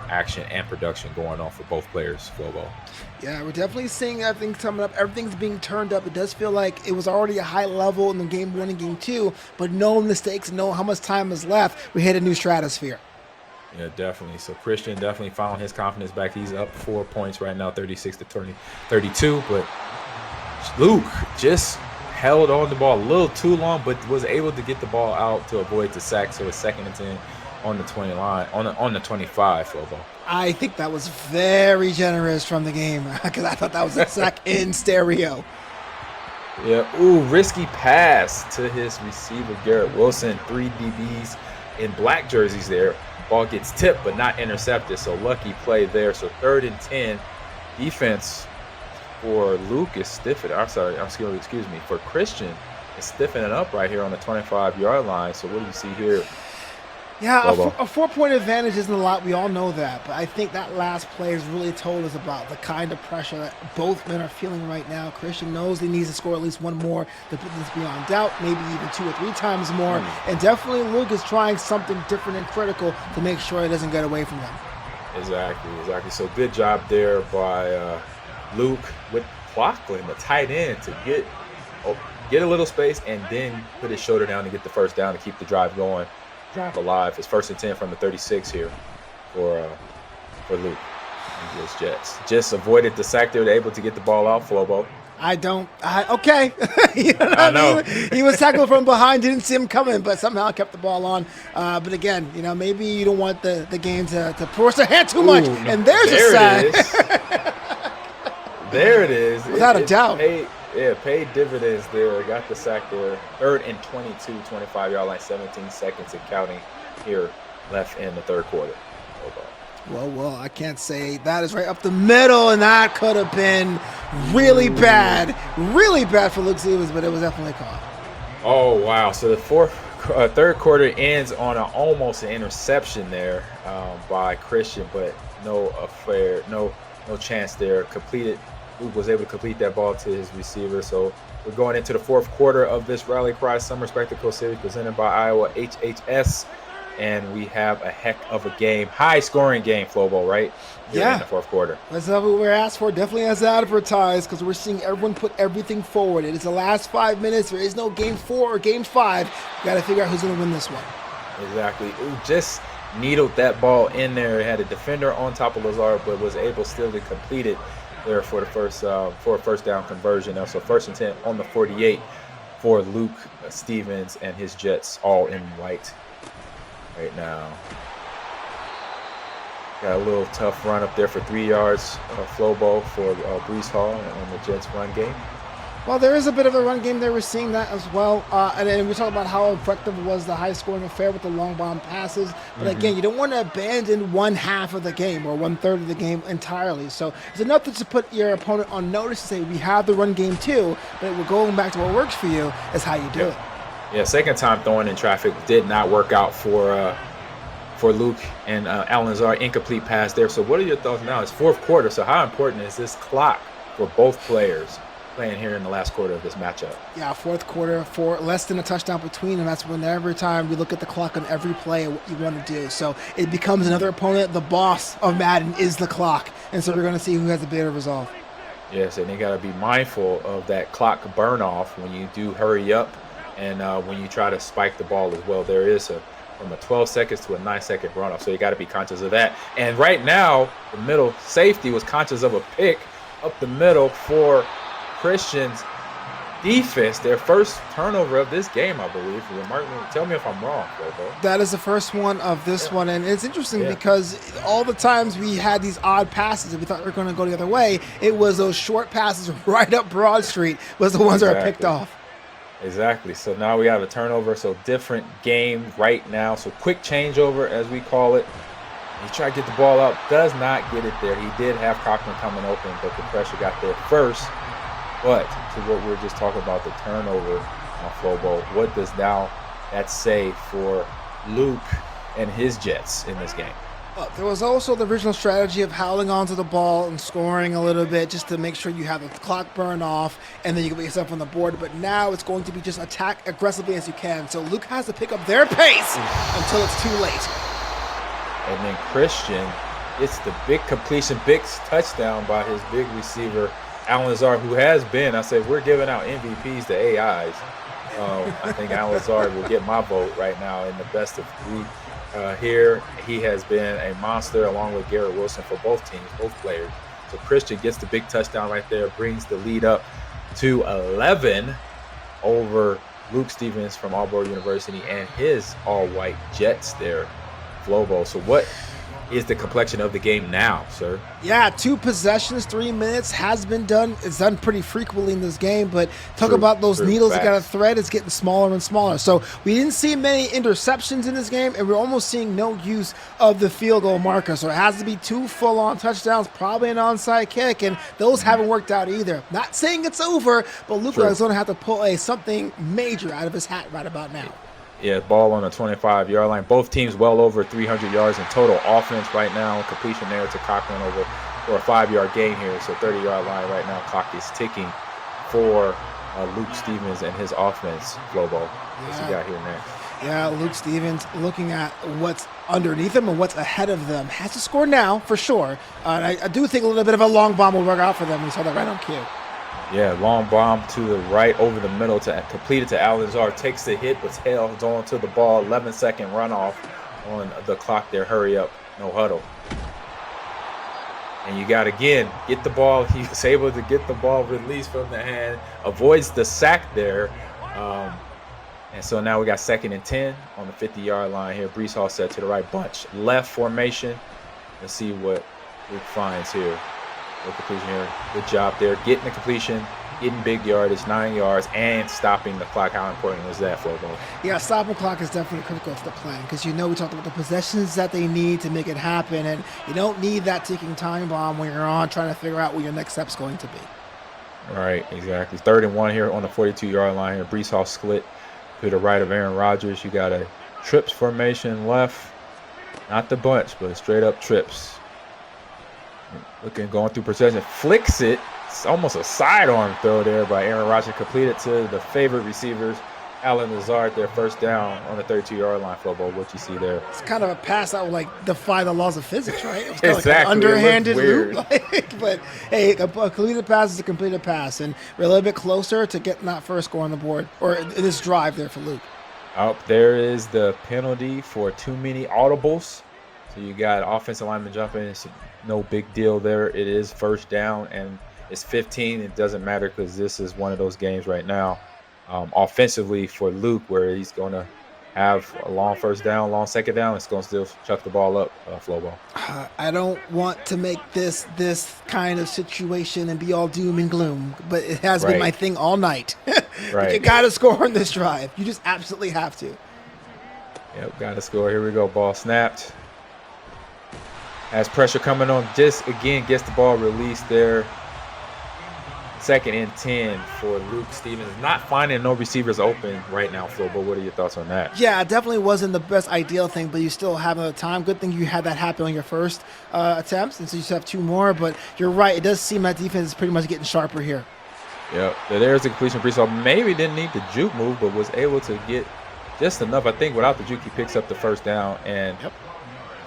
action and production going on for both players. Flobo. Yeah, we're definitely seeing everything coming up. Everything's being turned up. It does feel like it was already a high level in the game 1 and game 2, but no mistakes, know how much time is left. We hit a new stratosphere. Yeah, definitely. So Christian definitely found his confidence back. He's up 4 points right now, 36-32. But Luke just held on the ball a little too long, but was able to get the ball out to avoid the sack. So it's 2nd and 10 on the 20 line, on the 25, Flobo. I think that was very generous from the game because I thought that was a sack in stereo. Yeah, risky pass to his receiver, Garrett Wilson. 3 DBs in black jerseys there. Ball gets tipped but not intercepted, so lucky play there. So 3rd and 10. Defense for Luke is stiffening. Excuse me. For Christian is stiffening up right here on the 25-yard line. So what do you see here? Yeah, a 4-point advantage isn't a lot. We all know that. But I think that last play has really told us about the kind of pressure that both men are feeling right now. Christian knows he needs to score at least one more to put this beyond doubt, maybe even 2 or 3 times more. And definitely Luke is trying something different and critical to make sure it doesn't get away from him. Exactly. So good job there by Luke with Clarkland, the tight end, to get a little space and then put his shoulder down to get the first down to keep the drive going. Drive alive. It's 1st and 10 from the 36 here for Luke and his Jets. Just avoided the sack there. They're able to get the ball out, Flobo. Okay. You know what I know. He was tackled from behind, didn't see him coming, but somehow kept the ball on. But again, maybe you don't want the game to force a hand too much. And there's a sack. There it is. Without a doubt. Paid dividends there. Got the sack there. 3rd and 22, 25-yard line, 17 seconds and counting here left in the 3rd quarter. Well, I can't say that is right up the middle, and that could have been really bad for Luke Stevens, but it was definitely caught. Oh, wow. So the 3rd quarter ends on almost an interception there by Christian, but no chance there. Luke was able to complete that ball to his receiver. So we're going into the 4th quarter of this Rally Cry Summer Spectacle Series presented by Iowa HHS. And we have a heck of a game. High-scoring game, Flobo, right? Yeah. In the 4th quarter. That's what we're asked for. Definitely as advertised, because we're seeing everyone put everything forward. It is the last 5 minutes. There is no game 4 or game 5. We got to figure out who's going to win this one. Exactly. Just needled that ball in there. Had a defender on top of Lazar, but was able still to complete it there for the first down conversion. So 1st and 10 on the 48 for Luke Stevens and his Jets, all in white right now. Got a little tough run up there for 3 yards, Flobo for Brees Hall on the Jets run game. Well, there is a bit of a run game there. We're seeing that as well. And then we talk about how effective was the high-scoring affair with the long bomb passes. But again, you don't want to abandon 1/2 of the game or 1/3 of the game entirely. So it's enough to put your opponent on notice to say, we have the run game too, but we're going back to what works for you is how you do it. Yeah, second time throwing in traffic did not work out for Luke and Alan Lazar. Incomplete pass there. So what are your thoughts now? It's 4th quarter, so how important is this clock for both players playing here in the last quarter of this matchup? Yeah, 4th quarter, less than a touchdown between them. That's when every time we look at the clock on every play and what you want to do. So it becomes another opponent. The boss of Madden is the clock. And so we're going to see who has a better resolve. Yes, and you got to be mindful of that clock burn off when you do hurry up and when you try to spike the ball as well. There is from a 12 seconds to a 9-second run off. So you got to be conscious of that. And right now, the middle safety was conscious of a pick up the middle for Christian's defense, their first turnover of this game, I believe. Tell me if I'm wrong, Bobo. That is the first one of this one, and it's interesting because all the times we had these odd passes and we thought we were going to go the other way, it was those short passes right up Broad Street was the ones that are picked off. Exactly. So now we have a turnover, so different game right now. So quick changeover, as we call it. He tried to get the ball out, does not get it there. He did have Cochran coming open, but the pressure got there first. But to what we were just talking about, the turnover on Flobo, what does now that say for Luke and his Jets in this game? There was also the original strategy of howling onto the ball and scoring a little bit just to make sure you have the clock burn off and then you can put yourself on the board. But now it's going to be just attack aggressively as you can. So Luke has to pick up their pace until it's too late. And then Christian, it's the big completion, big touchdown by his big receiver, Alan Lazar, who has been, I said, we're giving out MVPs to AIs. I think Alan Lazar will get my vote right now in the best of 3. Here, he has been a monster along with Garrett Wilson for both teams, both players. So Christian gets the big touchdown right there, brings the lead up to 11 over Luke Stevens from Auburn University and his all-white Jets there Flobo. So what is the complexion of the game now, sir? Yeah, 2 possessions, 3 minutes has been done. It's done pretty frequently in this game, but talk True, about those true, needles that got a facts. thread. It's getting smaller and smaller. So we didn't see many interceptions in this game, and we're almost seeing no use of the field goal marker. So it has to be 2 full-on touchdowns, probably an onside kick, and those haven't worked out either. Not saying it's over, but Luka is going to have to pull something major out of his hat right about now. Yeah, ball on the 25-yard line. Both teams well over 300 yards in total offense right now. Completion there to Cochran over for a 5-yard gain here. So 30-yard line right now. Clock is ticking for Luke Stevens and his offense. Flobo, what's he got here next? Yeah, Luke Stevens looking at what's underneath him and what's ahead of them. Has to score now, for sure. And I do think a little bit of a long bomb will work out for them. We saw that right on cue. Yeah, long bomb to the right over the middle to complete it to Alenzar. Takes the hit, but held on to the ball. 11-second runoff on the clock there. Hurry up, no huddle. And you got, again, get the ball. He was able to get the ball released from the hand. Avoids the sack there. And so now we got 2nd and 10 on the 50-yard line here. Brees Hall set to the right, bunch left formation. Let's see what Luke finds here. No completion here. Good job there. Getting the completion, getting big yardage, 9 yards, and stopping the clock. How important is that, Flobo? Yeah, stopping clock is definitely critical to the plan because we talked about the possessions that they need to make it happen, and you don't need that ticking time bomb when you're on trying to figure out what your next step's going to be. Right, exactly. 3rd and 1 here on the 42-yard line here. Brees Hall split to the right of Aaron Rodgers. You got a trips formation left. Not the bunch, but straight up trips. Going through possession, flicks it. It's almost a sidearm throw there by Aaron Rodgers. Completed to the favorite receivers, Alan Lazard, their first down on the 32-yard line. Flobo, what you see there? It's kind of a pass that would defy the laws of physics, right? It was exactly. Like an underhanded weird. loop. But hey, a completed pass is a completed pass, and we're a little bit closer to getting that first score on the board, or this drive there for Luke. There is the penalty for too many audibles. So you got offensive lineman jumping. It's no big deal there. It is first down, and it's 15. It doesn't matter because this is one of those games right now, offensively for Luke, where he's going to have a long first down, long second down. It's going to still chuck the ball up, Flobo. I don't want to make this kind of situation and be all doom and gloom, but it has been my thing all night. Right. You got to score on this drive. You just absolutely have to. Yep, got to score. Here we go. Ball snapped. Has pressure coming on. Just, again, gets the ball released there. 2nd and 10 for Luke Stevens. Not finding no receivers open right now, Flo, but what are your thoughts on that? Yeah, it definitely wasn't the best ideal thing, but you still have another time. Good thing you had that happen on your first attempts, and so you still have 2 more. But you're right. It does seem that defense is pretty much getting sharper here. Yep. So there's the completion. Brees Hall maybe didn't need the juke move, but was able to get just enough. I think without the juke, he picks up the first down and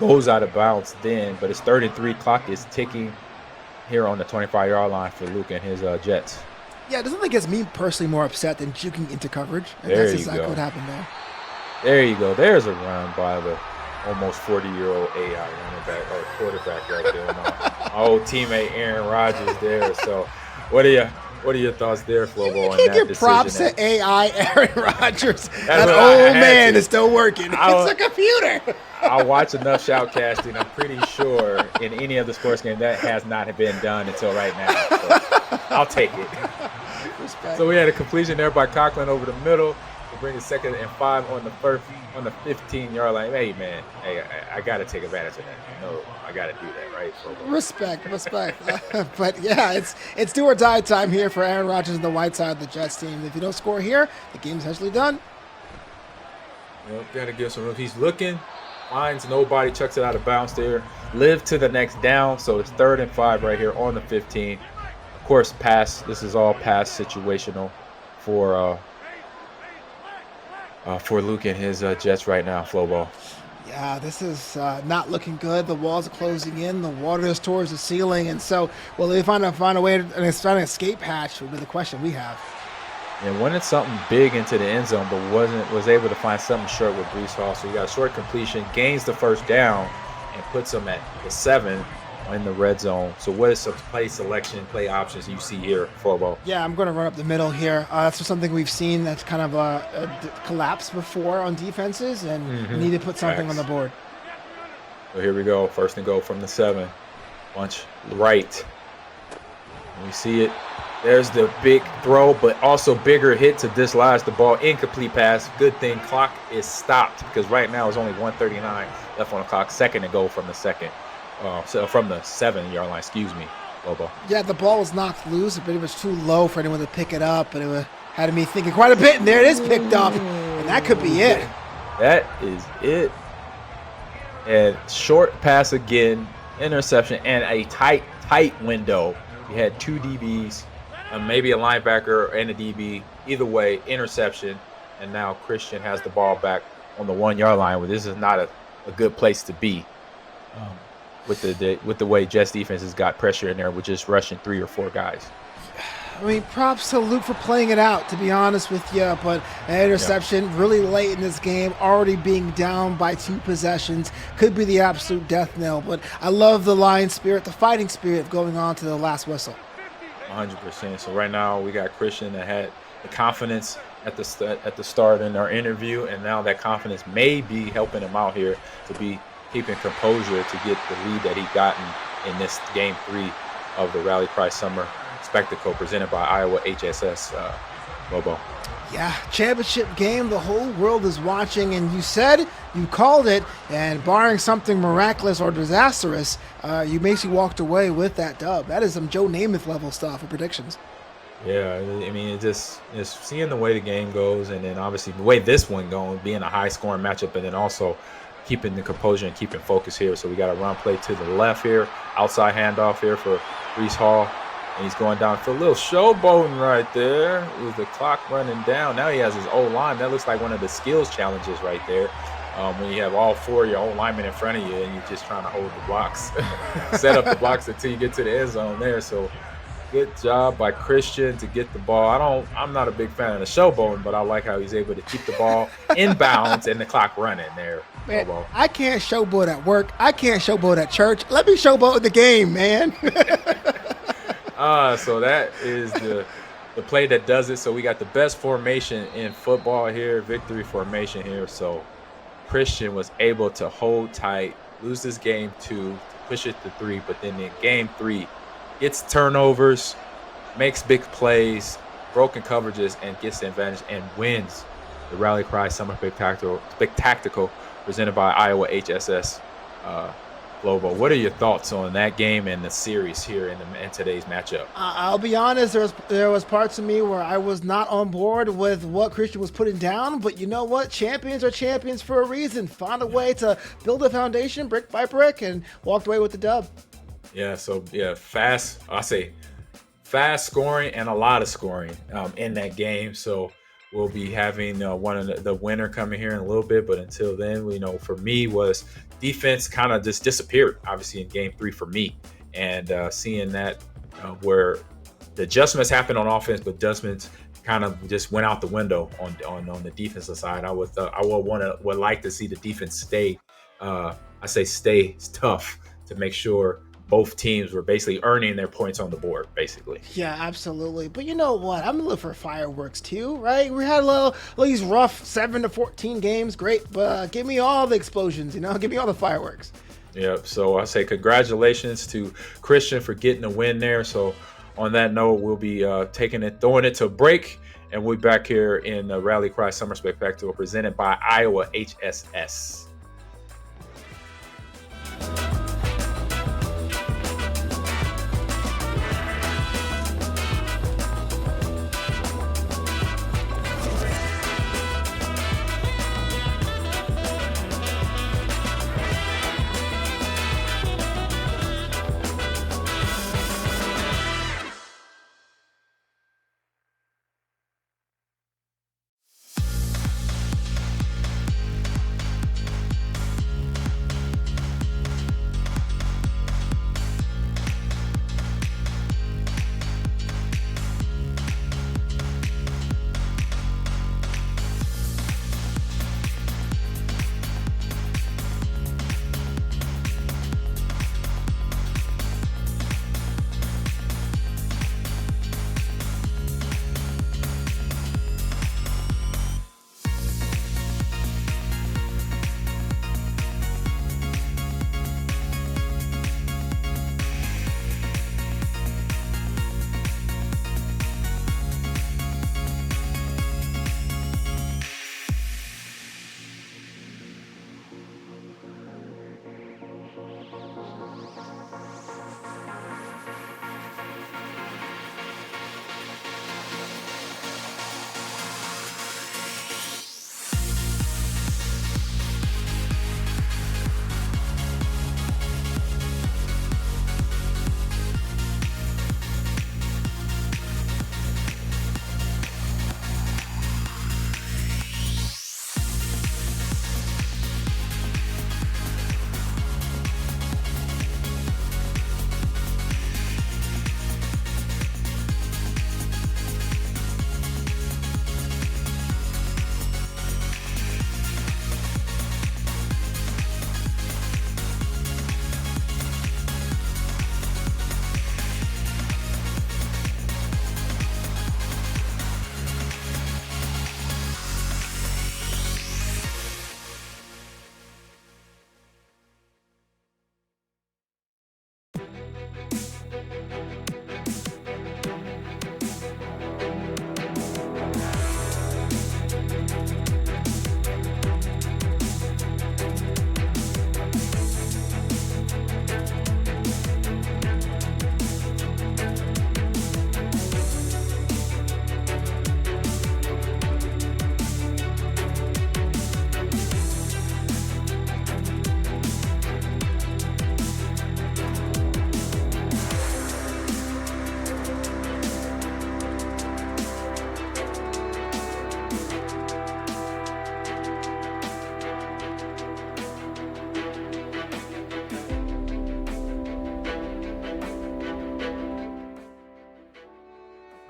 goes out of bounds then. But it's 3rd and 3. Clock is ticking here on the 25-yard line for Luke and his Jets. Yeah, doesn't that get me personally more upset than juking into coverage? And there that's you exactly go. what happened there. There you go. There's a run by the almost 40-year-old AI running back or quarterback right there. My old teammate Aaron Rodgers there. So what are your thoughts there, Flobo, on that Give decision? props to AI Aaron Rodgers. That what I old had man to. is still working. It's a computer. I watch enough shoutcasting. I'm pretty sure in any of the sports game that has not been done until right now. So I'll take it. Respect. So we had a completion there by Conklin over the middle to bring it 2nd and 5 on the 15-yard line. Hey man, I got to take advantage of that. No, I got to do that, right? Respect. But yeah, it's do or die time here for Aaron Rodgers and the white side of the Jets team. If you don't score here, the game's essentially done. Got to give some room. He's looking, finds nobody, chucks it out of bounds there. Live to the next down. So it's 3rd and 5 right here on the 15. Of course, pass. This is all pass situational for Luke and his Jets right now, Flobo. Yeah, this is not looking good. The walls are closing in. The water is towards the ceiling. And so, will they find a way to find an escape hatch would be the question we have. And wanted something big into the end zone, but was able to find something short with Brees Hall. So you got a short completion, gains the first down, and puts them at the 7 in the red zone. So what is some play selection, play options you see here, Flobo? Yeah, I'm going to run up the middle here. That's just something we've seen that's kind of collapsed before on defenses, and we need to put something on the board. So here we go. First and goal from the 7. Bunch right. And we see it. There's the big throw, but also bigger hit to dislodge the ball. Incomplete pass. Good thing clock is stopped because right now it's only 1:39 left on the clock. Second and goal from the second. So from the 7-yard line, excuse me, Lobo. Yeah, the ball was knocked loose, but it was too low for anyone to pick it up, and it had me thinking quite a bit, and there it is picked up, and that could be it. That is it. And short pass again, interception, and a tight window. You had 2 DBs, maybe a linebacker and a DB. Either way, interception, and now Christian has the ball back on the 1-yard line, where this is not a good place to be. With the way Jets defense has got pressure in there with just rushing 3 or 4 guys. I mean, props to Luke for playing it out, to be honest with you, but an interception really late in this game, already being down by 2 possessions, could be the absolute death knell, but I love the lion spirit, the fighting spirit of going on to the last whistle. 100%. So right now we got Christian that had the confidence at the start in our interview, and now that confidence may be helping him out here to be keeping composure to get the lead that he gotten in this game 3 of the Rally Cry Summer Spectacle presented by Iowa HSS. Lobo. Yeah, championship game, the whole world is watching, and you called it, and barring something miraculous or disastrous, you basically walked away with that dub. That is some Joe Namath level stuff for predictions. Yeah, I mean, it's seeing the way the game goes, and then obviously the way this one going, being a high-scoring matchup, and then also keeping the composure and keeping focus here. So we got a run play to the left here, outside handoff here for Brees Hall, and he's going down for a little showboating right there with the clock running down. Now he has his O-line. That looks like one of the skills challenges right there. When you have all 4 of your own linemen in front of you and you're just trying to hold the blocks, set up the blocks until you get to the end zone there. So good job by Christian to get the ball. I'm not a big fan of the showboating, but I like how he's able to keep the ball in bounds and the clock running there. Man, I can't showboat at work. I can't showboat at church. Let me showboat in the game, man. So that is the play that does it. So we got the best formation in football here, victory formation here. So Christian was able to hold tight, lose this game 2, to push it to 3, but then in game 3, gets turnovers, makes big plays, broken coverages, and gets the advantage and wins the Rally Cry Summer Spectacle presented by Iowa HSS. Lobo, what are your thoughts on that game and the series here in today's matchup? I'll be honest, there was parts of me where I was not on board with what Christian was putting down, but you know what? Champions are champions for a reason. Found a way to build a foundation brick by brick and walked away with the dub. Yeah, so yeah, fast scoring and a lot of scoring in that game. So we'll be having one of the winner coming here in a little bit, but until then, for me was defense kind of just disappeared, obviously in game 3 for me, and seeing that where the adjustments happened on offense, but adjustments kind of just went out the window on the defensive side. I would like to see the defense stay tough to make sure both teams were basically earning their points on the board, basically. Yeah, absolutely. But you know what? I'm looking for fireworks too, right? We had these rough 7-14 games, great, but give me all the explosions, give me all the fireworks. Yep. So I say congratulations to Christian for getting a win there. So on that note, we'll be throwing it to a break, and we'll be back here in the Rally Cry Summer Spectacle presented by Iowa HSS.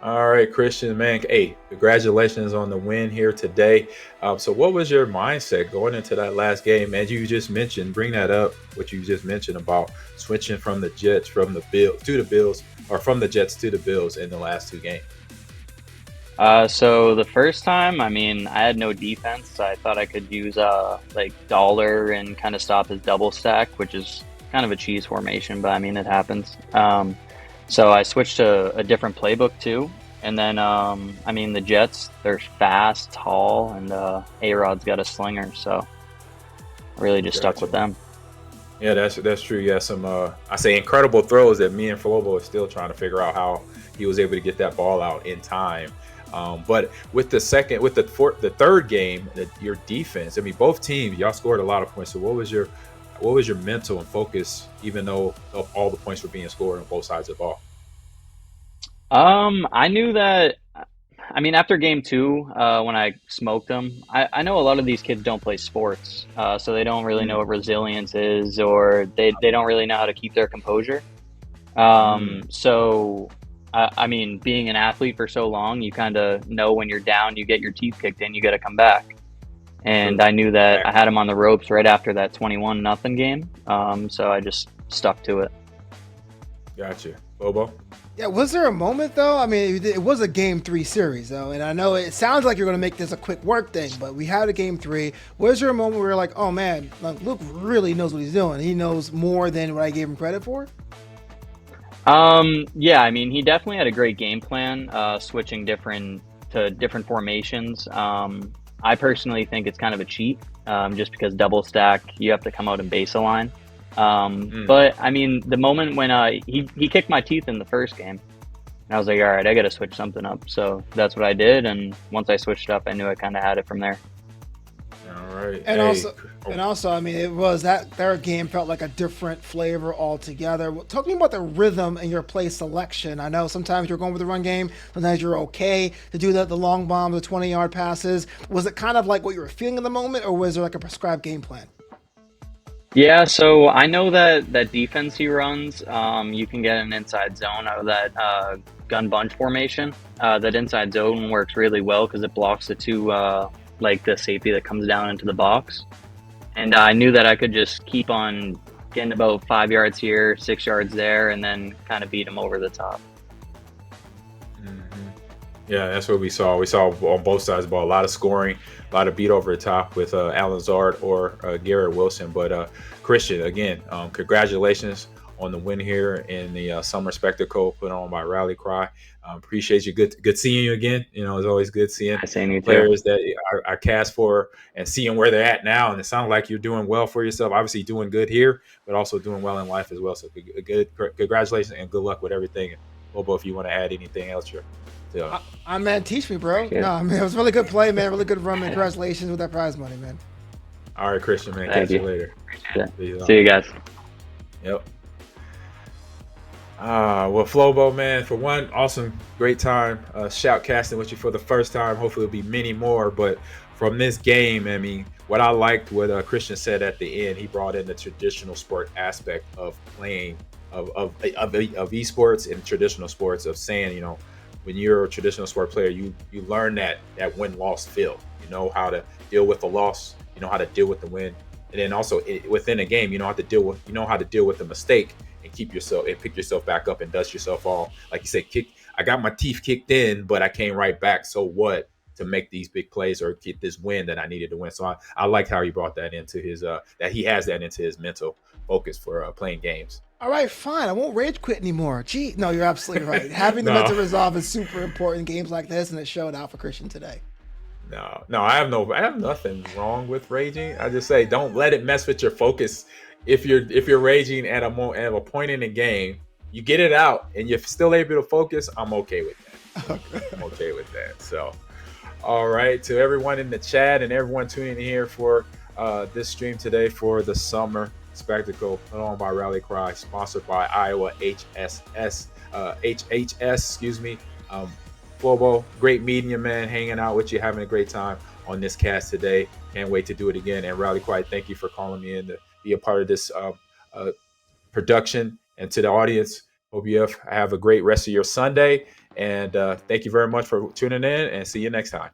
All right, Christian, man. Hey, congratulations on the win here today. So, what was your mindset going into that last game? As you just mentioned, bring that up. What you just mentioned about switching from the Jets from the Bills to the Bills, or from the Jets to the Bills in the last two games. So the first time, I mean, I had no defense, so I thought I could use like dollar and kind of stop his double stack, which is kind of a cheese formation, but I mean it happens. So I switched to a different playbook too, and then I mean the Jets, they're fast, tall, and A-Rod's got a slinger, so I really just stuck with them. Yeah, that's true. Yeah, some I say incredible throws that me and Flobo are still trying to figure out how he was able to get that ball out in time. But with the third game, your defense. I mean, both teams, y'all scored a lot of points. So what was your mental and focus, even though all the points were being scored on both sides of the ball? I knew that. I mean, after game two, when I smoked them, I know a lot of these kids don't play sports, so they don't really know what resilience is, or they don't really know how to keep their composure. So, I mean, being an athlete for so long, you kind of know when you're down, you get your teeth kicked in, you got to come back. And I knew that I had him on the ropes right after that 21-0 game, so I just stuck to it. Gotcha. Bobo? Yeah, was there a moment though? I mean, it was a game 3 series though, and I know it sounds like you're going to make this a quick work thing, but we had a game 3. Was there a moment where you're like, oh man, like Luke really knows what he's doing. He knows more than what I gave him credit for? Yeah, I mean, he definitely had a great game plan, switching to different formations. I personally think it's kind of a cheat, just because double stack, you have to come out and base align. But I mean, the moment when he kicked my teeth in the first game, and I was like, all right, I got to switch something up. So that's what I did, and once I switched up, I knew I kind of had it from there. All right. And also, I mean, it was that third game felt like a different flavor altogether. Talk to me about the rhythm and your play selection. I know sometimes you're going with the run game, sometimes you're okay to do the long bomb, the 20-yard passes. Was it kind of like what you were feeling in the moment, or was there like a prescribed game plan? Yeah, so I know that defense he runs, you can get an inside zone out of that gun bunch formation. That inside zone works really well because it blocks the two, like the safety that comes down into the box. And I knew that I could just keep on getting about 5 yards here, 6 yards there, and then kind of beat him over the top. Yeah, that's what we saw. We saw on both sides of the ball a lot of scoring, a lot of beat over the top with Alan Zard or Garrett Wilson. But Christian, again, congratulations on the win here in the summer spectacle put on by Rally Cry. Appreciate you. Good seeing you again. You know, it's always good seeing players that I cast for and seeing where they're at now. And it sounds like you're doing well for yourself. Obviously doing good here, but also doing well in life as well. So congratulations and good luck with everything. And Bobo, if you want to add anything else, I man, teach me, bro. Yeah. No, I mean, it was really good play, man. Really good run, man. Congratulations with that prize money, man. All right, Christian, man. Thank Catch you later. See you guys. Yep. Well, Flobo, man, for one, awesome, great time shoutcasting with you for the first time. Hopefully, there'll be many more. But from this game, I mean, what I liked, what Christian said at the end, he brought in the traditional sport aspect of playing of esports and traditional sports, of saying, you know, when you're a traditional sport player, you learn that win-loss feel. You know how to deal with the loss. You know how to deal with the win, and then also within a game, you know how to deal with the mistake and pick yourself back up and dust yourself off. Like you said, I got my teeth kicked in, but I came right back. So what? To make these big plays or get this win that I needed to win. So I liked how he brought that into his that he has that into his mental focus for playing games. All right, fine. I won't rage quit anymore. Gee, no, you're absolutely right. Having the mental resolve is super important in games like this, and it showed out for Christian today. No, I have nothing wrong with raging. I just say don't let it mess with your focus. If you're raging at a point in the game, you get it out and you're still able to focus. I'm okay with that. I'm okay with that. So, all right, to everyone in the chat and everyone tuning in here for this stream today for the summer spectacle put on by Rally Cry, sponsored by Iowa HHS. Excuse me. Flobo, great meeting you, man. Hanging out with you, having a great time on this cast today. Can't wait to do it again. And Rally Cry, thank you for calling me in to be a part of this production. And to the audience, hope you have a great rest of your Sunday. And thank you very much for tuning in, and see you next time.